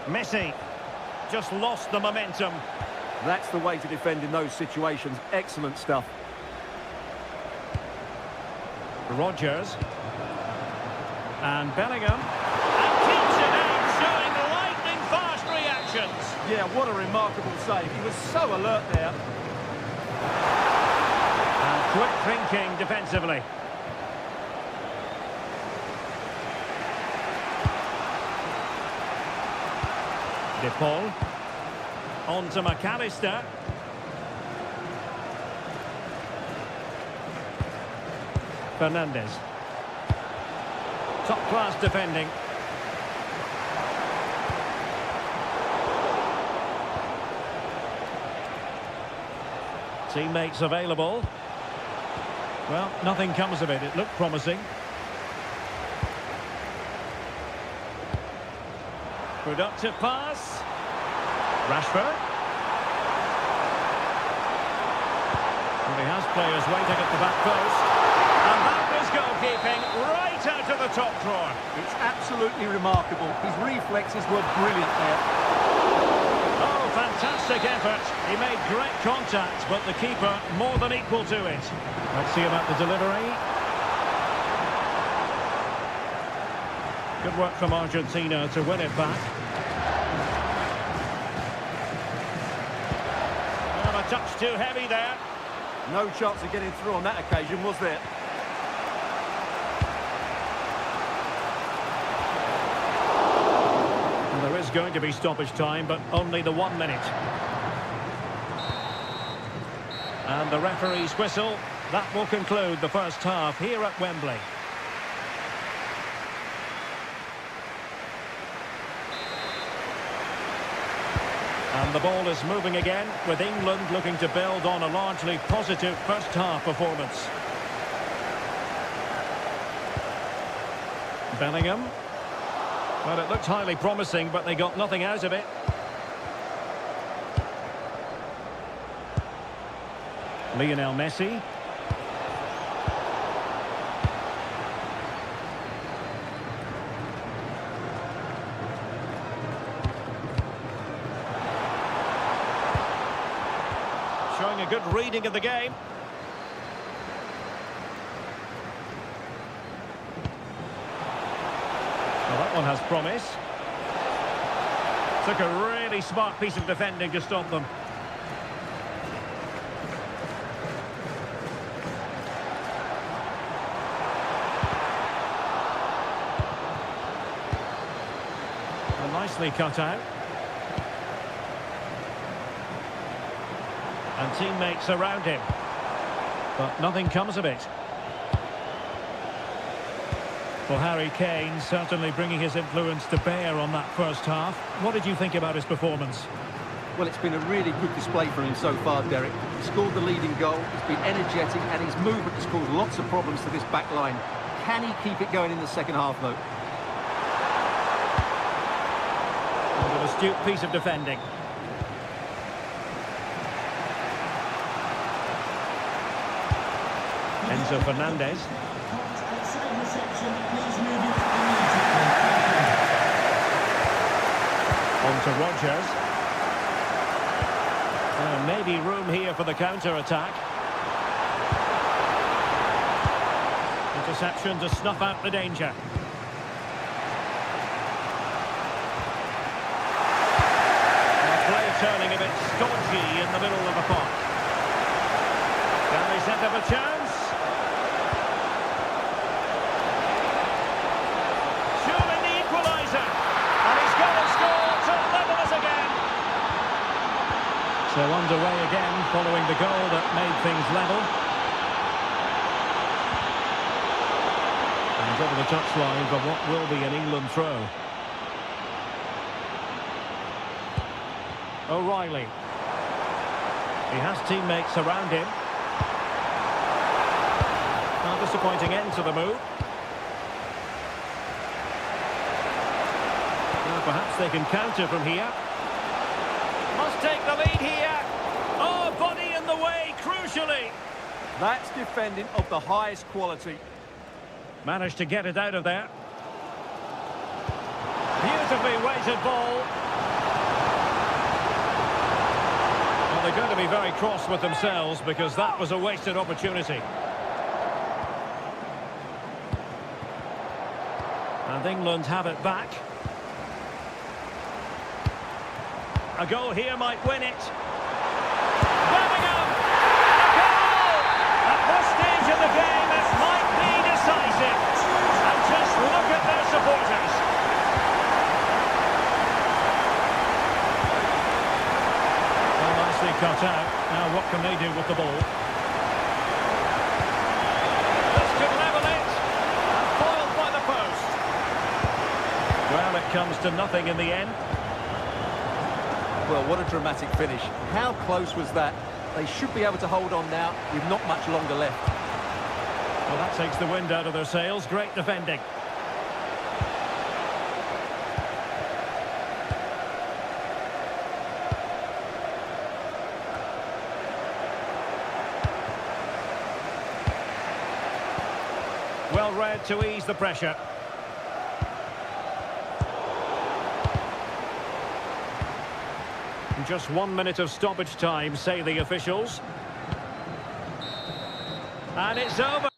Messi just lost the momentum. That's the way to defend in those situations. Excellent stuff. Rodgers. And Bellingham. And keeps it out, showing lightning-fast reactions. Yeah, what a remarkable save. He was so alert there. And quick thinking defensively. De Paul. On to McAllister. Fernandez. Top-class defending. Teammates available. Well, nothing comes of it. It looked promising. Productive pass. Rashford. And he has players waiting at the back post. And that was goalkeeping right out of the top drawer. It's absolutely remarkable. His reflexes were brilliant there. Oh, fantastic effort. He made great contact, but the keeper more than equal to it. Let's see about the delivery. Good work from Argentina to win it back. Well, a touch too heavy there. No chance of getting through on that occasion, was there? And there is going to be stoppage time, but only the 1 minute. And the referee's whistle. That will conclude the first half here at Wembley. And the ball is moving again, with England looking to build on a largely positive first half performance. Bellingham. Well, it looked highly promising, but they got nothing out of it. Lionel Messi. Showing a good reading of the game. Well, that one has promise. Took a really smart piece of defending to stop them. Well, nicely cut out. And teammates around him. But nothing comes of it. Well, Harry Kane certainly bringing his influence to bear on that first half. What did you think about his performance? Well, it's been a really good display from him so far, Derek. He scored the leading goal, he's been energetic, and his movement has caused lots of problems to this back line. Can he keep it going in the second half, though? An astute piece of defending. Enzo Fernandez. On to Rogers. Maybe room here for the counter-attack. Interception to snuff out the danger. Play turning a bit stodgy in the middle of the park. Can they set up a chance? Surely the equaliser. And he's got to score to level us again. So underway again following the goal that made things level. And over the touchline for what will be an England throw. O'Reilly. He has teammates around him. A disappointing end to the move. Well, perhaps they can counter from here. Must take the lead here. Oh, body in the way, crucially. That's defending of the highest quality. Managed to get it out of there. Beautifully weighted ball. They're going to be very cross with themselves because that was a wasted opportunity. And England have it back. A goal here might win it. Birmingham! A goal! At this stage of the game, it might be decisive. And just look at their supporters. Cut out. Now what can they do with the ball? This could level it. And foiled by the post. Well, it comes to nothing in the end. Well, what a dramatic finish. How close was that? They should be able to hold on now with not much longer left. Well, that takes the wind out of their sails. Great defending. Well read to ease the pressure. Just 1 minute of stoppage time, say the officials. And it's over.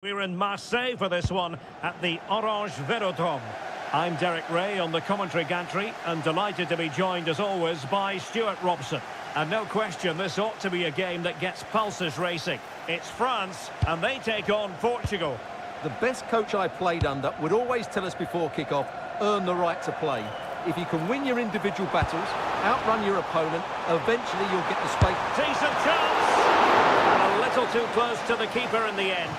We're in Marseille for this one at the Orange Velodrome. I'm Derek Ray on the commentary gantry and delighted to be joined as always by Stuart Robson. And no question, this ought to be a game that gets pulses racing. It's France and they take on Portugal. The best coach I played under would always tell us before kick-off, earn the right to play. If you can win your individual battles, outrun your opponent, eventually you'll get the space. Decent chance! A little too close to the keeper in the end.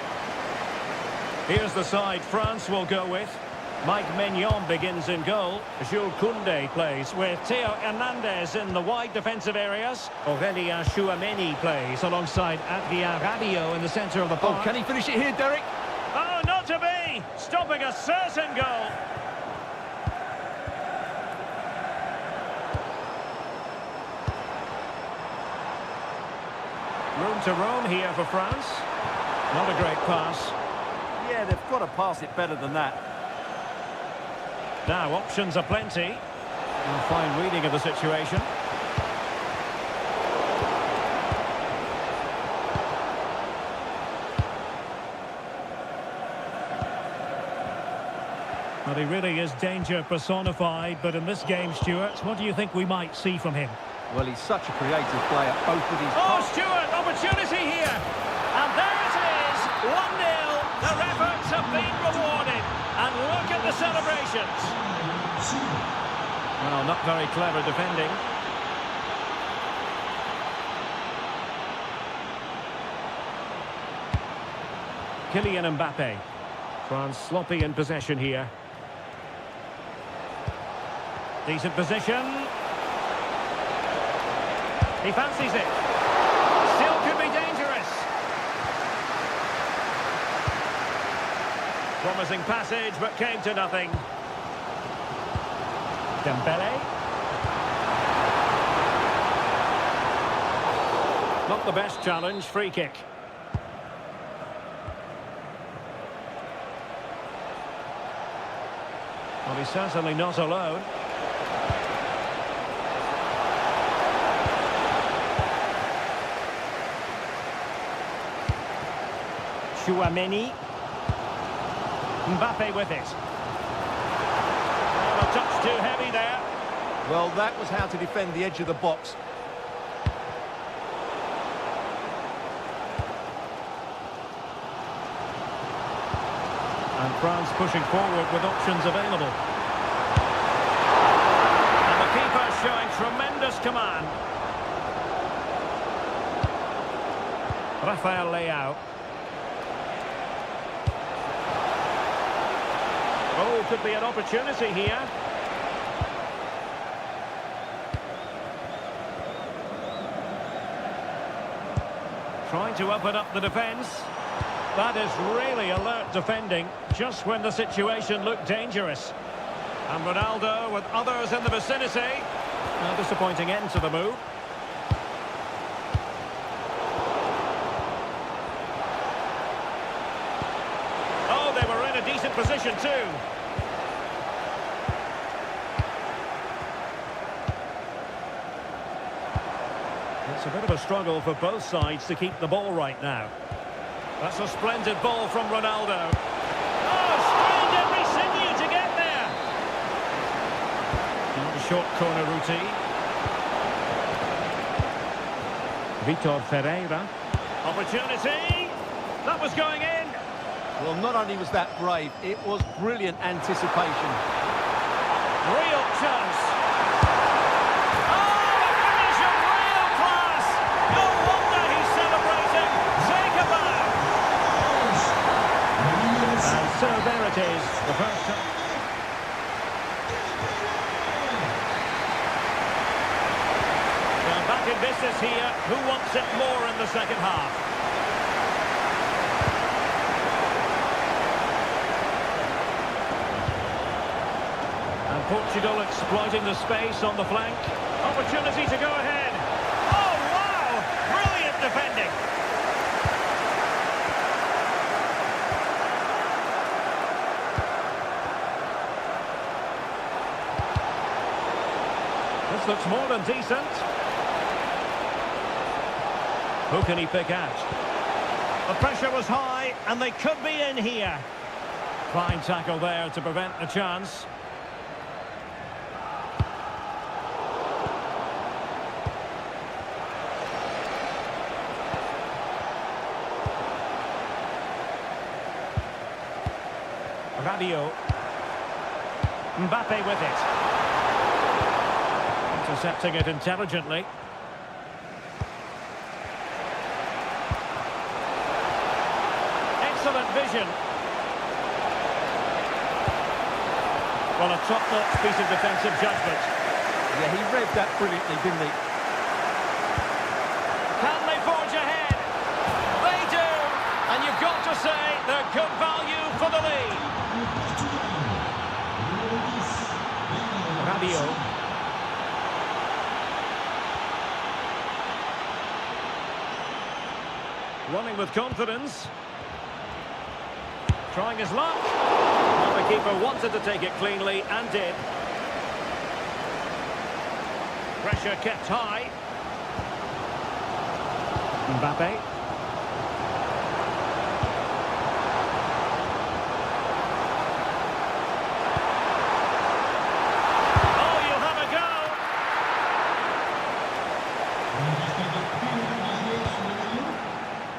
Here's the side France will go with. Mike Maignan begins in goal. Jules Koundé plays with Theo Hernandez in the wide defensive areas. Aurélien Chouameni plays alongside Adrien Rabiot in the centre of the park. Oh, can he finish it here, Derek? Oh, not to be! Stopping a certain goal. Room to roam here for France. Not a great pass. Yeah, they've got to pass it better than that. Now, options are plenty. And fine reading of the situation. Well, he really is danger personified, but in this game, Stuart, what do you think we might see from him? Well, he's such a creative player, both with his... Oh, Stuart, opportunity here! And there it is, 1-0. Their efforts have been rewarded. And look at the celebrations. Well, not very clever defending. Kylian Mbappe. France sloppy in possession here. Decent position. He fancies it. Still could be dangerous. Promising passage, but came to nothing. Dembele. Not the best challenge, free kick. Well, he's certainly not alone. Chouameni. Mbappe with it. Oh, a touch too heavy there. Well, that was how to defend the edge of the box. And France pushing forward with options available. And the keeper showing tremendous command. Rafael Leao. Oh, could be an opportunity here. Trying to open up the defence. That is really alert defending, just when the situation looked dangerous. And Ronaldo with others in the vicinity. A disappointing end to the move. Oh, they were in a decent position too. It's a bit of a struggle for both sides to keep the ball right now. That's a splendid ball from Ronaldo. Oh, strained every sinew to get there. Now the short corner routine. Vitor Ferreira. Opportunity. That was going in. Well, not only was that brave, it was brilliant anticipation. Real chance. Oh, a finish of real class. No wonder he's celebrating. Take a bow. And so there it is, the first time. Well, back in business here. Who wants it more in the second half? And Portugal exploiting the space on the flank. Opportunity to go ahead. Oh, wow! Brilliant defending. This looks more than decent. Who can he pick out? The pressure was high, and they could be in here. Fine tackle there to prevent the chance. Radio. Mbappe with it. Intercepting it intelligently. Excellent vision. Well, a top-notch piece of defensive judgment. Yeah, he read that brilliantly, didn't he? Can they forge ahead? They do! And you've got to say they're good value for the lead. Radio. Running with confidence. Trying his luck. And the keeper wanted to take it cleanly and did. Pressure kept high. Mbappe. Oh, you'll have a go.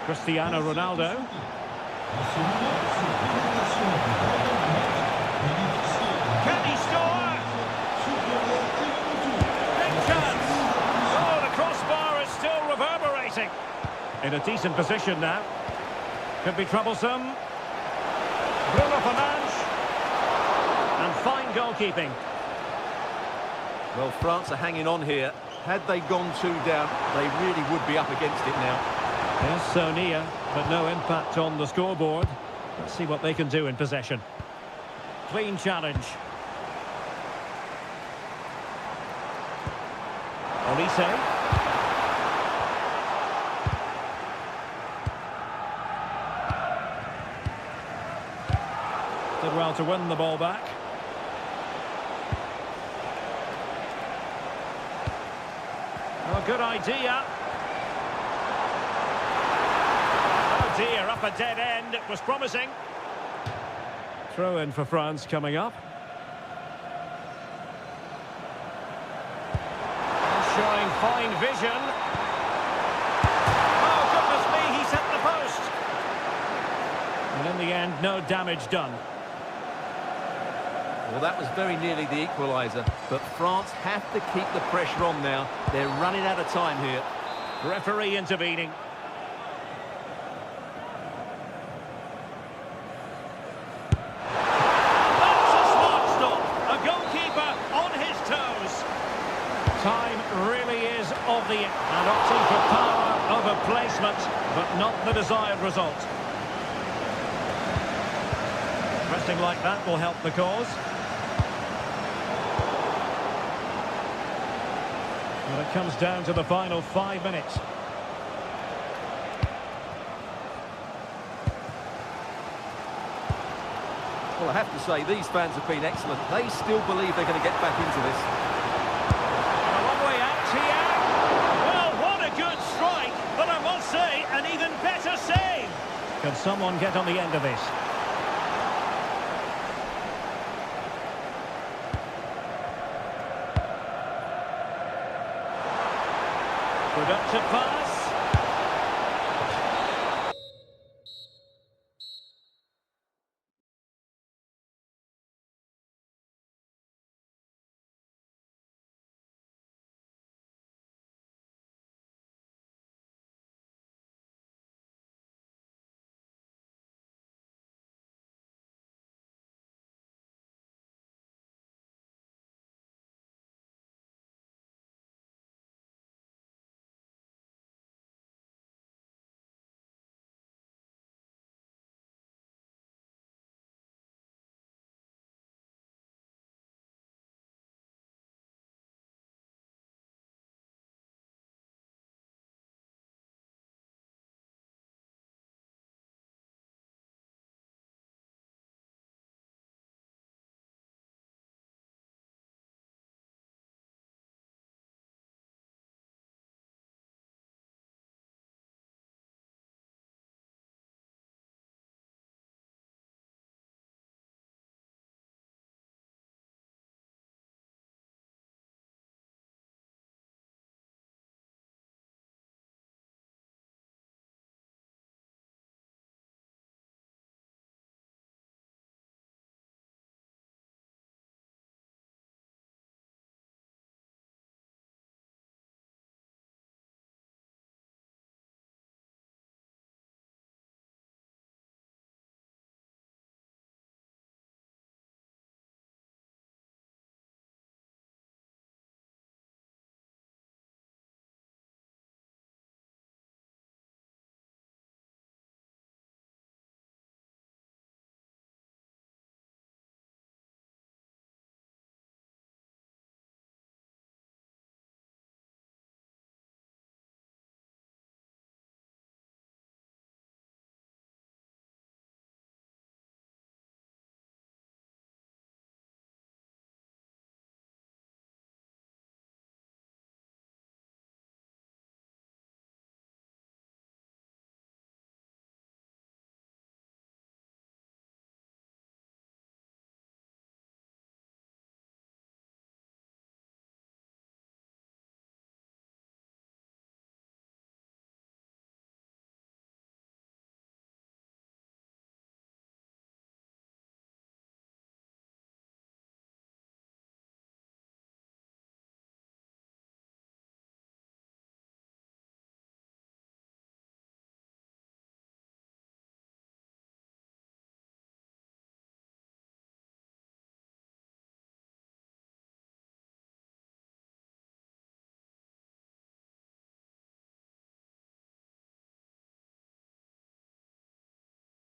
Cristiano Ronaldo. Can he score? Big chance. Oh, the crossbar is still reverberating. In a decent position now. Could be troublesome. Bruno Fernandes. And fine goalkeeping. Well, France are hanging on here. Had they gone 2 down, they really would be up against it now. Yes, so near, but no impact on the scoreboard. Let's see what they can do in possession. Clean challenge. Olise. Did well to win the ball back. Oh, good idea. Oh dear, up a dead end. It was promising. Throw in for France coming up. Showing fine vision. Oh, goodness me, he's hit the post. And in the end, no damage done. Well, that was very nearly the equaliser, but France have to keep the pressure on now. They're running out of time here. Referee intervening. That's a smart stop. A goalkeeper on his toes. Time really is of the... And opting for power over placement, but not the desired result. Pressing like that will help the cause. Well, it comes down to the final 5 minutes. Well, I have to say, these fans have been excellent. They still believe they're going to get back into this. A long way out here. Well, what a good strike, but I must say, an even better save. Can someone get on the end of this? Productive pass.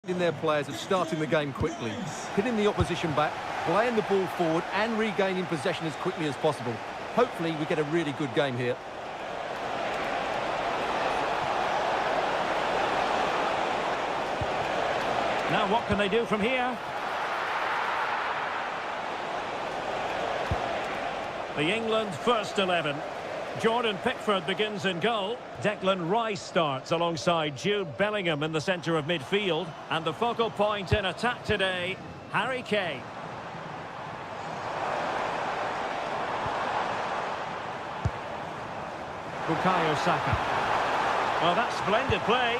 in their players of starting the game quickly, hitting the opposition back, playing the ball forward and regaining possession as quickly as possible. Hopefully we get a really good game here. Now what can they do from here? The England first 11. Jordan Pickford begins in goal. Declan Rice starts alongside Jude Bellingham in the centre of midfield. And the focal point in attack today, Harry Kane. Bukayo Saka. Well, that's splendid play.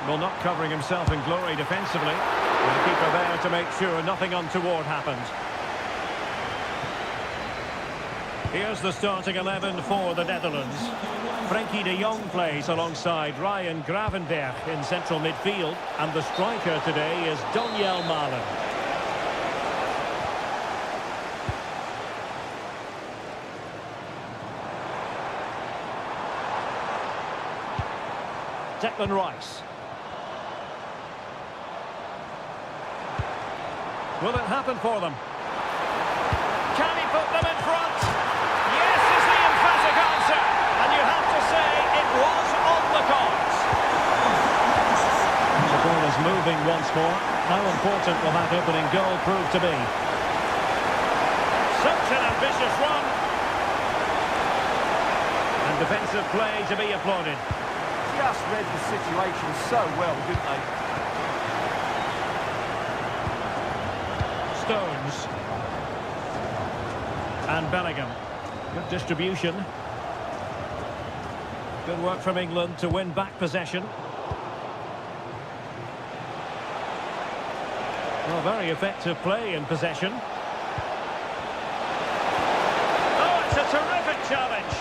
Well, not covering himself in glory defensively. The keeper there to make sure nothing untoward happened. Here's the starting 11 for the Netherlands. Frenkie de Jong plays alongside Ryan Gravenberch in central midfield. And the striker today is Donyell Malen. Declan Rice. Will it happen for them? Can he put them in front? Yes is the emphatic answer. And you have to say it was on the cards. The ball is moving once more. How important will that opening goal prove to be? Such an ambitious run. And defensive play to be applauded. Just read the situation so well, didn't they? Stones. And Bellingham. Good distribution. Good work from England to win back possession. Well, very effective play in possession. Oh, it's a terrific challenge.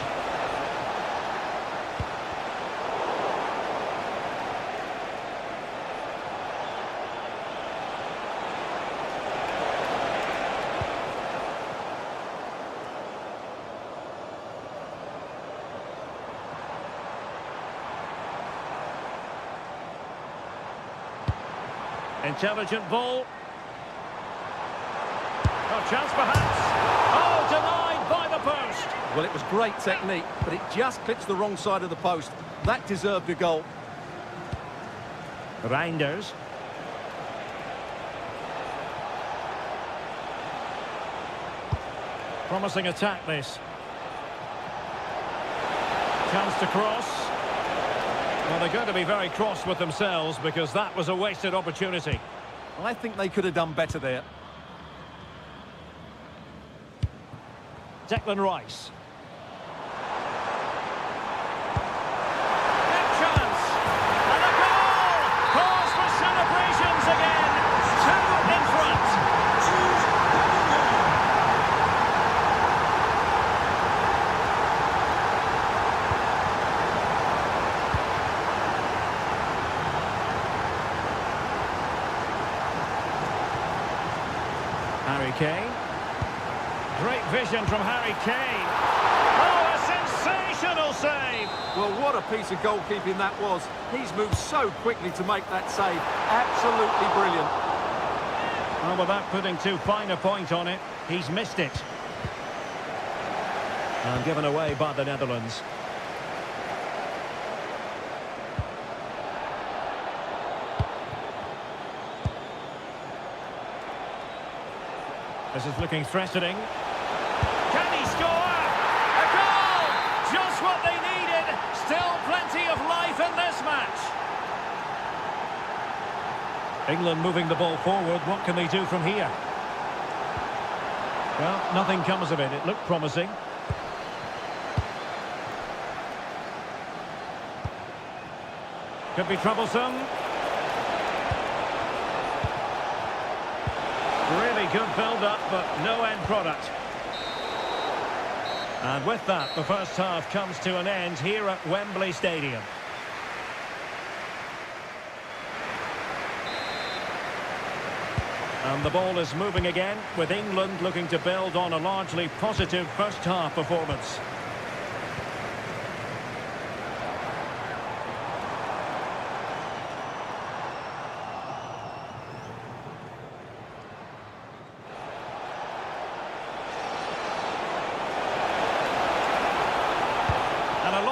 Intelligent ball. Oh, chance perhaps. Oh, denied by the post. Well, it was great technique, but it just clips the wrong side of the post. That deserved a goal. Reinders. Promising attack this. Chance to cross. Well, they're going to be very cross with themselves because that was a wasted opportunity. I think they could have done better there. Declan Rice. Big chance. And a goal! Cause for celebrations again. 2 in front. Harry Kane. Great vision from Harry Kane. Oh, a sensational save. Well, what a piece of goalkeeping that was. He's moved so quickly to make that save. Absolutely brilliant. Well, without putting too fine a point on it, he's missed it. And given away by the Netherlands. This is looking threatening. Can he score? A goal! Just what they needed. Still plenty of life in this match. England moving the ball forward. What can they do from here? Well, nothing comes of it. It looked promising. Could be troublesome. Really good build-up, but no end product. And with that, the first half comes to an end here at Wembley Stadium. And the ball is moving again, with England looking to build on a largely positive first half performance.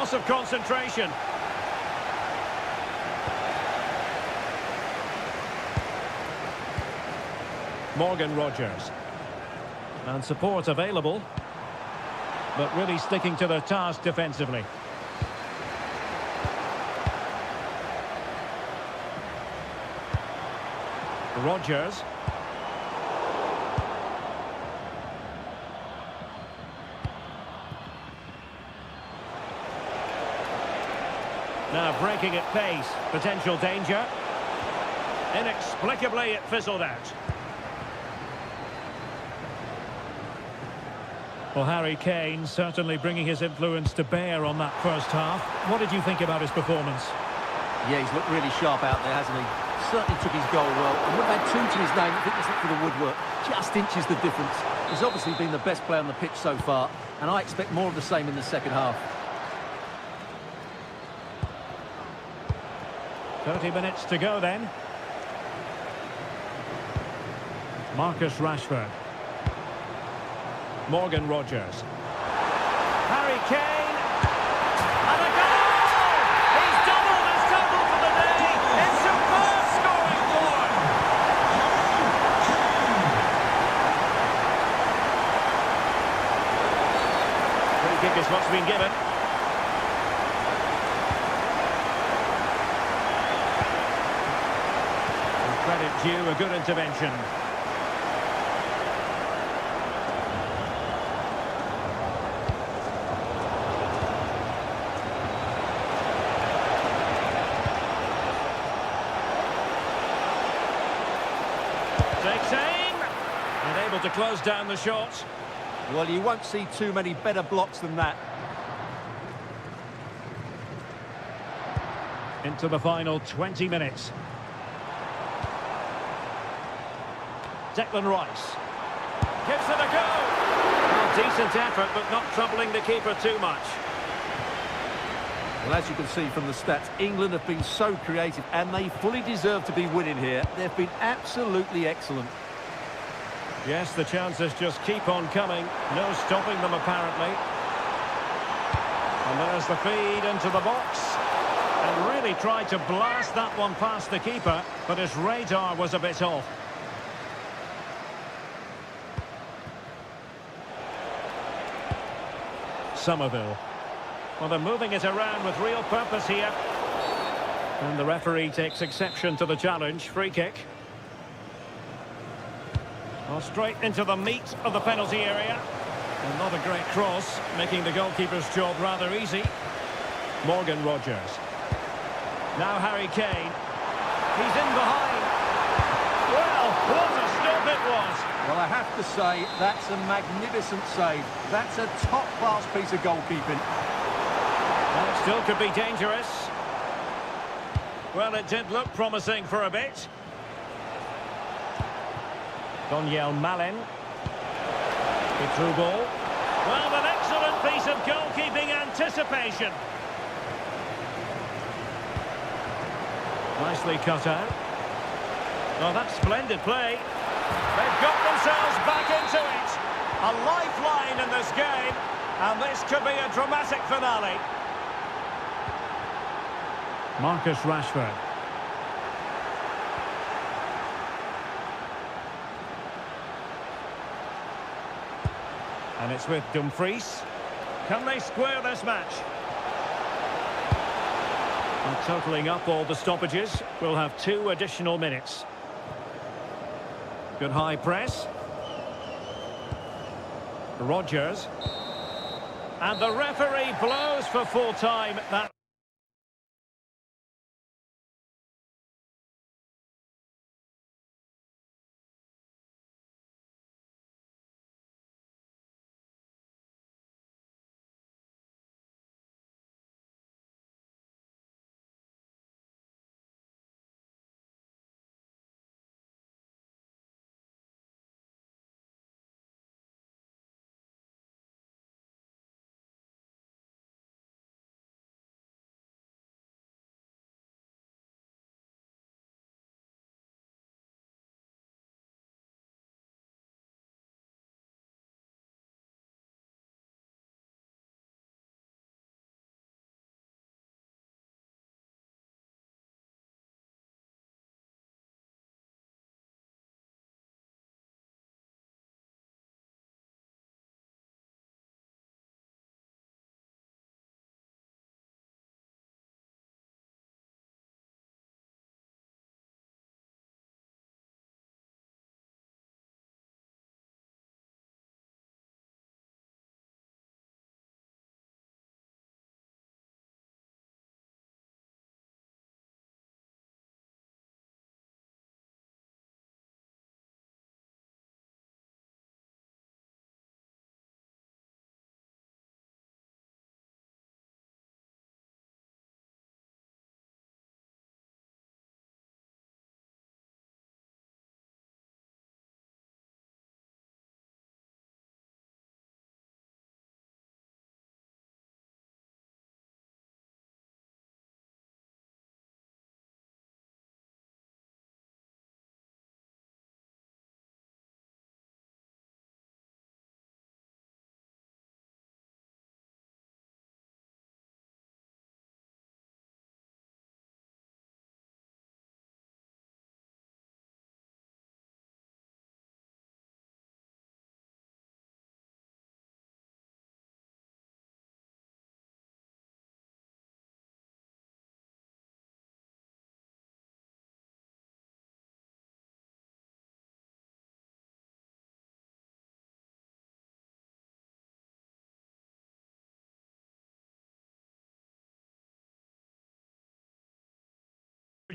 loss of concentration. Morgan Rogers. And support available. But really sticking to their task defensively. Rogers. Now breaking at pace. Potential danger. Inexplicably it fizzled out. Well, Harry Kane certainly bringing his influence to bear on that first half. What did you think about his performance? Yeah, he's looked really sharp out there, hasn't he? Certainly took his goal well. And would have had two to his name, I think he's looked for the woodwork. Just inches the difference. He's obviously been the best player on the pitch so far, and I expect more of the same in the second half. 30 minutes to go then. Marcus Rashford. Morgan Rogers. Harry Kane. And a goal! He's doubled his total for the day in superb scoring form. Free kick is what's been given. And credit due, a good intervention. Takes aim, and able to close down the shot. Well, you won't see too many better blocks than that. Into the final 20 minutes. Declan Rice. Gives it a go. Well, decent effort, but not troubling the keeper too much. Well, as you can see from the stats, England have been so creative, and they fully deserve to be winning here. They've been absolutely excellent. Yes, the chances just keep on coming. No stopping them, apparently. And there's the feed into the box. And really tried to blast that one past the keeper, but his radar was a bit off. Somerville. Well, they're moving it around with real purpose here. And the referee takes exception to the challenge. Free kick. Well, straight into the meat of the penalty area. And not a great cross, making the goalkeeper's job rather easy. Morgan Rogers. Now Harry Kane. He's in behind. Well, what a stop it was. Well, I have to say, that's a magnificent save. That's a top-class piece of goalkeeping. Well, it still could be dangerous. Well, it did look promising for a bit. Daniel Malin. The through ball. Well, an excellent piece of goalkeeping anticipation. Nicely cut out. Oh, that's splendid play. They've got themselves back into it. A lifeline in this game. And this could be a dramatic finale. Marcus Rashford. And it's with Dumfries. Can they square this match? And totalling up all the stoppages, we'll have 2 additional minutes. Good high press. Rogers. And the referee blows for full time. That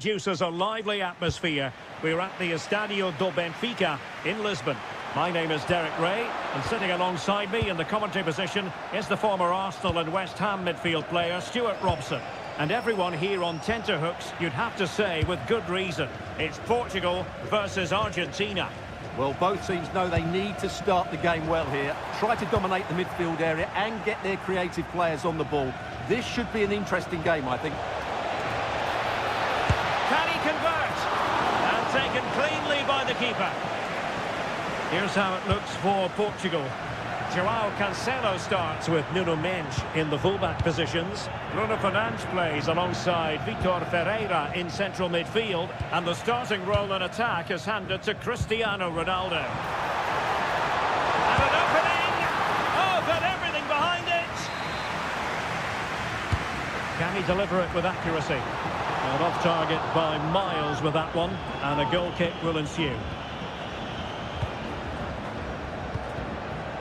produces a lively atmosphere. We're at the Estadio do Benfica in Lisbon. My name is Derek Ray, and sitting alongside me in the commentary position is the former Arsenal and West Ham midfield player Stuart Robson. And everyone here on tenterhooks, you'd have to say with good reason. It's Portugal versus Argentina. Well, both teams know they need to start the game well here. Try to dominate the midfield area and get their creative players on the ball. This should be an interesting game, I think. Can he convert? And taken cleanly by the keeper. Here's how it looks for Portugal. João Cancelo starts with Nuno Mendes in the fullback positions. Bruno Fernandes plays alongside Vitor Ferreira in central midfield. And the starting role in attack is handed to Cristiano Ronaldo. And an opening! Oh, got everything behind it! Can he deliver it with accuracy? And off target by miles with that one. And a goal kick will ensue.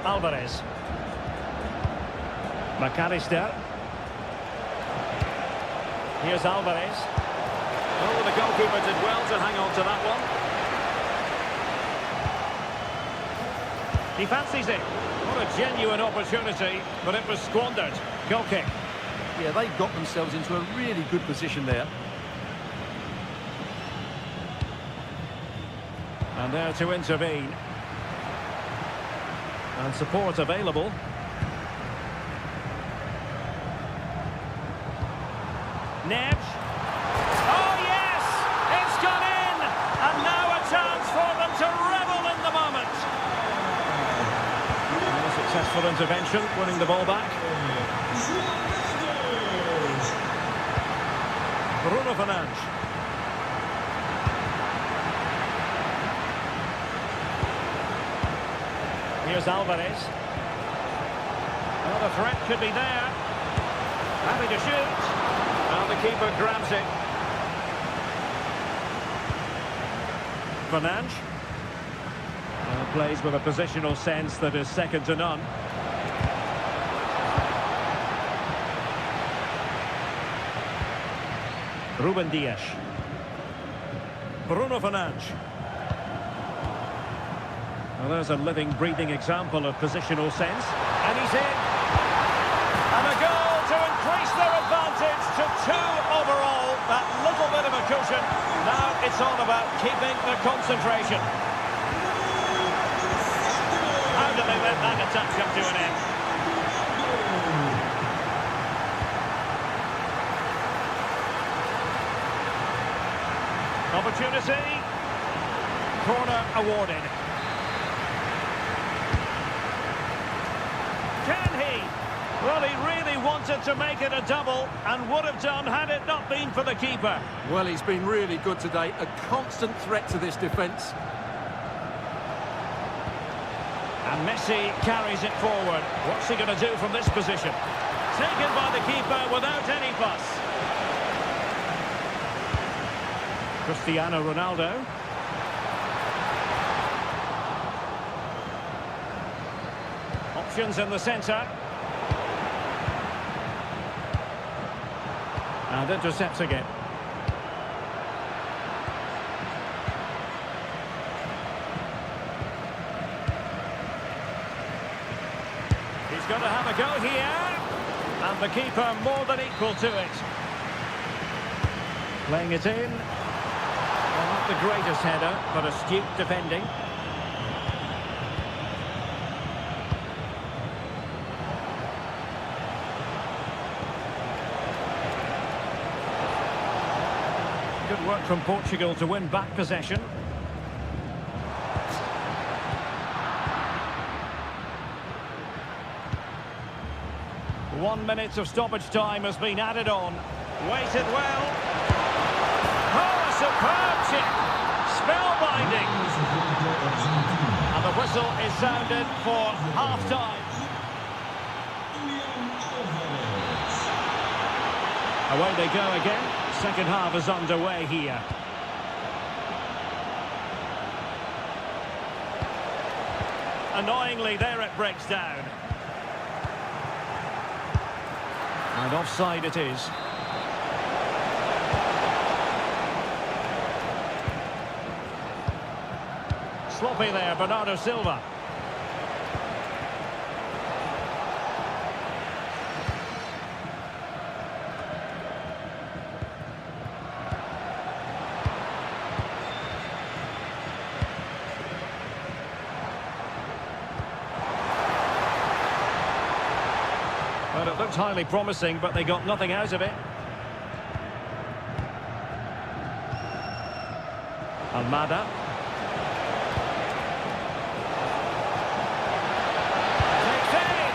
Alvarez. McAllister. Here's Alvarez. Oh, the goalkeeper did well to hang on to that one. He fancies it. What a genuine opportunity, but it was squandered. Goal kick. Yeah, they got themselves into a really good position there. And there to intervene. And support available. Neves. Oh yes! It's gone in! And now a chance for them to revel in the moment. And a successful intervention, winning the ball back. Bruno Fernandes. Here's Alvarez. Another threat could be there. Happy to shoot. And the keeper grabs it. Fernandes. Plays with a positional sense that is second to none. Ruben Dias. Bruno Fernandes. Well, there's a living, breathing example of positional sense. And he's in. And a goal to increase their advantage to 2 overall. That little bit of a cushion. Now it's all about keeping the concentration. How do they let that attack come to an end? Opportunity. Corner awarded. Can he? Well, he really wanted to make it a double and would have done had it not been for the keeper. Well, he's been really good today. A constant threat to this defence. And Messi carries it forward. What's he going to do from this position? Taken by the keeper without any fuss. Cristiano Ronaldo. Options in the centre. And intercepting it. He's going to have a go here. And the keeper more than equal to it. Playing it in. Well, not the greatest header, but astute defending. Good work from Portugal to win back possession. One minute of stoppage time has been added on. Waited well. Oh, a superb chip. Spellbinding. And the whistle is sounded for half-time. Away they go again. Second half is underway here. Annoyingly, there it breaks down. And offside it is. sloppy there, Bernardo Silva. Well, it looked highly promising, but they got nothing out of it. Almada. Takes aim!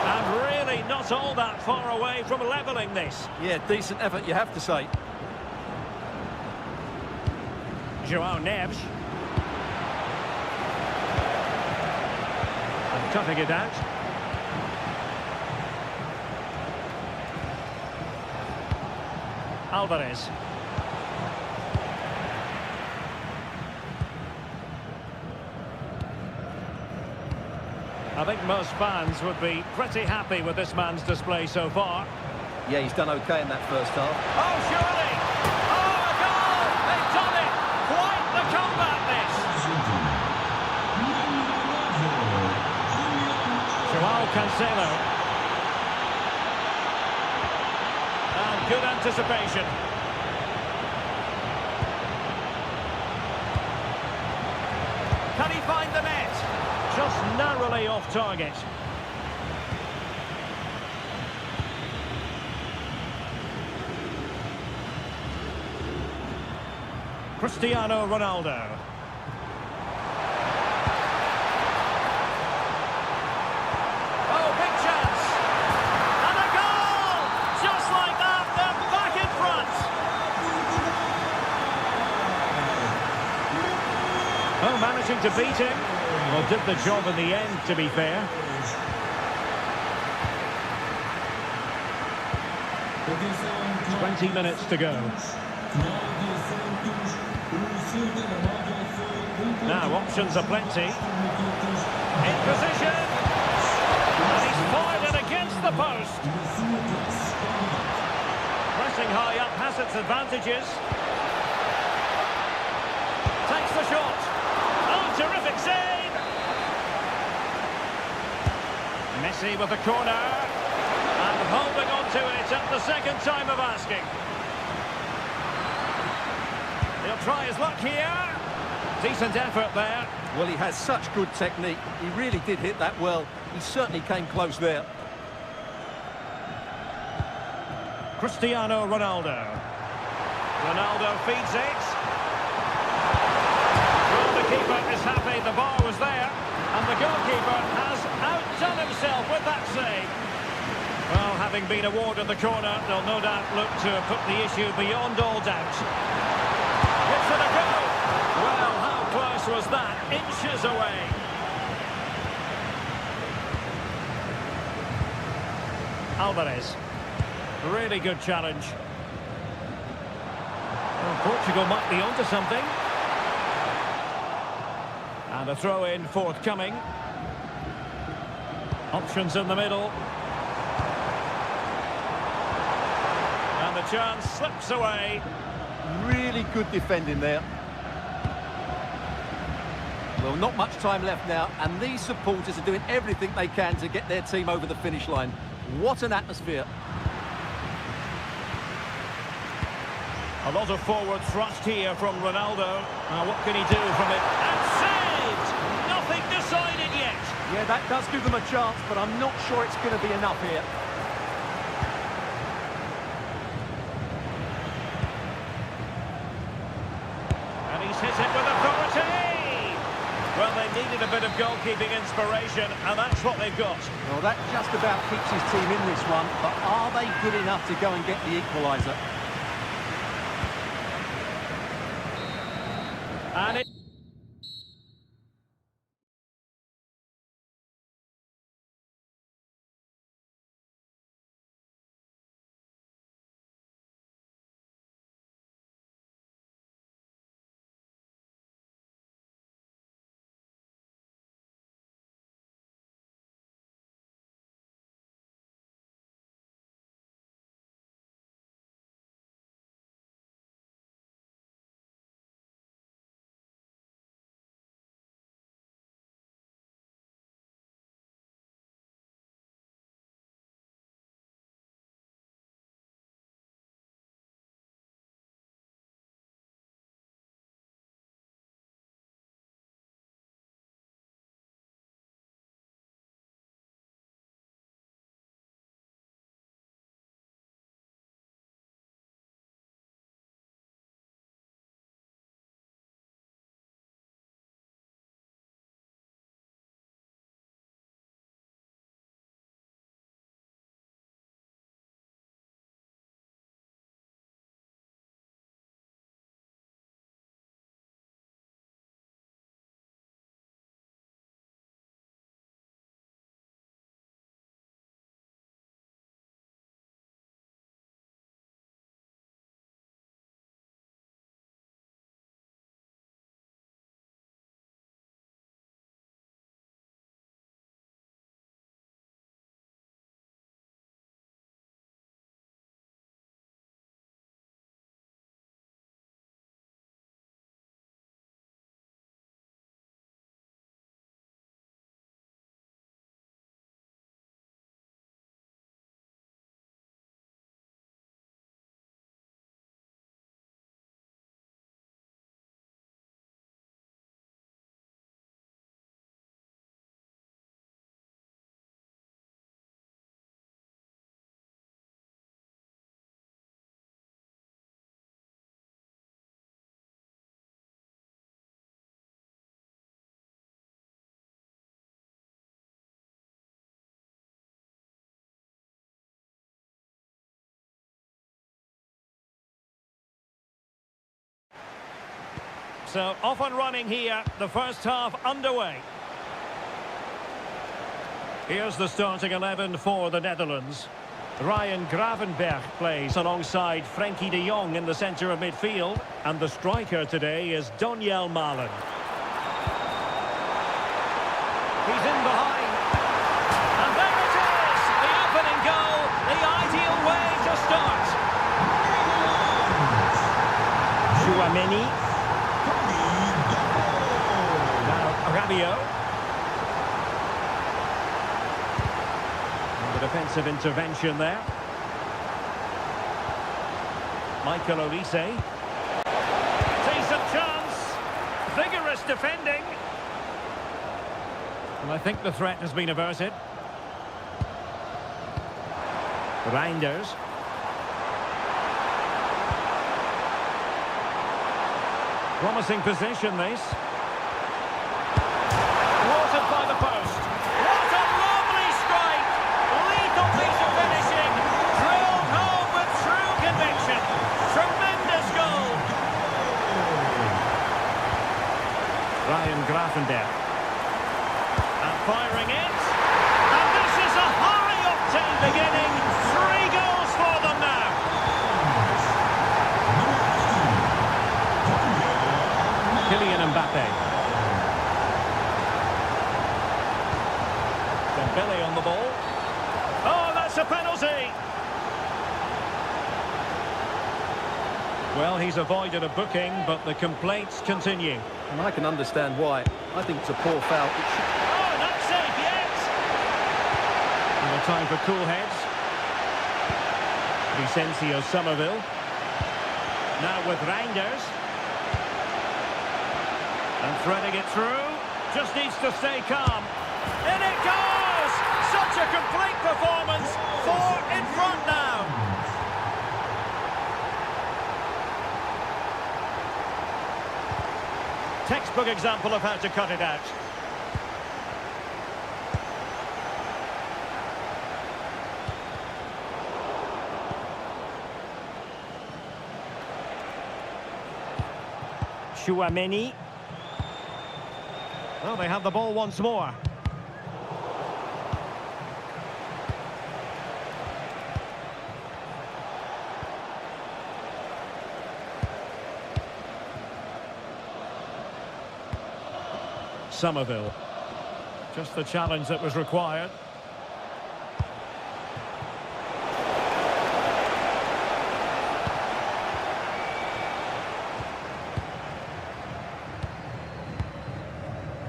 And really not all that far away from levelling this. Yeah, decent effort, you have to say. João Neves. And cutting it out. Alvarez. I think most fans would be pretty happy with this man's display so far. Yeah, he's done okay in that first half. Oh, surely! Oh, a goal! They've done it! Quite the comeback, this! João Cancelo. And good anticipation. Can he find the net? Just narrowly off target. Cristiano Ronaldo. Oh, big chance. And a goal! Just like that, they're back in front. Oh, managing to beat him. Well, did the job in the end, to be fair. "20 minutes to go. Now, options are plenty. In position. And he's fired it against the post. Pressing high up has its advantages. Takes the shot. Oh, terrific save. Messi with the corner, and holding on to it at the second time of asking. He'll try his luck here. Decent effort there. Well, he has such good technique. He really did hit that well. He certainly came close there. Cristiano Ronaldo. Ronaldo feeds it. Well, the keeper is happy the bar was there. And the goalkeeper has outdone himself with that save. Well, having been awarded the corner, they'll no doubt look to put the issue beyond all doubt. Gives it a go. Well, how close was that? Inches away. Alvarez. Really good challenge. Well, Portugal might be onto something. And a throw-in forthcoming. Options in the middle. And the chance slips away. Really good defending there. Well, not much time left now, and these supporters are doing everything they can to get their team over the finish line. What an atmosphere. A lot of forward thrust here from Ronaldo. Now, what can he do from it? And saved! Nothing decided yet. Yeah, that does give them a chance, but I'm not sure it's going to be enough here. And he's hit it with authority. Well, they needed a bit of goalkeeping inspiration, and that's what they've got. Well, that just about keeps his team in this one, but are they good enough to go and get the equaliser? And it So off and running here, the first half underway. Here's the starting 11 for the Netherlands. Ryan Gravenberch plays alongside Frenkie de Jong in the centre of midfield. And the striker today is Donyell Malen. He's in behind. And there it is! The opening goal, the ideal way to start. Chouameni. Now Rabiot. And the defensive intervention there. Michael Olise. Decent chance. Vigorous defending. And I think the threat has been averted. Reinders. Promising position, this. Watered by the post. What a lovely strike! Lethal piece of finishing. Drilled home with true conviction. Tremendous goal. Ryan Gravenberch. And firing it. And this is a high-octane beginning. 3 goals for them now. Kylian Mbappe. Dembele on the ball. Oh, that's a penalty. Well, he's avoided a booking, but the complaints continue. And I can understand why. I think it's a poor foul. Oh, not safe yet. And a time for cool heads. Vicencio Somerville. Now with Reinders. And threading it through. Just needs to stay calm. In it goes! Such a complete performance. 4 in front now. Textbook example of how to cut it out. Chouameni. Well, they have the ball once more. Somerville. Just the challenge that was required.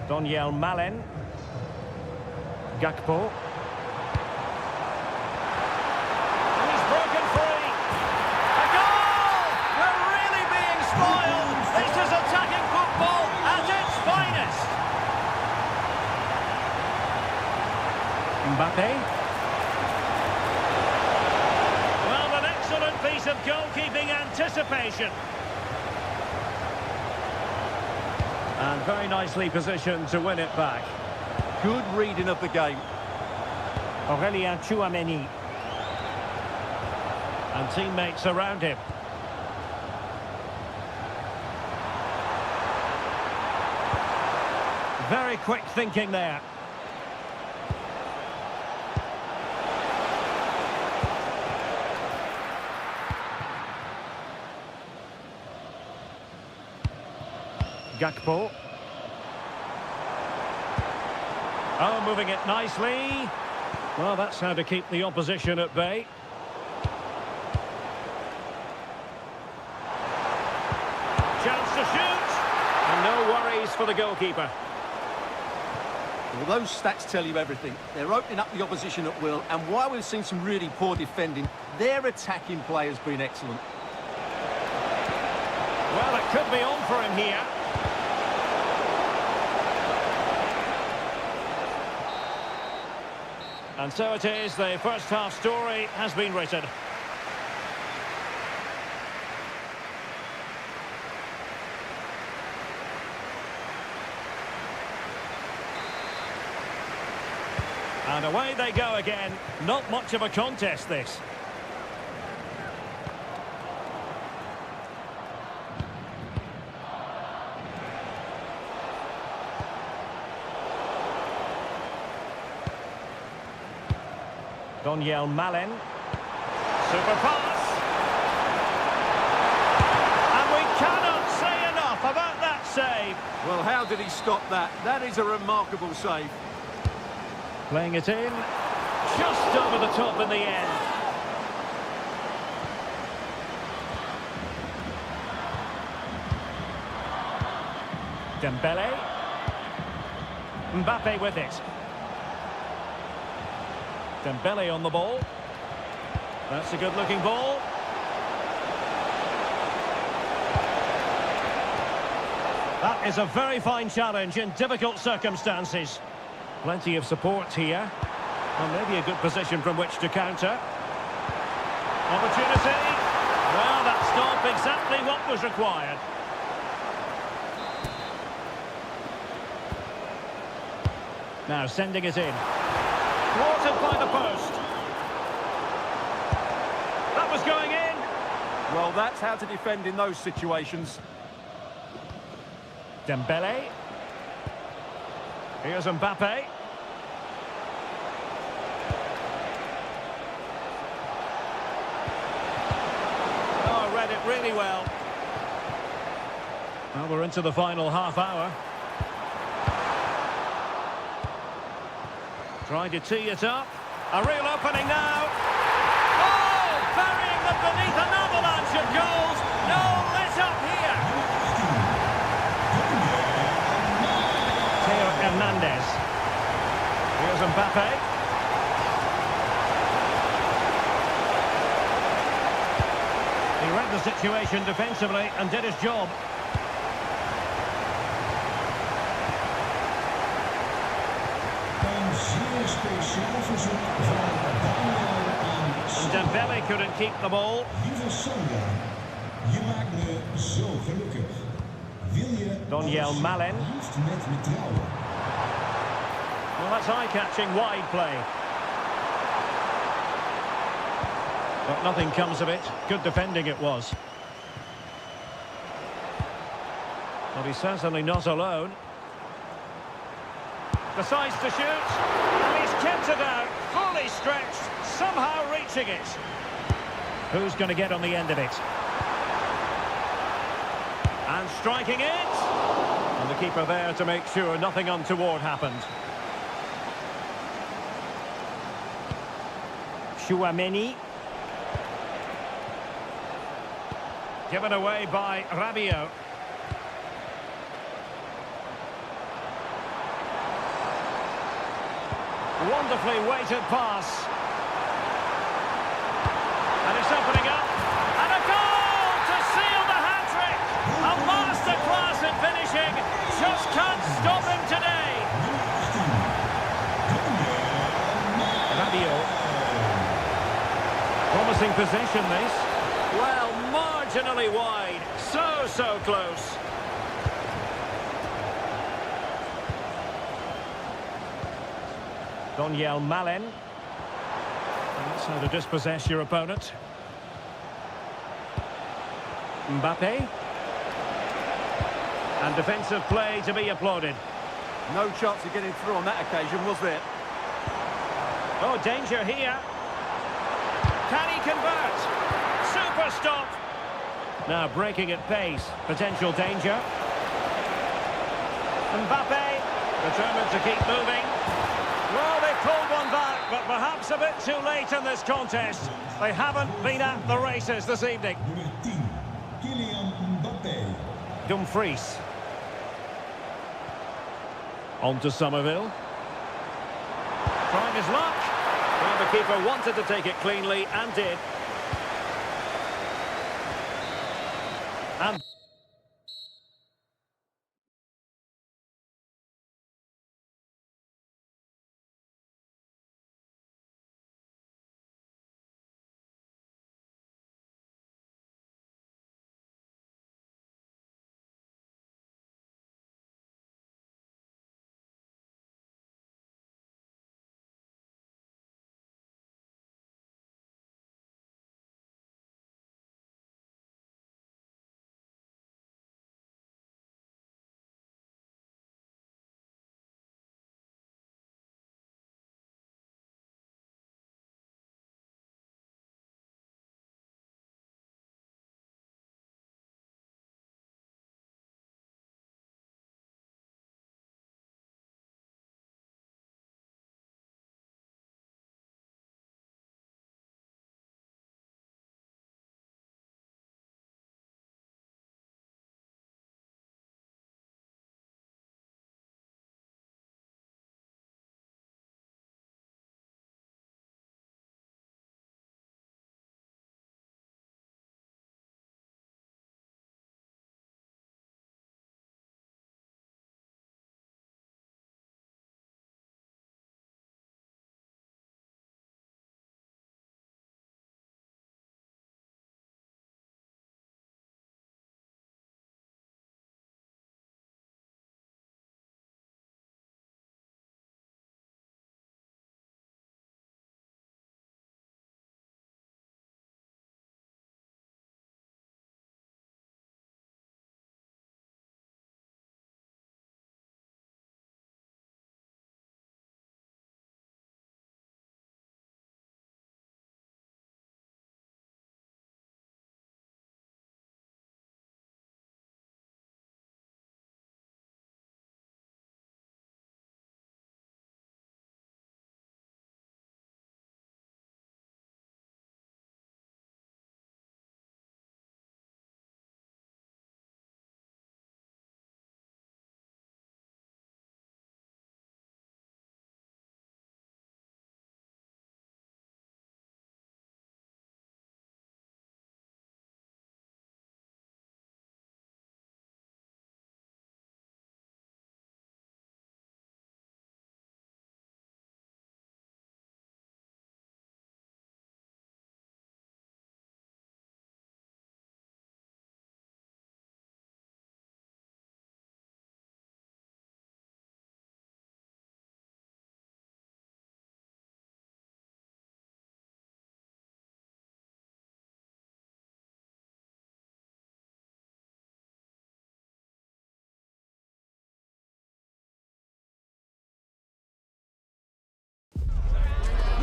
Donyell Malen. Gakpo. And he's broken free. A goal! We're really being spoiled. This is attacking football at its finest. Mbappe. Well, an excellent piece of goalkeeping anticipation. And very nicely positioned to win it back. Good reading of the game. Aurélien Chouameni. And teammates around him. Very quick thinking there. Gakpo. Oh, moving it nicely. Well, that's how to keep the opposition at bay. Chance to shoot. And no worries for the goalkeeper. Well, those stats tell you everything. They're opening up the opposition at will, and while we've seen some really poor defending, their attacking play has been excellent. Well, it could be on for him here. And so it is, the first half story has been written. And away they go again. Not much of a contest, this. Malen. Super pass. And we cannot say enough about that save. Well, how did he stop that? That is a remarkable save. Playing it in. Just over the top in the end. Dembele. Mbappe with it. Dembele on the ball. That's a good-looking ball. That is a very fine challenge in difficult circumstances. Plenty of support here. Well, maybe a good position from which to counter. Opportunity. Well, that stopped exactly what was required. Now sending it in. Thwarted by the post. That was going in. Well, that's how to defend in those situations. Dembele. Here's Mbappe. Oh, read it really well. Well, we're into the final half hour. Trying to tee it up. A real opening now. Oh, burying them beneath an avalanche of goals. No let up here. Theo Hernandez. Here's Mbappe. He read the situation defensively and did his job. Dembele couldn't keep the ball. Malen. Well, that's eye-catching wide play. But nothing comes of it. Good defending it was. But he's certainly not alone. Decides to shoot, and he's kept it out, fully stretched, somehow reaching it. Who's going to get on the end of it? And striking it. And the keeper there to make sure nothing untoward happened. Chouameni. Given away by Rabiot. Wonderfully weighted pass. And it's opening up. And a goal to seal the hat-trick. A masterclass in finishing. Just can't stop him today. Rabiot. Promising possession, this. Well, marginally wide. So close. Malen. That's how to dispossess your opponent. Mbappe. And defensive play to be applauded. No chance of getting through on that occasion, was there? Oh, danger here. Can he convert? Super stop. Now breaking at pace. Potential danger. Mbappe. Determined to keep moving. Well, they pulled one back, but perhaps a bit too late in this contest. They haven't been at the races this evening. Dumfries. On to Somerville. Trying his luck. Well, the keeper wanted to take it cleanly and did. And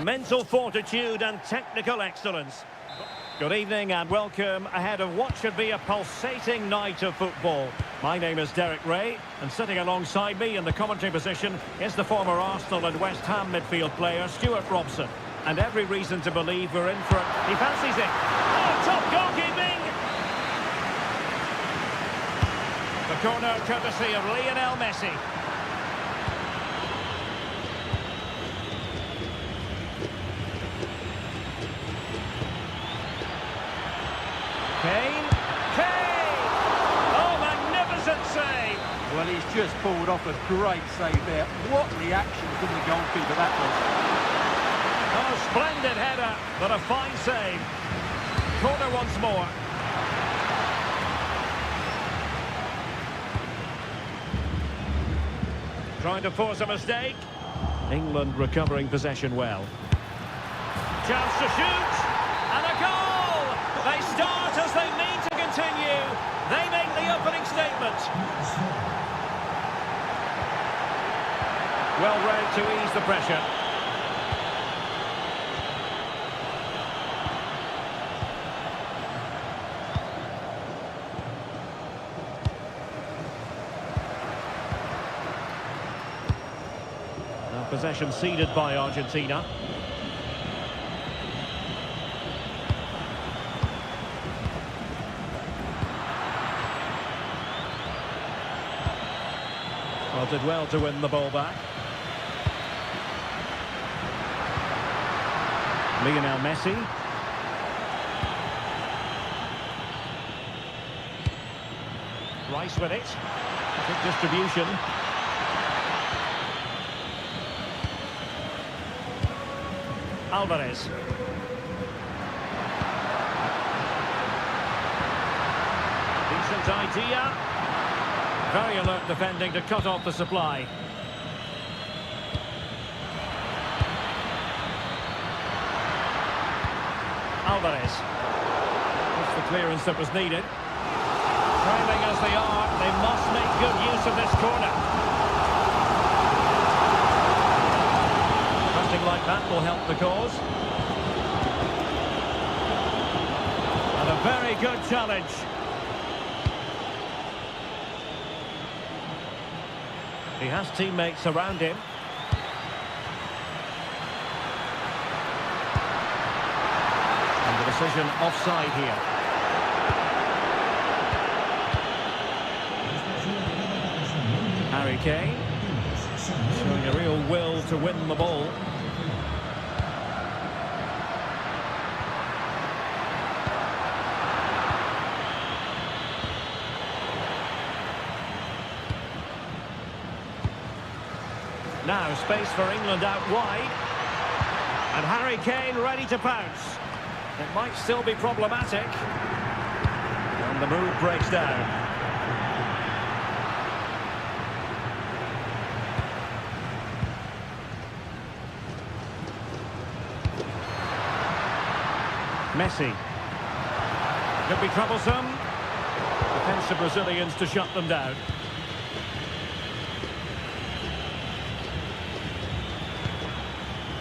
mental fortitude and technical excellence. Good evening and welcome ahead of what should be a pulsating night of football. My name is Derek Ray, and sitting alongside me in the commentary position is the former Arsenal and West Ham midfield player Stuart Robson. And every reason to believe we're in for it. He fancies it. Oh, top goalkeeping! The corner courtesy of Lionel Messi. Kane. Oh, magnificent save. Well, he's just pulled off a great save there. What reaction from the goalkeeper that was. Oh, splendid header, but a fine save. Corner once more. Trying to force a mistake. England recovering possession well. Chance to shoot. And a goal! They start as they mean to continue. They make the opening statement. Well read to ease the pressure. Now possession ceded by Argentina. Well, did well to win the ball back. Lionel Messi. Rice with it. Good distribution. Alvarez. Decent idea. Very alert defending to cut off the supply. Alvarez. That's the clearance that was needed. Trailing as they are, they must make good use of this corner. Something like that will help the cause. And a very good challenge. He has teammates around him. And the decision offside here. Harry Kane showing a real will to win the ball. Now space for England out wide. And Harry Kane ready to pounce. It might still be problematic. And the move breaks down. Messi. Could be troublesome. Defensive Brazilians to shut them down.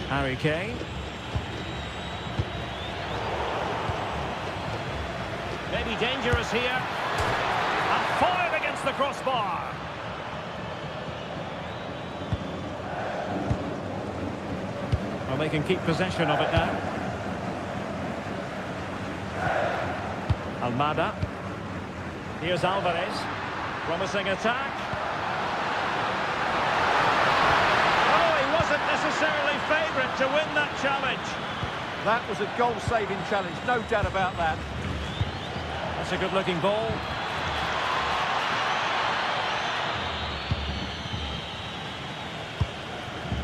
Harry Kane. Maybe dangerous here. And fired against the crossbar. Well, they can keep possession of it now. Almada. Here's Alvarez. Promising attack. Wasn't necessarily favourite to win that challenge. That was a goal-saving challenge, no doubt about that. That's a good-looking ball.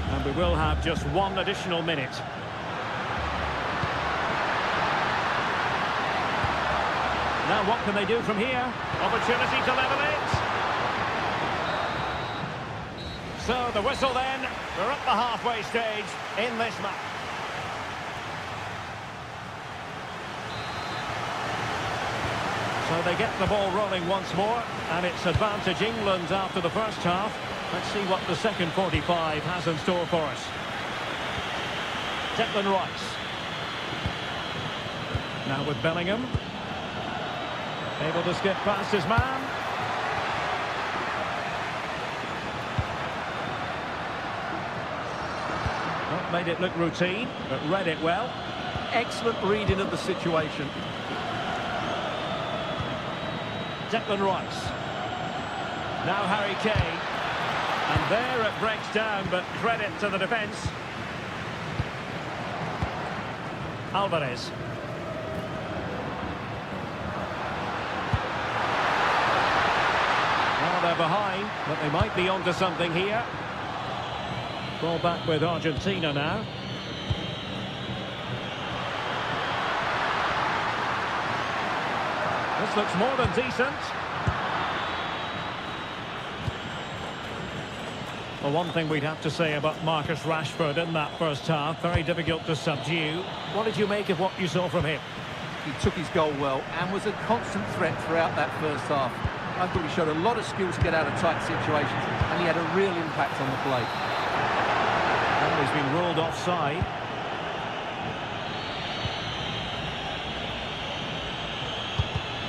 And we will have just one additional minute. Now what can they do from here? Opportunity to level it. So the whistle then. We're at the halfway stage in this match. So they get the ball rolling once more, and it's advantage England after the first half. Let's see what the second 45 has in store for us. Declan Rice. Now with Bellingham. Able to skip past his man. Not made it look routine, but read it well. Excellent reading of the situation. Declan Rice. Now Harry Kane. And there it breaks down, but credit to the defence. Alvarez. Well, they're behind, but they might be onto something here. Ball back with Argentina now. This looks more than decent. Well, one thing we'd have to say about Marcus Rashford in that first half, very difficult to subdue. What did you make of what you saw from him? He took his goal well and was a constant threat throughout that first half. I thought he showed a lot of skill to get out of tight situations, and he had a real impact on the play. And he's been ruled offside.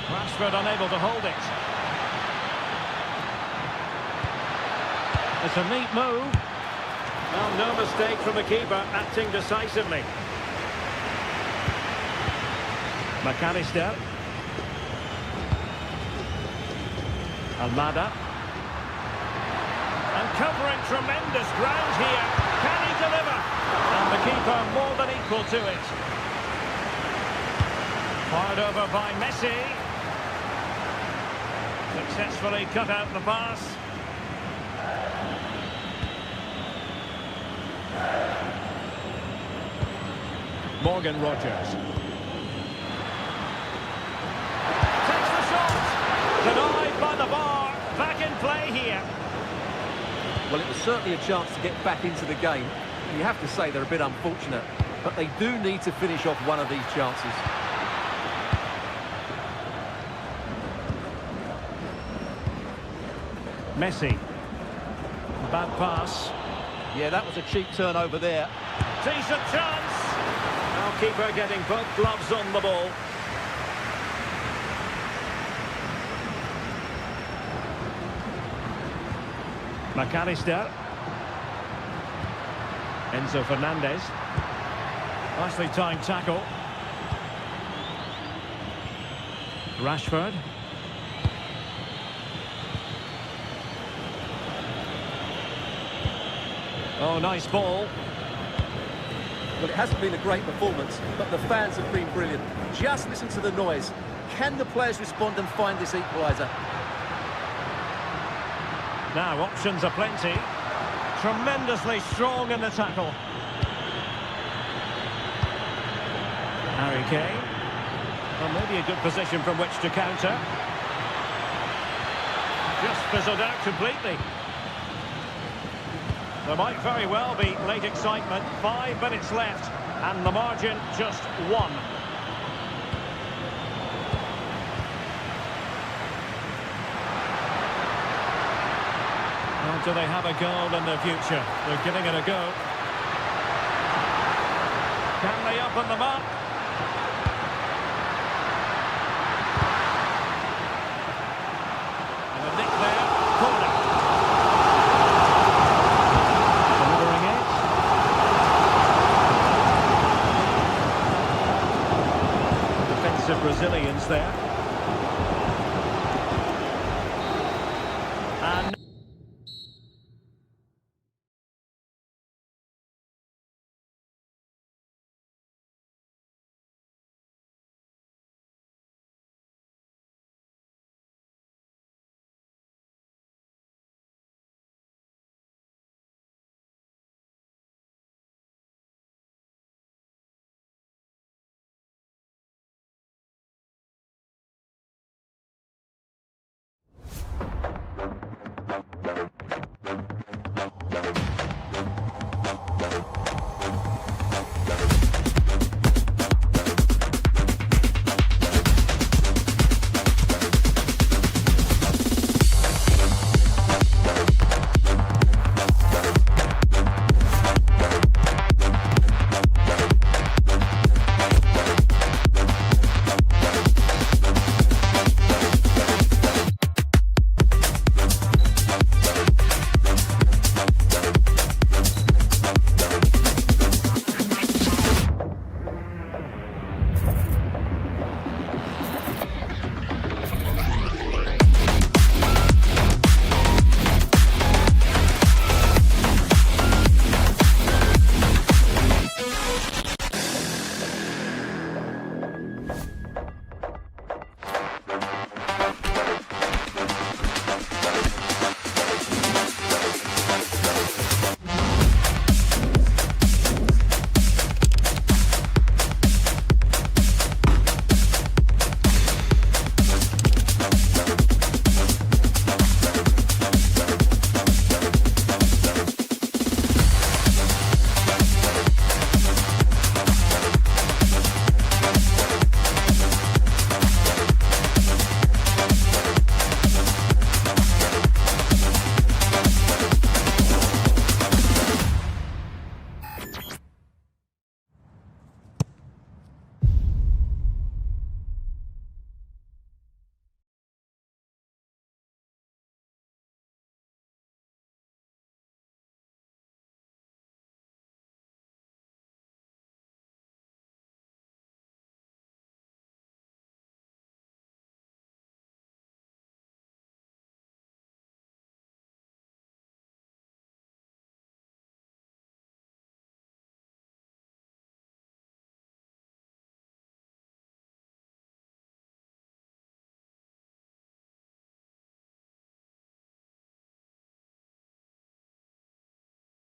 Rashford unable to hold it. It's a neat move. Well, no mistake from the keeper, acting decisively. McAllister. Almada. And covering tremendous ground here. Can he deliver? And the keeper more than equal to it. Fired over by Messi. Successfully cut out the pass. Morgan Rogers. Takes the shot. Denied by the bar. Back in play here. Well, it was certainly a chance to get back into the game. And you have to say they're a bit unfortunate. But they do need to finish off one of these chances. Messi. Bad pass. Yeah, that was a cheap turnover there. Decent chance. Now keeper getting both gloves on the ball. McAllister. Enzo Fernandez. Nicely timed tackle. Rashford. Oh, nice ball. Well, it hasn't been a great performance, but the fans have been brilliant. Just listen to the noise. Can the players respond and find this equaliser? Now, options are plenty. Tremendously strong in the tackle. Harry Kane. Well, maybe a good position from which to counter. Just fizzled out completely. There might very well be late excitement. 5 minutes left, and the margin just 1. Well, do they have a goal in their future? They're giving it a go. Can they open them up? And a nick there. Corner. Defensive resilience there.